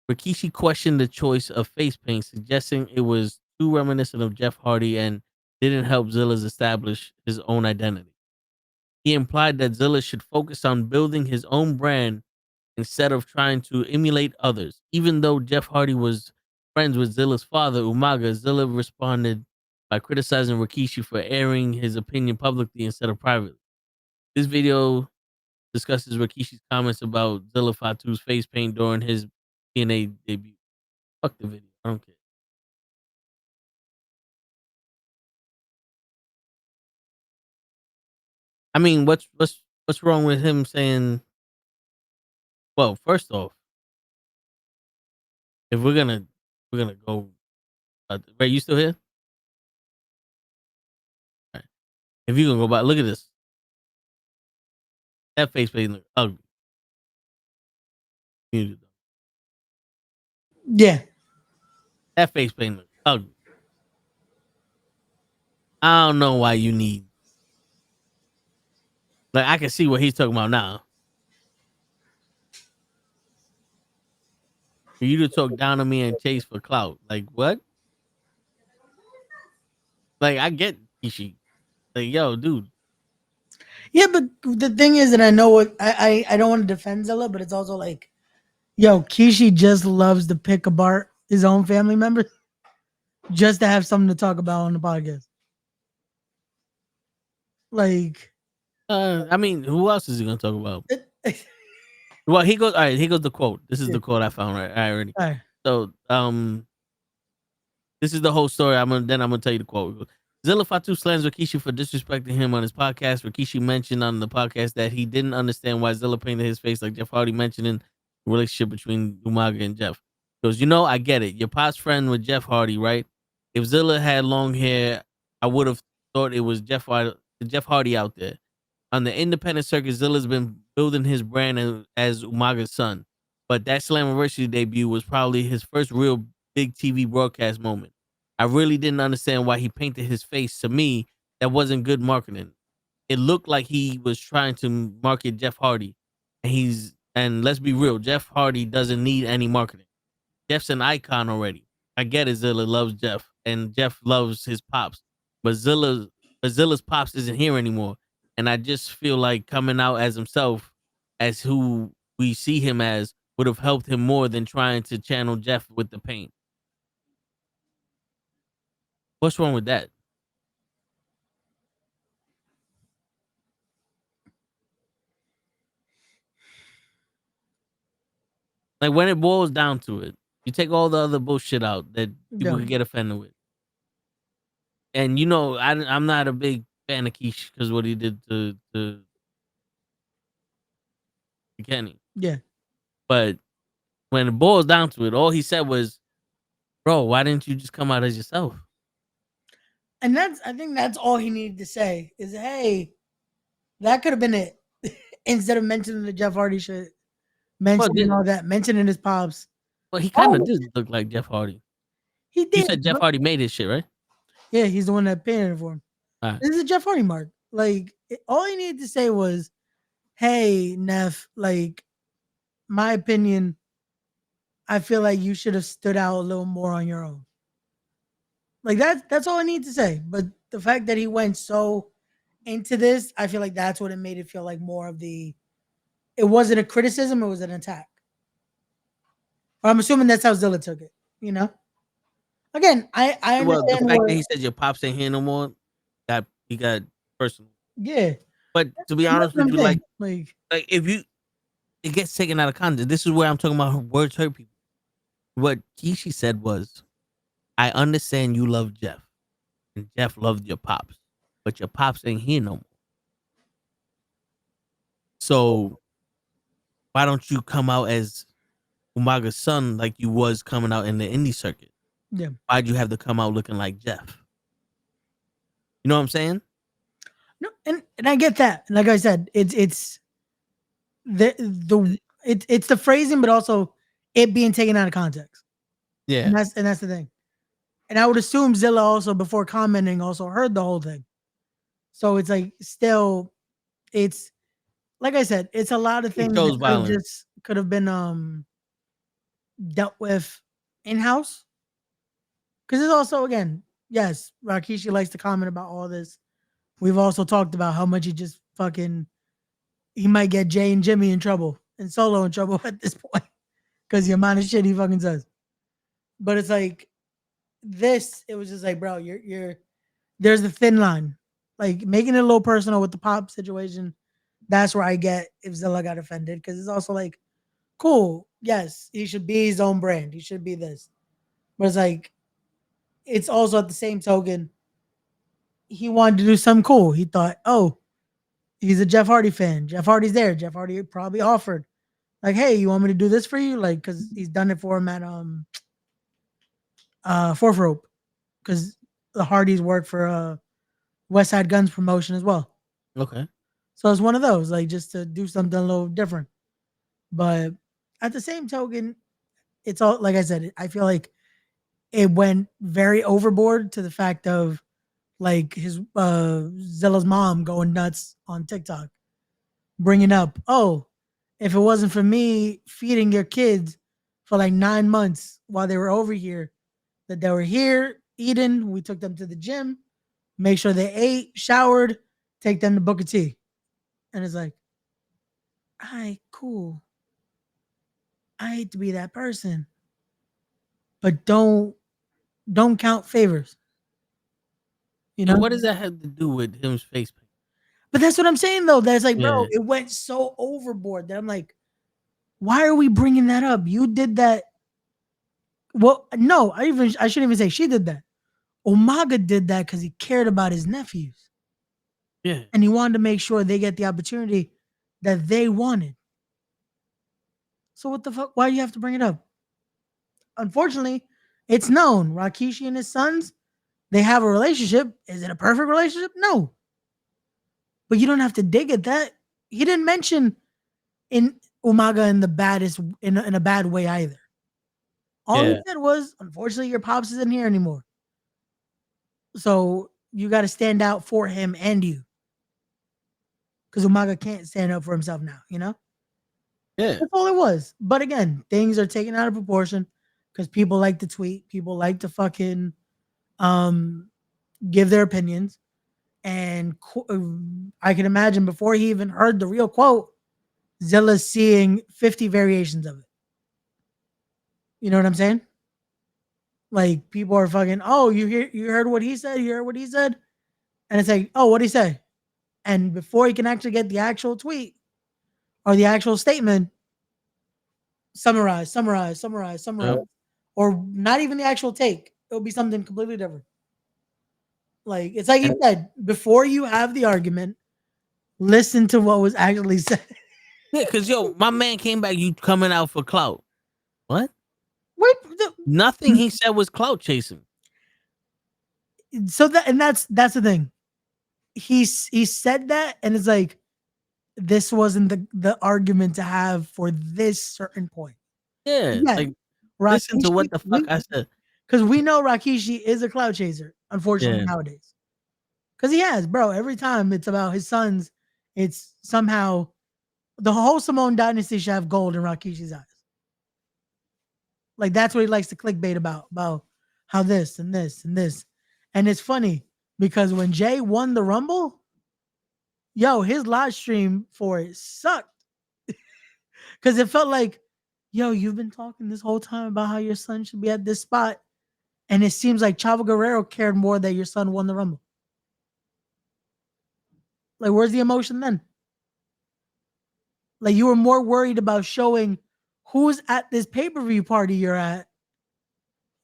Rikishi questioned the choice of face paint, suggesting it was too reminiscent of Jeff Hardy and didn't help Zilla's establish his own identity. He implied that Zilla should focus on building his own brand instead of trying to emulate others. Even though Jeff Hardy was friends with Zilla's father, Umaga, Zilla responded by criticizing Rikishi for airing his opinion publicly instead of privately. This video discusses Rikishi's comments about Zilla Fatu's face paint during his TNA debut. Fuck the video. I don't care. I mean, what's wrong with him saying? Well, first off, if we're gonna go, Ray, you still here? All right. If you gonna go back, look at this. That face paint look ugly. Yeah. That face paint look ugly. I don't know why you need. Like I can see what he's talking about now. For you to talk down on me and chase for clout, like what? Like I get Ishii. Like yo, dude. Yeah, but the thing is that I know what I don't want to defend Zilla, but it's also like, yo, Kishi just loves to pick apart his own family members just to have something to talk about on the podcast. Like, I mean, who else is he gonna talk about? Well, he goes. All right, here goes the quote. This is the quote I found. Right, all right, ready. all right. So, this is the whole story. I'm gonna tell you the quote. Zilla Fatu slams Rikishi for disrespecting him on his podcast. Rikishi mentioned on the podcast that he didn't understand why Zilla painted his face like Jeff Hardy mentioning the relationship between Umaga and Jeff. He goes, you know, I get it. Your past friend with Jeff Hardy, right? If Zilla had long hair, I would have thought it was Jeff Hardy out there. On the independent circuit, Zilla's been building his brand as Umaga's son. But that Slammiversary debut was probably his first real big TV broadcast moment. I really didn't understand why he painted his face. To me, that wasn't good marketing. It looked like he was trying to market Jeff Hardy. And let's be real, Jeff Hardy doesn't need any marketing. Jeff's an icon already. I get it, Zilla loves Jeff, and Jeff loves his pops, but Zilla's pops isn't here anymore, and I just feel like coming out as himself, as who we see him as, would have helped him more than trying to channel Jeff with the paint. What's wrong with that? Like when it boils down to it, you take all the other bullshit out that people Yeah. could get offended with. And you know, I'm not a big fan of Keish because what he did to Kenny. Yeah. But when it boils down to it, all he said was, "Bro, why didn't you just come out as yourself?" And I think that's all he needed to say is, hey, that could have been it. Instead of mentioning the Jeff Hardy shit, mentioning all that, mentioning his pops. Well, he kind of did look like Jeff Hardy. He did. You said Jeff Hardy made his shit, right? Yeah, he's the one that painted it for him. All right. This is a Jeff Hardy mark. Like, all he needed to say was, hey, Neff, like, my opinion, I feel like you should have stood out a little more on your own. Like, that's all I need to say. But the fact that he went so into this, I feel like that's what it made it feel like more of it wasn't a criticism, it was an attack. I'm assuming that's how Zilla took it, you know? Again, I understand. Well, the fact that he said your pops ain't here no more, he got personal. Yeah. But to be honest with you, like if it gets taken out of context. This is where I'm talking about words hurt people. What Kishi said was, I understand you love Jeff, and Jeff loved your pops, but your pops ain't here no more. So why don't you come out as Umaga's son like you was coming out in the indie circuit? Yeah. Why'd you have to come out looking like Jeff? You know what I'm saying? No, and I get that. Like I said, it's the it's the phrasing, but also it being taken out of context. Yeah. And that's the thing. And I would assume Zilla also, before commenting, also heard the whole thing. So it's like still, it's like I said, it's a lot of things that could have been dealt with in-house. Because it's also, again, yes, Rakishi likes to comment about all this. We've also talked about how much he might get Jay and Jimmy in trouble and Solo in trouble at this point because the amount of shit he fucking says. But it's like it was just like, bro, there's the thin line. Like making it a little personal with the pop situation. That's where I get if Zilla got offended, because it's also like, cool, yes, he should be his own brand. He should be this. But it's like, it's also at the same token, he wanted to do something cool. He thought, oh, he's a Jeff Hardy fan. Jeff Hardy's there. Jeff Hardy probably offered, like, hey, you want me to do this for you? Like, because he's done it for him at Fourth Rope, because the Hardys work for West Side Guns promotion as well. Okay. So it's one of those, like, just to do something a little different. But at the same token, it's all, like I said, I feel like it went very overboard to the fact of like his Zilla's mom going nuts on TikTok, bringing up, oh, if it wasn't for me feeding your kids for like 9 months while they were over here, that they were here eating, we took them to the gym, make sure they ate, showered, take them to Booker T. And it's like, all right, cool. I hate to be that person, but don't count favors. You know, what does that have to do with him's face paint? But that's what I'm saying, though. That's like, bro, it went so overboard that I'm like, why are we bringing that up? You did that. Well, no, I shouldn't even say she did that. Umaga did that because he cared about his nephews. Yeah. And he wanted to make sure they get the opportunity that they wanted. So what the fuck? Why do you have to bring it up? Unfortunately, it's known. Rakishi and his sons, they have a relationship. Is it a perfect relationship? No. But you don't have to dig at that. He didn't mention in Umaga in the baddest in a bad way either. All he said was, unfortunately, your pops isn't here anymore. So you got to stand out for him and you. Because Umaga can't stand up for himself now, you know? Yeah. That's all it was. But again, things are taken out of proportion because people like to tweet. People like to fucking give their opinions. And I can imagine before he even heard the real quote, Zilla's seeing 50 variations of it. You know what I'm saying? Like people are fucking, oh, you heard what he said, you heard what he said. And it's like, oh, what'd he say? And before he can actually get the actual tweet or the actual statement, summarize. Or not even the actual take. It'll be something completely different. Like it's like you said, before you have the argument, listen to what was actually said. Yeah, because my man came back, you coming out for clout. What? Wait, Nothing he said was clout chasing. So that's the thing. He said that, and it's like this wasn't the argument to have for this certain point. Yeah, like listen to what the fuck I said. Because we know Rikishi is a clout chaser, unfortunately, nowadays. Because he has, bro. Every time it's about his sons, it's somehow the whole Samoan dynasty should have gold in Rikishi's eyes. Like that's what he likes to clickbait about how this and this and this. And it's funny because when Jay won the Rumble, his live stream for it sucked. Because it felt like, you've been talking this whole time about how your son should be at this spot. And it seems like Chavo Guerrero cared more that your son won the Rumble. Like, where's the emotion then? Like, you were more worried about showing who's at this pay-per-view party you're at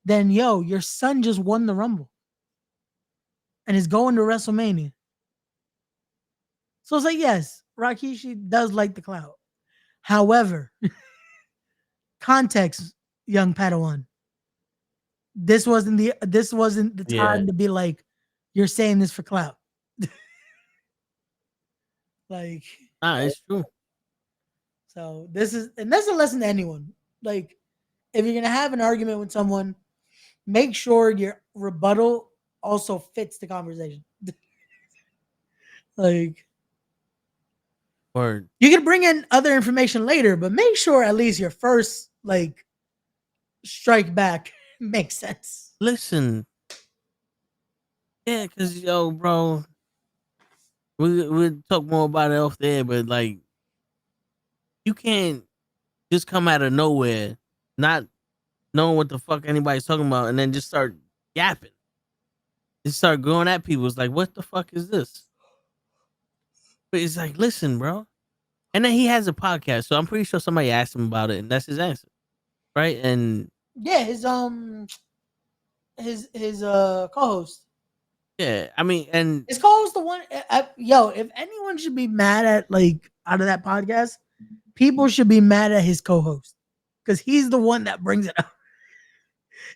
than, your son just won the Rumble and is going to WrestleMania. So it's like, yes, Rikishi does like the clout. However, context, young Padawan. This wasn't the time to be like, you're saying this for clout. Like, it's true. So that's a lesson to anyone. Like, if you're gonna have an argument with someone, make sure your rebuttal also fits the conversation. Like, Word. You can bring in other information later, but make sure at least your first strike back makes sense. Listen. Yeah, because bro, we'll talk more about it off there, but like you can't just come out of nowhere, not knowing what the fuck anybody's talking about, and then just start yapping. Just start going at people. It's like, what the fuck is this? But it's like, listen, bro. And then he has a podcast, so I'm pretty sure somebody asked him about it, and that's his answer, right? And yeah, his co-host. Yeah, I mean, and his co-host the one. If anyone should be mad at out of that podcast, people should be mad at his co-host because he's the one that brings it up.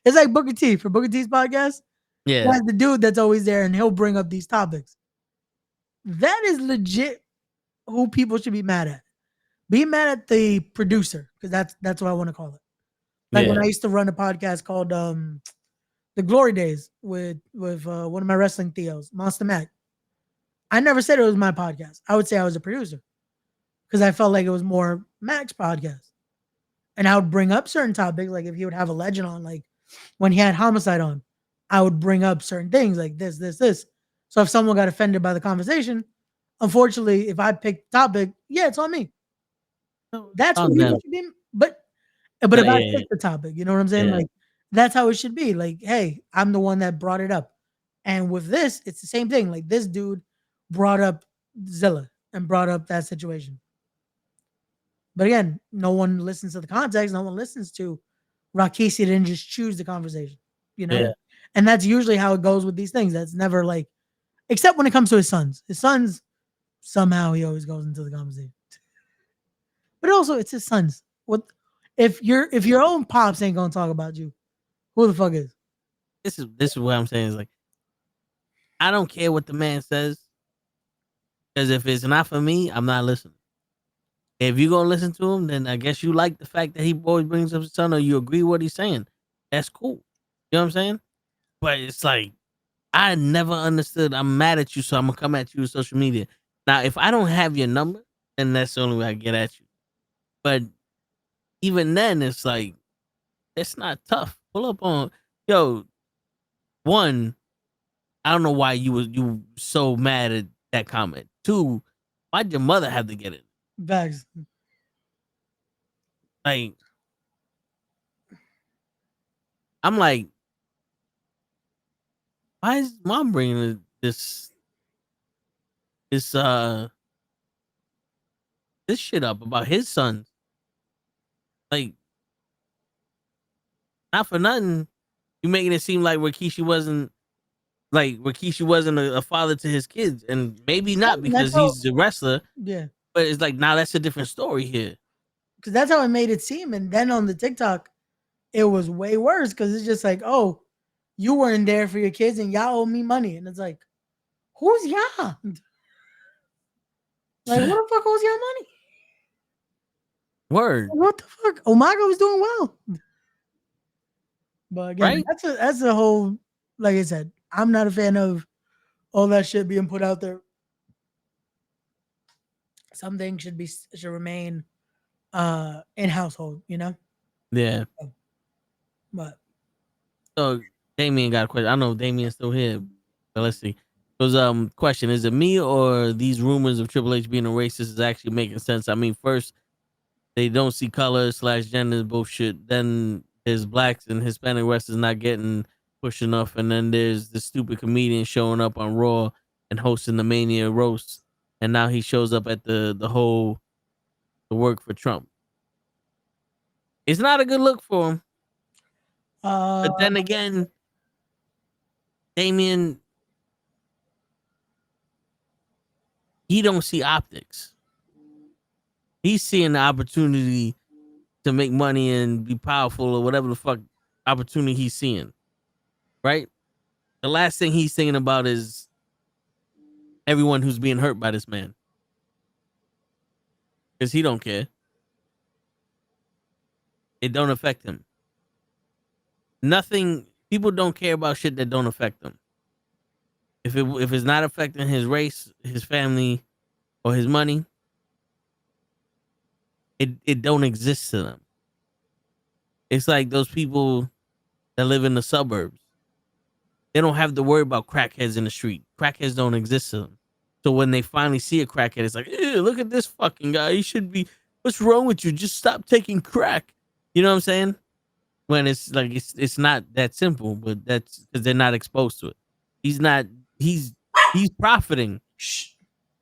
It's like Booker T for Booker T's podcast. Yeah, that's the dude that's always there, and he'll bring up these topics. That is legit who people should be mad at. Be mad at the producer because that's what I want to call it. Like when I used to run a podcast called The Glory Days with one of my wrestling theos, Monster Mac. I never said it was my podcast. I would say I was a producer because I felt like it was more Mac's podcast. And I would bring up certain topics, like if he would have a legend on, like when he had Homicide on, I would bring up certain things like this. So if someone got offended by the conversation, unfortunately, if I pick the topic, it's on me. That's what people should be. But if I pick the topic, you know what I'm saying? Like that's how it should be. Like, hey, I'm the one that brought it up. And with this, it's the same thing. Like this dude brought up Zilla and brought up that situation. But again, no one listens to the context. No one listens to Rikishi didn't just choose the conversation, you know? Yeah. And that's usually how it goes with these things. That's never except when it comes to his sons. His sons, somehow he always goes into the conversation. But also, it's his sons. What if your own pops ain't gonna talk about you? Who the fuck is? This is what I'm saying is like, I don't care what the man says. Because if it's not for me, I'm not listening. If you're gonna listen to him, then I guess you like the fact that he always brings up his son, or you agree what he's saying. That's cool. You know what I'm saying? But it's like I never understood. I'm mad at you, so I'm gonna come at you with social media. Now, if I don't have your number, then that's the only way I get at you. But even then, it's like it's not tough. Pull up on yo. One, I don't know why you so mad at that comment. Two, why'd your mother have to get it? Bags. Like, I'm like, why is mom bringing this this this shit up about his sons? Like, not for nothing, you making it seem like Rikishi wasn't a father to his kids, and maybe not because That's how, he's a wrestler. yeah, But it's like, now that's a different story here. because that's how it made it seem. And then on the TikTok, it was way worse because it's just like, oh, you weren't there for your kids and y'all owe me money. And it's like, who's y'all? Like, what the fuck owes y'all money? Word, What the fuck? Umaga was doing well. But again, right? that's a whole, like I said, I'm not a fan of all that shit being put out there. Some things should remain in household, you know? Yeah. But So Damien got a question. I don't know if Damien's still here, but let's see. It was question: is it me or these rumors of Triple H being a racist is actually making sense? I mean, first they don't see color / gender bullshit. Then there's blacks and Hispanic wrestlers not getting pushed enough, and then there's the stupid comedian showing up on Raw and hosting the Mania roast, and now he shows up at the work for Trump. It's not a good look for him. But then again, Damien, he don't see optics. He's seeing the opportunity to make money and be powerful or whatever the fuck opportunity he's seeing. Right? The last thing he's thinking about is everyone who's being hurt by this man. Because he don't care. It don't affect him. Nothing, people don't care about shit that don't affect them. If it's not affecting his race, his family, or his money, it don't exist to them. It's like those people that live in the suburbs. They don't have to worry about crackheads in the street. Crackheads don't exist to them. So when they finally see a crackhead, it's like, ew, look at this fucking guy. He should be, what's wrong with you? Just stop taking crack. You know what I'm saying? When it's like, it's not that simple, but that's because they're not exposed to it. He's profiting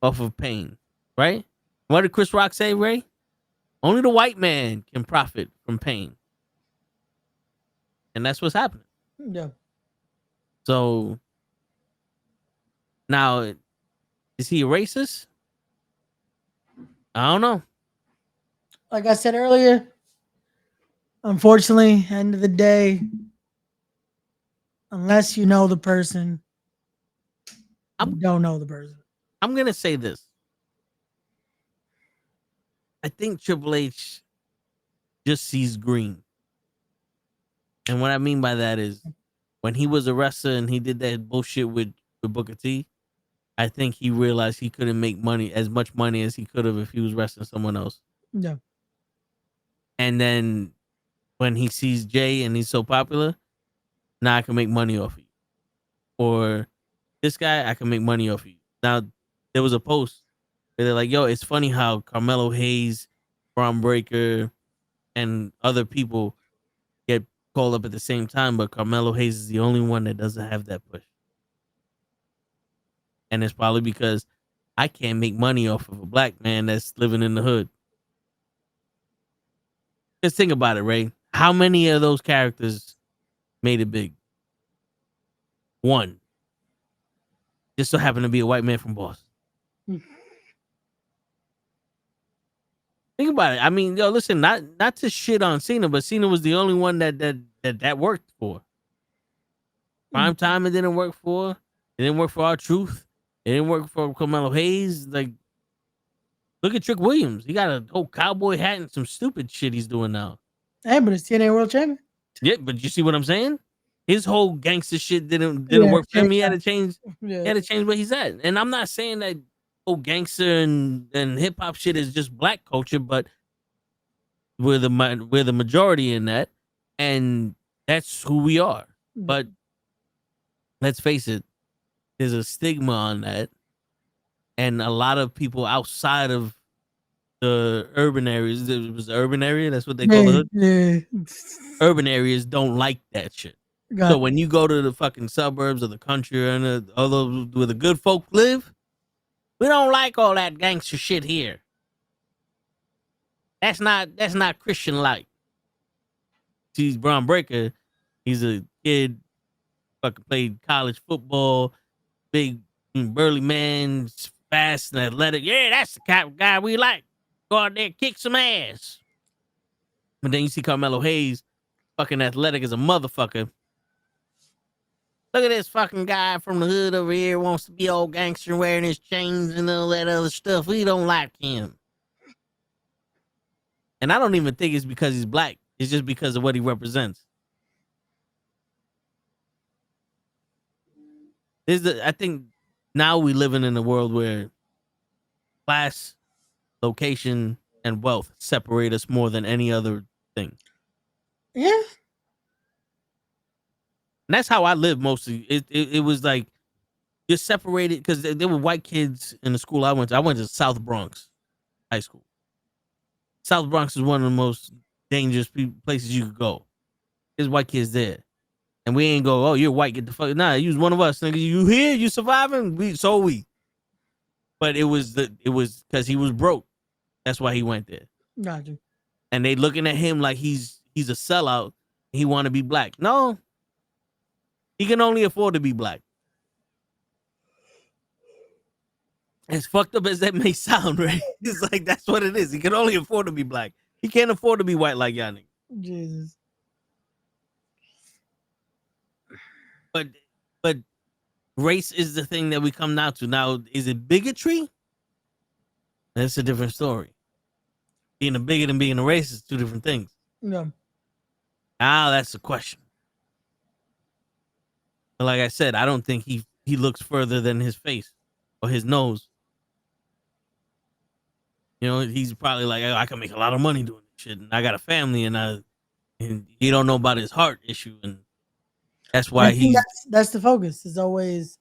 off of pain, right? What did Chris Rock say, Ray? Only the white man can profit from pain. And that's what's happening. yeah. So now, is he a racist? I don't know. Like I said earlier, unfortunately, end of the day, unless you know the person, you don't know the person. I'm going to say this. I think Triple H just sees green. And what I mean by that is when he was a wrestler and he did that bullshit with Booker T, I think he realized he couldn't make as much money as he could have if he was wrestling someone else. Yeah. And then when he sees Jay and he's so popular, now I can make money off of you. Or this guy, I can make money off of you. Now, there was a post where they're like, yo, it's funny how Carmelo Hayes, Braun Breaker, and other people get called up at the same time, but Carmelo Hayes is the only one that doesn't have that push. And it's probably because I can't make money off of a black man that's living in the hood. Just think about it, Ray. How many of those characters made it big? One. Just so happened to be a white man from Boston. Think about it. I mean, yo, listen, not to shit on Cena, but Cena was the only one that worked for. Prime time it didn't work for. It didn't work for our truth. It didn't work for Carmelo Hayes. Like, look at Trick Williams. He got a whole cowboy hat and some stupid shit he's doing now. Hey, but it's TNA World Champion. Yeah, but you see what I'm saying? His whole gangster shit didn't Yeah, work for him. change He had to change. Yeah. He had to change where he's at. And I'm not saying that gangster and hip hop shit is just black culture, but we're the majority in that, and that's who we are. But let's face it, there's a stigma on that, and a lot of people outside of the urban areas, it was the urban area, that's what they call it. Yeah. Urban areas don't like that shit. Got So when you go to the fucking suburbs of the country and all those where the good folk live, we don't like all that gangster shit here. That's not Christian like. See, Braun Breaker, he's a kid, fucking played college football, big burly man, fast and athletic. Yeah, that's the kind of guy we like. Go out there, kick some ass. But then you see Carmelo Hayes, fucking athletic as a motherfucker. Look at this fucking guy from the hood over here, wants to be all gangster, wearing his chains and all that other stuff. We don't like him. And I don't even think it's because he's black. It's just because of what he represents. I think now we living in a world where class, location, and wealth separate us more than any other thing. Yeah. And that's how I lived mostly. It was like just separated because there were white kids in the school I went to. I went to South Bronx High School. South Bronx is one of the most dangerous places you could go. There's white kids there. And we ain't go, oh, you're white, get the fuck. Nah, you was one of us. Nigga, you here? You surviving? We. But it was because he was broke. That's why he went there. Gotcha. And they looking at him like he's a sellout. He want to be black. No. He can only afford to be black. As fucked up as that may sound, right? It's like, that's what it is. He can only afford to be black. He can't afford to be white like y'all niggas. Jesus. But race is the thing that we come down to. Now, is it bigotry? That's a different story. Being a bigot and being a racist is two different things. Yeah. Now that's the question. But like I said, I don't think he looks further than his face or his nose. You know, he's probably like, I can make a lot of money doing this shit, and I got a family, and he don't know about his heart issue, and that's why that's the focus. Is always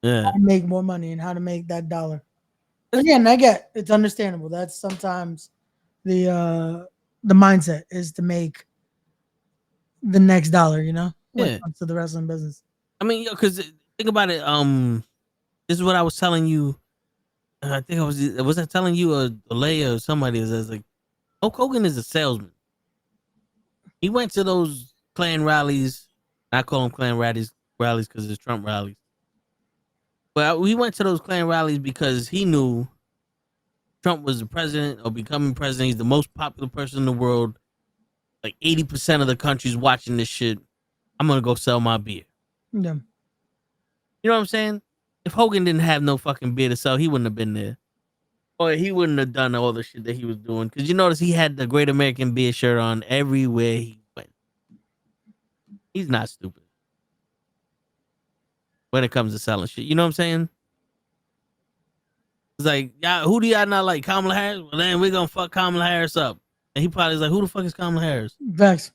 how to make more money and how to make that dollar. Again, I get it's understandable. That's sometimes the mindset is to make the next dollar. You know, when it comes to the wrestling business. I mean, because think about it. This is what I was telling you. I think was I telling you or Leia or somebody? Is like, Hulk Hogan is a salesman. He went to those Klan rallies. I call them Klan rallies because it's Trump rallies. But we went to those Klan rallies because he knew Trump was the president or becoming president. He's the most popular person in the world. Like 80% of the country's watching this shit. I'm gonna go sell my beer. Yeah. You know what I'm saying? If Hogan didn't have no fucking beer to sell, he wouldn't have been there. Or he wouldn't have done all the shit that he was doing. Because you notice he had the Great American Beer shirt on everywhere he went. He's not stupid when it comes to selling shit. You know what I'm saying? It's like, y'all, who do y'all not like? Kamala Harris? Well, then we're going to fuck Kamala Harris up. And he probably is like, who the fuck is Kamala Harris? Facts.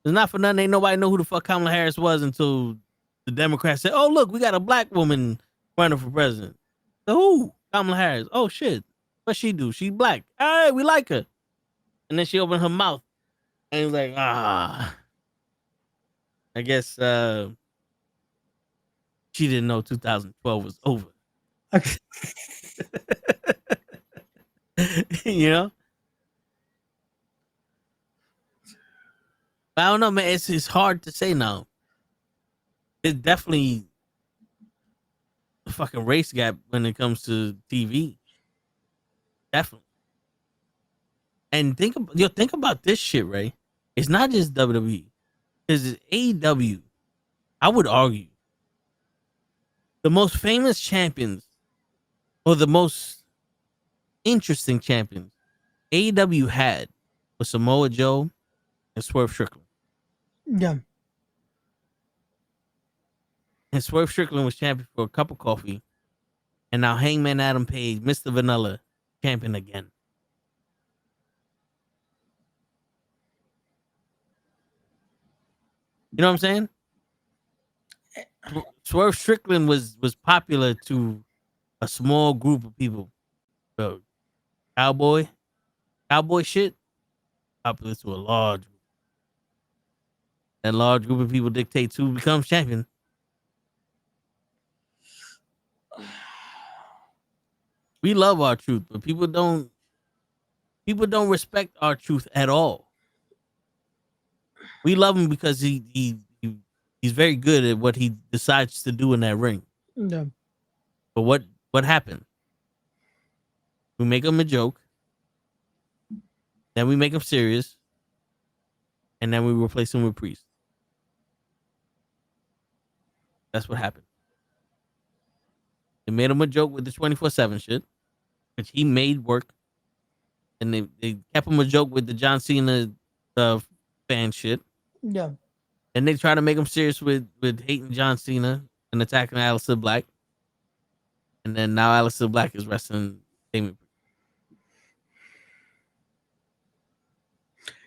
It's not for nothing. Ain't nobody know who the fuck Kamala Harris was until the Democrats said, oh, look, we got a black woman running for president. So who? Kamala Harris. Oh, shit. What she do? She black. All right, we like her. And then she opened her mouth. And he was like, I guess she didn't know 2012 was over. Okay. You know? I don't know, man. It's hard to say now. It's definitely a fucking race gap when it comes to TV. Definitely. And think about this shit, right? It's not just WWE. Because AEW, I would argue, the most famous champions or the most interesting champions AEW had was Samoa Joe and Swerve Strickland. Yeah. And Swerve Strickland was champion for a cup of coffee. And now Hangman Adam Page, Mr. Vanilla, champion again. You know what I'm saying? Swerve Strickland was popular to a small group of people. So cowboy shit, popular to a large group. That large group of people dictates who becomes champion. We love our truth, but people don't respect our truth at all. We love him because he's very good at what he decides to do in that ring. Yeah. But what happened? We make him a joke, then we make him serious, and then we replace him with Priest. That's what happened. They made him a joke with the 24/7 shit, which he made work. And they kept him a joke with the John Cena fan shit. Yeah. And they try to make him serious with hating John Cena and attacking Aleister Black. And then now Aleister Black is wrestling Damien.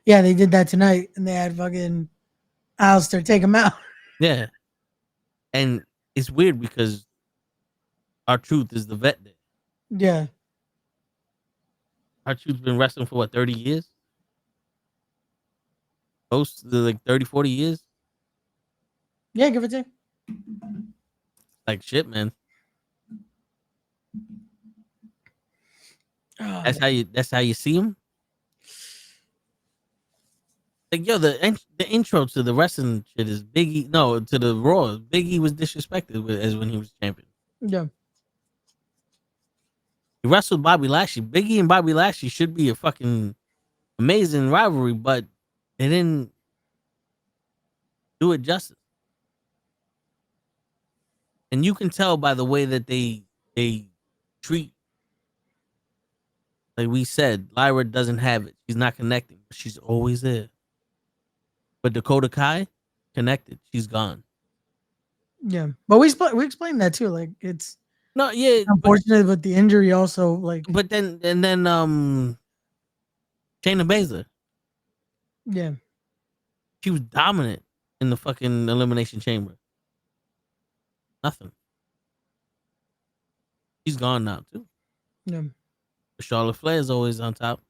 Yeah, they did that tonight, and they had fucking Alistair take him out. Yeah. And it's weird because our truth is the vet there. Yeah. Our truth's been wrestling for what, 30 years? Close to like 30, 40 years? Yeah, give it to. Like shit, man. Oh, That's how you see him. Like, yo, the intro to the wrestling shit is Biggie. No, to the Raw, Biggie was disrespected as when he was champion. yeah. He wrestled Bobby Lashley. Biggie and Bobby Lashley should be a fucking amazing rivalry, but they didn't do it justice. And you can tell by the way that they treat. Like we said, Lyra doesn't have it. She's not connecting, but she's always there. But Dakota Kai, connected. She's gone. Yeah. But we explained that too. Like it's No, yeah, unfortunate, but the injury also like. but then Shayna Baszler, Yeah. she was dominant in the fucking Elimination Chamber. Nothing. She's gone now too. Yeah. Charlotte Flair is always on top.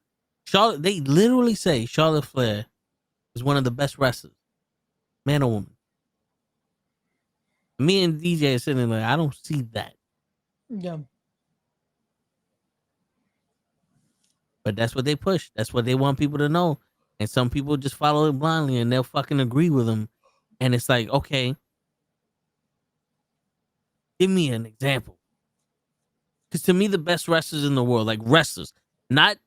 They literally say Charlotte Flair is one of the best wrestlers, man or woman. Me and DJ are sitting there like, I don't see that. Yeah. But that's what they push. That's what they want people to know. And some people just follow it blindly and they'll fucking agree with them. And it's like, okay, give me an example. Because to me, the best wrestlers in the world, like wrestlers, not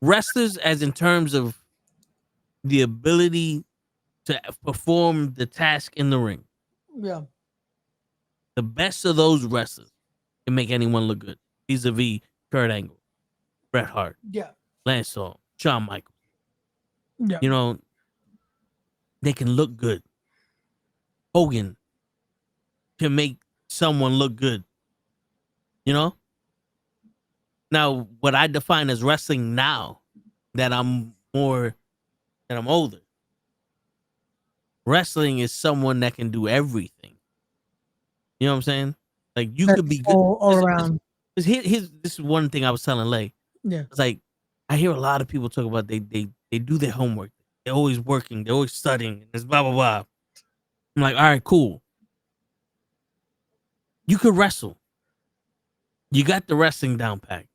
wrestlers as in terms of the ability to perform the task in the ring. Yeah. The best of those wrestlers can make anyone look good. Vis-a-vis Kurt Angle, Bret Hart, Yeah. Lance Storm, Shawn Michaels. Yeah. You know, they can look good. Hogan can make someone look good. You know? Now, what I define as wrestling now, that I'm older, wrestling is someone that can do everything. You know what I'm saying? Like you could be good all around. This is one thing I was telling Lay. Yeah. It's like I hear a lot of people talk about they do their homework. They're always working. They're always studying. It's blah blah blah. I'm like, all right, cool. You could wrestle. You got the wrestling down pat.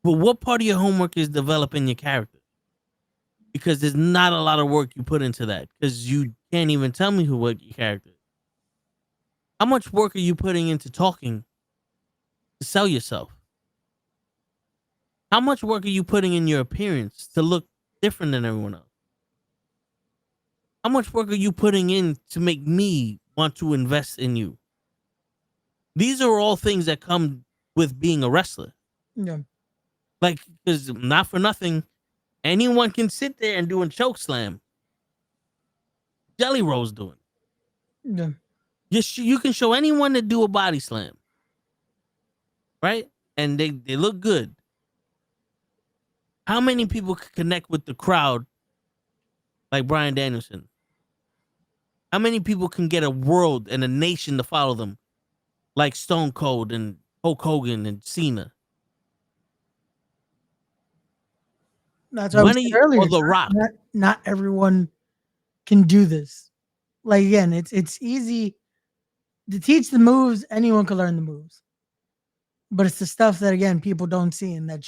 But what part of your homework is developing your character? Because there's not a lot of work you put into that. Because you can't even tell me what your character is. How much work are you putting into talking to sell yourself? How much work are you putting in your appearance to look different than everyone else? How much work are you putting in to make me want to invest in you? These are all things that come with being a wrestler. Yeah. Like, because not for nothing, anyone can sit there and do a choke slam. Jelly Roll's doing. Yeah. You can show anyone to do a body slam, right? And they look good. How many people can connect with the crowd like Bryan Danielson? How many people can get a world and a nation to follow them like Stone Cold and Hulk Hogan and Cena? That's what I When are said you, earlier. or The Rock? Not everyone can do this. Like again, it's easy to teach the moves. Anyone can learn the moves, but it's the stuff that again people don't see and that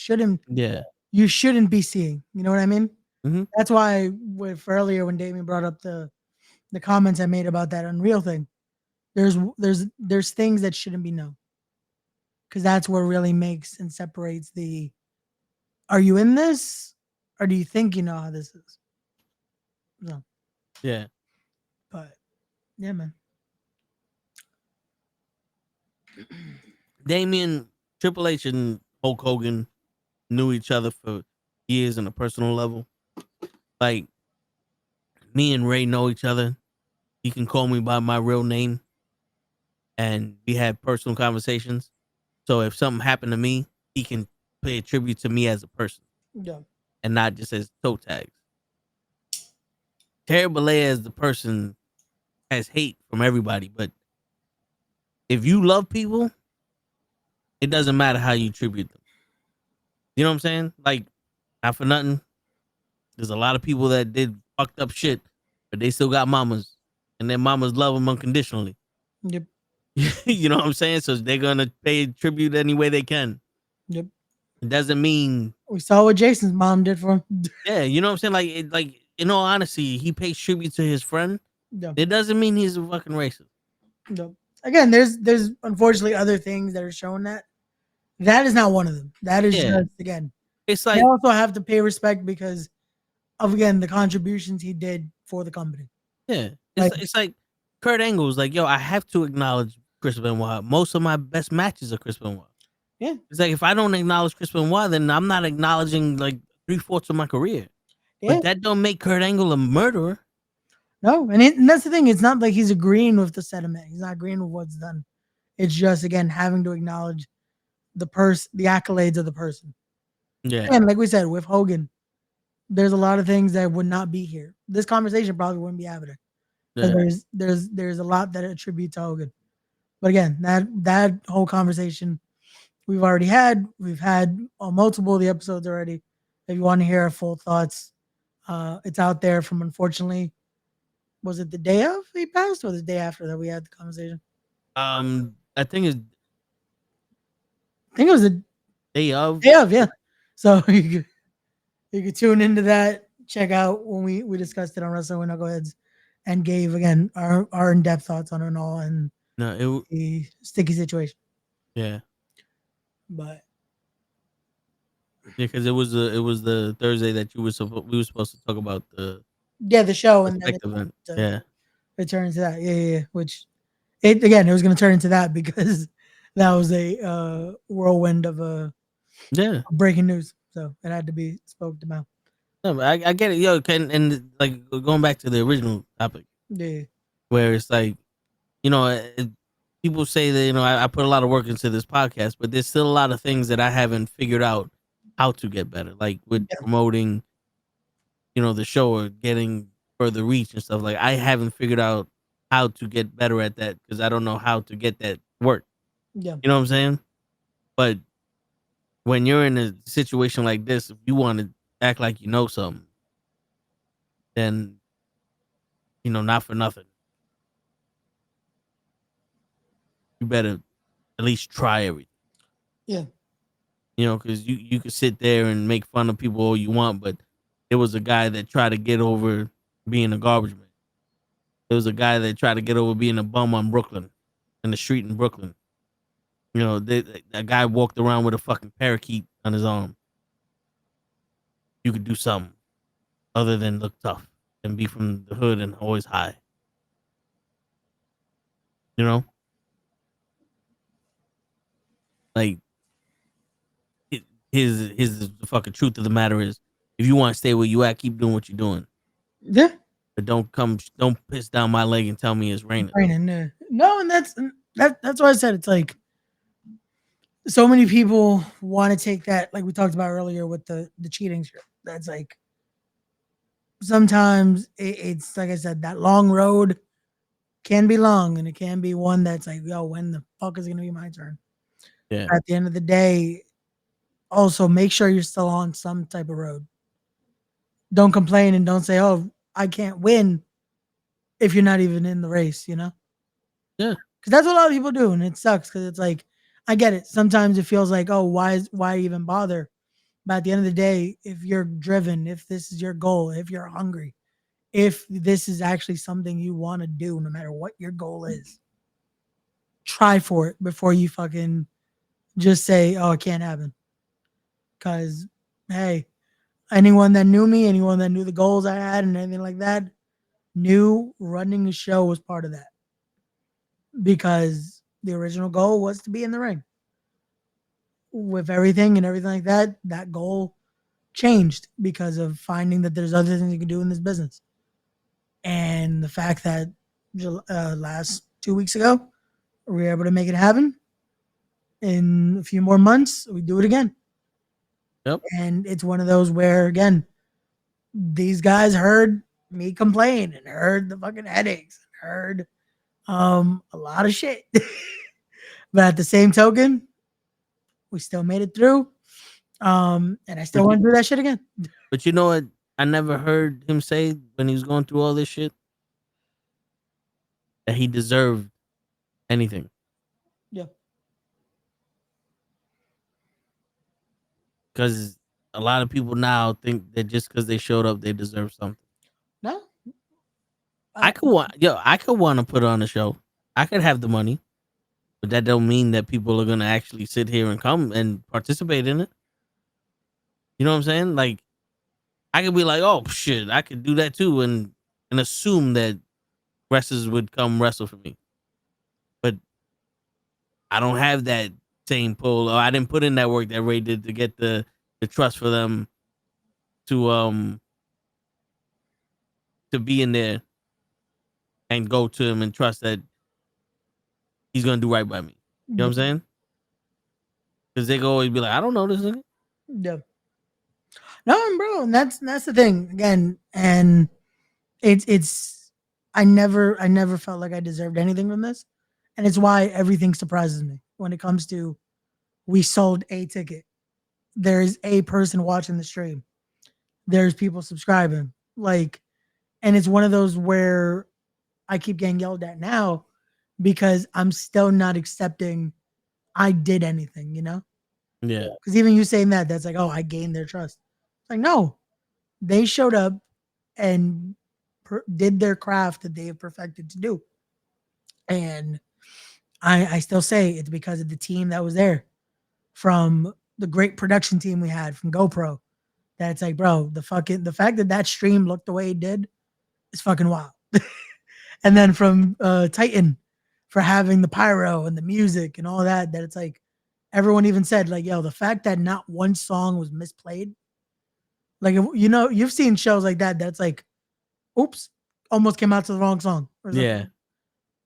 Yeah. you shouldn't be seeing. You know what I mean? Mm-hmm. That's why with earlier when Damien brought up the comments I made about that Unreal thing, there's things that shouldn't be known because that's what really makes and separates the. Are you in this, or do you think you know how this is? No, Yeah. but yeah, man. Damien, Triple H, and Hulk Hogan knew each other for years on a personal level. Like, me and Ray know each other. He can call me by my real name, and we had personal conversations. So if something happened to me, he can pay a tribute to me as a person Yeah, and not just as toe tags. Terry Bollea as the person has hate from everybody, but if you love people, it doesn't matter how you tribute them. You know what I'm saying? Like, not for nothing. There's a lot of people that did fucked up shit, but they still got mamas, and their mamas love them unconditionally. yep, You know what I'm saying? So they're gonna pay tribute any way they can. yep. It doesn't mean, We saw what Jason's mom did for him. yeah, you know what I'm saying? Like in all honesty, he pays tribute to his friend. Yeah, It doesn't mean he's a fucking racist. yeah. Again, there's unfortunately other things that are showing that. That is not one of them. That is Yeah, just again. it's They like, also have to pay respect because of again the contributions he did for the company. yeah, Like it's like Kurt Angle's like, yo, I have to acknowledge Chris Benoit. Most of my best matches are Chris Benoit. yeah, It's like if I don't acknowledge Chris Benoit, then I'm not acknowledging like 3/4 of my career. yeah. But that don't make Kurt Angle a murderer. No, and that's the thing. It's not like he's agreeing with the sentiment. He's not agreeing with what's done. It's just again having to acknowledge the accolades of the person. Yeah, And like we said with Hogan, there's a lot of things that would not be here. This conversation probably wouldn't be happening because yeah. there's a lot that attribute to Hogan. But again, that whole conversation we've already had. We've had multiple of the episodes already. If you want to hear our full thoughts, it's out there from unfortunately. Was it the day of he passed or the day after that we had the conversation? I think it's I think it was the day of. day of, yeah. So you could tune into that, check out when we discussed it on Wrestling with Knuckleheads and gave again our in-depth thoughts on it all and No, the sticky situation. yeah, But yeah, because it was the Thursday that we were supposed to talk about the yeah, the show and then respect event. it, Yeah, it turned into that. Yeah. Which it was gonna turn into that because that was a whirlwind of yeah. breaking news. So it had to be spoken about. No, but I get it, yo. And like going back to the original topic, Yeah. where it's like, you know, people say that, you know, I put a lot of work into this podcast, but there's still a lot of things that I haven't figured out how to get better, like with Yeah. promoting, you know, the show or getting further reach and stuff. Like I haven't figured out how to get better at that because I don't know how to get that work. Yeah. You know what I'm saying? But when you're in a situation like this, if you want to act like you know something, then, you know, not for nothing, you better at least try everything. Yeah. You know, because you could sit there and make fun of people all you want, but there was a guy that tried to get over being a garbage man. There was a guy that tried to get over being a bum on Brooklyn, in the street in Brooklyn. You know, that guy walked around with a fucking parakeet on his arm. You could do something other than look tough. and be from the hood and always high. You know, like his the fucking truth of the matter is, if you want to stay where you at, keep doing what you're doing. Yeah, But don't piss down my leg and tell me it's raining. raining. No, and that's why I said it's like so many people want to take that, like we talked about earlier with the cheating shit. That's like sometimes it's like I said, that long road can be long, and it can be one that's like, yo, when the fuck is it gonna be my turn? Yeah, At the end of the day, also make sure you're still on some type of road. Don't complain and don't say, oh, I can't win if you're not even in the race, you know? yeah, Because that's what a lot of people do, and it sucks because it's like, I get it. Sometimes it feels like, oh, why even bother? But at the end of the day, if you're driven, if this is your goal, if you're hungry, if this is actually something you want to do, no matter what your goal is, try for it before you fucking just say, oh, it can't happen. Because, hey, anyone that knew me, anyone that knew the goals I had and anything like that, knew running the show was part of that. Because the original goal was to be in the ring. With everything and everything like that, that goal changed because of finding that there's other things you can do in this business. And the fact that last 2 weeks ago, we were able to make it happen. In a few more months, we do it again. yep. And it's one of those where, again, these guys heard me complain and heard the fucking headaches and heard a lot of shit. But at the same token, we still made it through. And I still But want you, to do that shit again. but you know what? I never heard him say when he was going through all this shit that he deserved anything. Yeah. Because a lot of people now think that just because they showed up, they deserve something. No. I could want to put on a show. I could have the money, but that don't mean that people are gonna actually sit here and come and participate in it. You know what I'm saying? Like, I could be like, oh shit, I could do that too, and assume that wrestlers would come wrestle for me. But I don't have that same pull, or I didn't put in that work that Ray did to get the trust for them to be in there and go to him and trust that he's gonna do right by me. You know what I'm saying? Because they go always be like, I don't know this nigga. Yeah. No, bro, and that's the thing again, and it's I never felt like I deserved anything from this, and it's why everything surprises me when it comes to we sold a ticket. There is a person watching the stream. There's people subscribing, like, and it's one of those where I keep getting yelled at now because I'm still not accepting I did anything, you know? Yeah. Because even you saying that, that's like, oh, I gained their trust. It's like, no, they showed up and did their craft that they have perfected to do. And I still say it's because of the team that was there, from the great production team we had from GoPro. That's like, bro, the fact that that stream looked the way it did is fucking wild. And then from Titan for having the pyro and the music and all that, that it's like everyone even said, like, yo, the fact that not one song was misplayed. Like, you know, you've seen shows like that that's like, oops, almost came out to the wrong song or something. Yeah.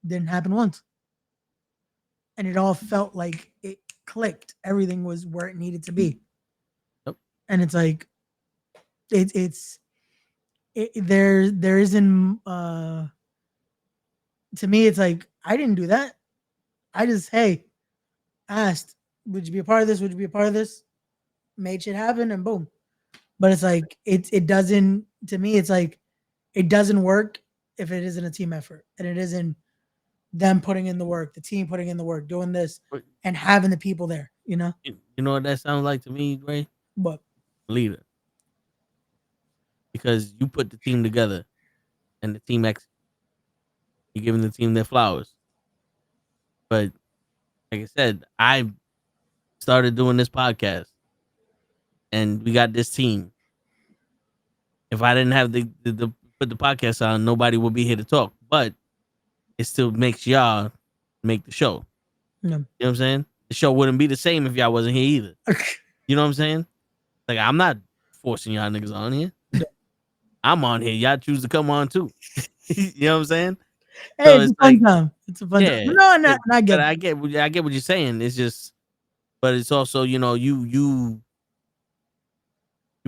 Didn't happen once. And it all felt like it clicked. Everything was where it needed to be. Yep. And it's like there isn't to me it's like I didn't do that. I just asked, would you be a part of this? Would you be a part of this? Made shit happen and boom. But it's like it doesn't, to me it's like it doesn't work if it isn't a team effort and it isn't them putting in the work, the team putting in the work, doing this and having the people there, you know? You know what that sounds like to me, Ray? But Leader. Because you put the team together and the team you're giving the team their flowers. But like I said, I started doing this podcast and we got this team. If I didn't have the put the podcast on, nobody would be here to talk. But it still makes y'all make the show. Yeah. You know what I'm saying? The show wouldn't be the same if y'all wasn't here either. You know what I'm saying? Like, I'm not forcing y'all niggas on here. I'm on here. Y'all choose to come on too. You know what I'm saying? Hey, So it's it's a fun like, time. It's a fun yeah, time. No, and I get but it. I get what you're saying. It's just, but it's also, you know, you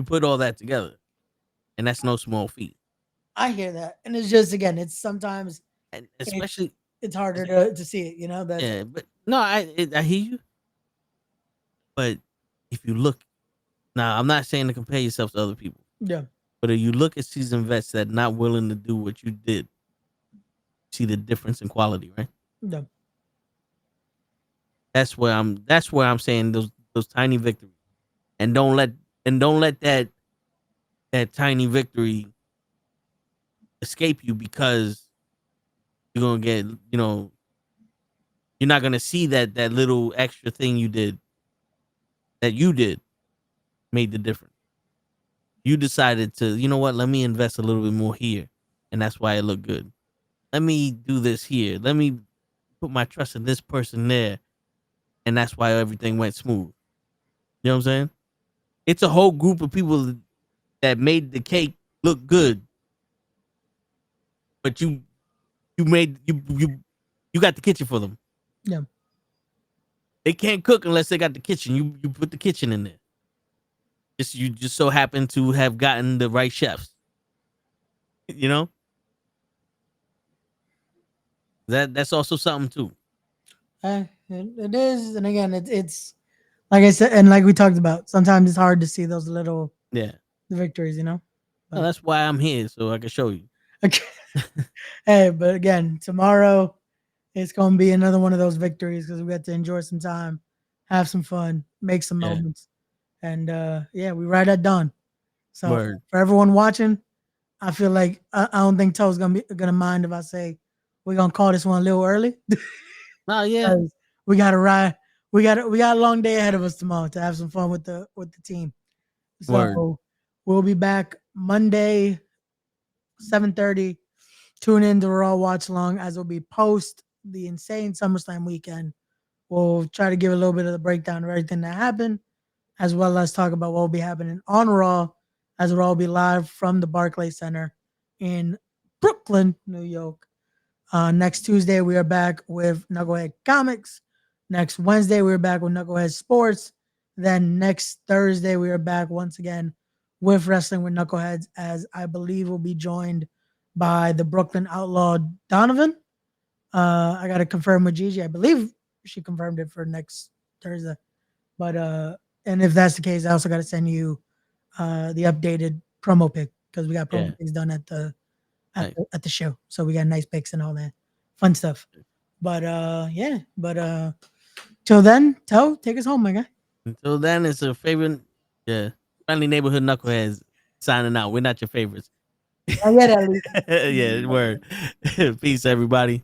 put all that together, and that's no small feat. I hear that. And it's just, again, it's sometimes And especially, it's harder to see it, you know? That's yeah. But no, I hear you. But if you look now, I'm not saying to compare yourself to other people, yeah. but if you look at seasoned vets that not willing to do what you did, see the difference in quality, right? Yeah. That's where I'm saying those tiny victories, and don't let that tiny victory escape you, because you're gonna get, you know, you're not gonna see that little extra thing you did made the difference. You decided to, you know what, let me invest a little bit more here, and that's why it looked good. Let me do this here. Let me put my trust in this person there, and that's why everything went smooth. You know what I'm saying? It's a whole group of people that made the cake look good, but you made you got the kitchen for them. Yeah. They can't cook unless they got the kitchen. You put the kitchen in there. You just so happen to have gotten the right chefs. You know? That's also something too. It is. And again, it's like I said, and like we talked about, sometimes it's hard to see those little Yeah. victories, you know? Well, that's why I'm here, so I can show you. Okay. Hey, but again, tomorrow it's going to be another one of those victories because we get to enjoy some time, have some fun, make some Yeah. moments. And yeah, we ride at dawn. So Word. for everyone watching, I feel like I don't think Toe's gonna mind if I say we're gonna call this one a little early. Oh yeah. We gotta ride. We got a long day ahead of us tomorrow to have some fun with the team. So Word. we'll be back Monday, 7:30. Tune in to Raw Watch Along as it'll be post the insane SummerSlam weekend. We'll try to give a little bit of the breakdown of everything that happened, as well as talk about what will be happening on Raw, as Raw will be live from the Barclays Center in Brooklyn, New York. Next Tuesday, we are back with Knucklehead Comics. Next Wednesday, we are back with Knucklehead Sports. Then next Thursday, we are back once again with Wrestling with Knuckleheads, as I believe we'll be joined by the Brooklyn Outlaw Donovan. I got to confirm with Gigi. I believe she confirmed it for next Thursday. But and if that's the case, I also got to send you the updated promo pic because we got promo pics done at the show. So we got nice pics and all that fun stuff. But yeah, but till then, Toe, take us home, my guy. Until then, it's a favorite, friendly neighborhood knuckleheads signing out. We're not your favorites. Not yet, at least. Yeah, word. Peace, everybody.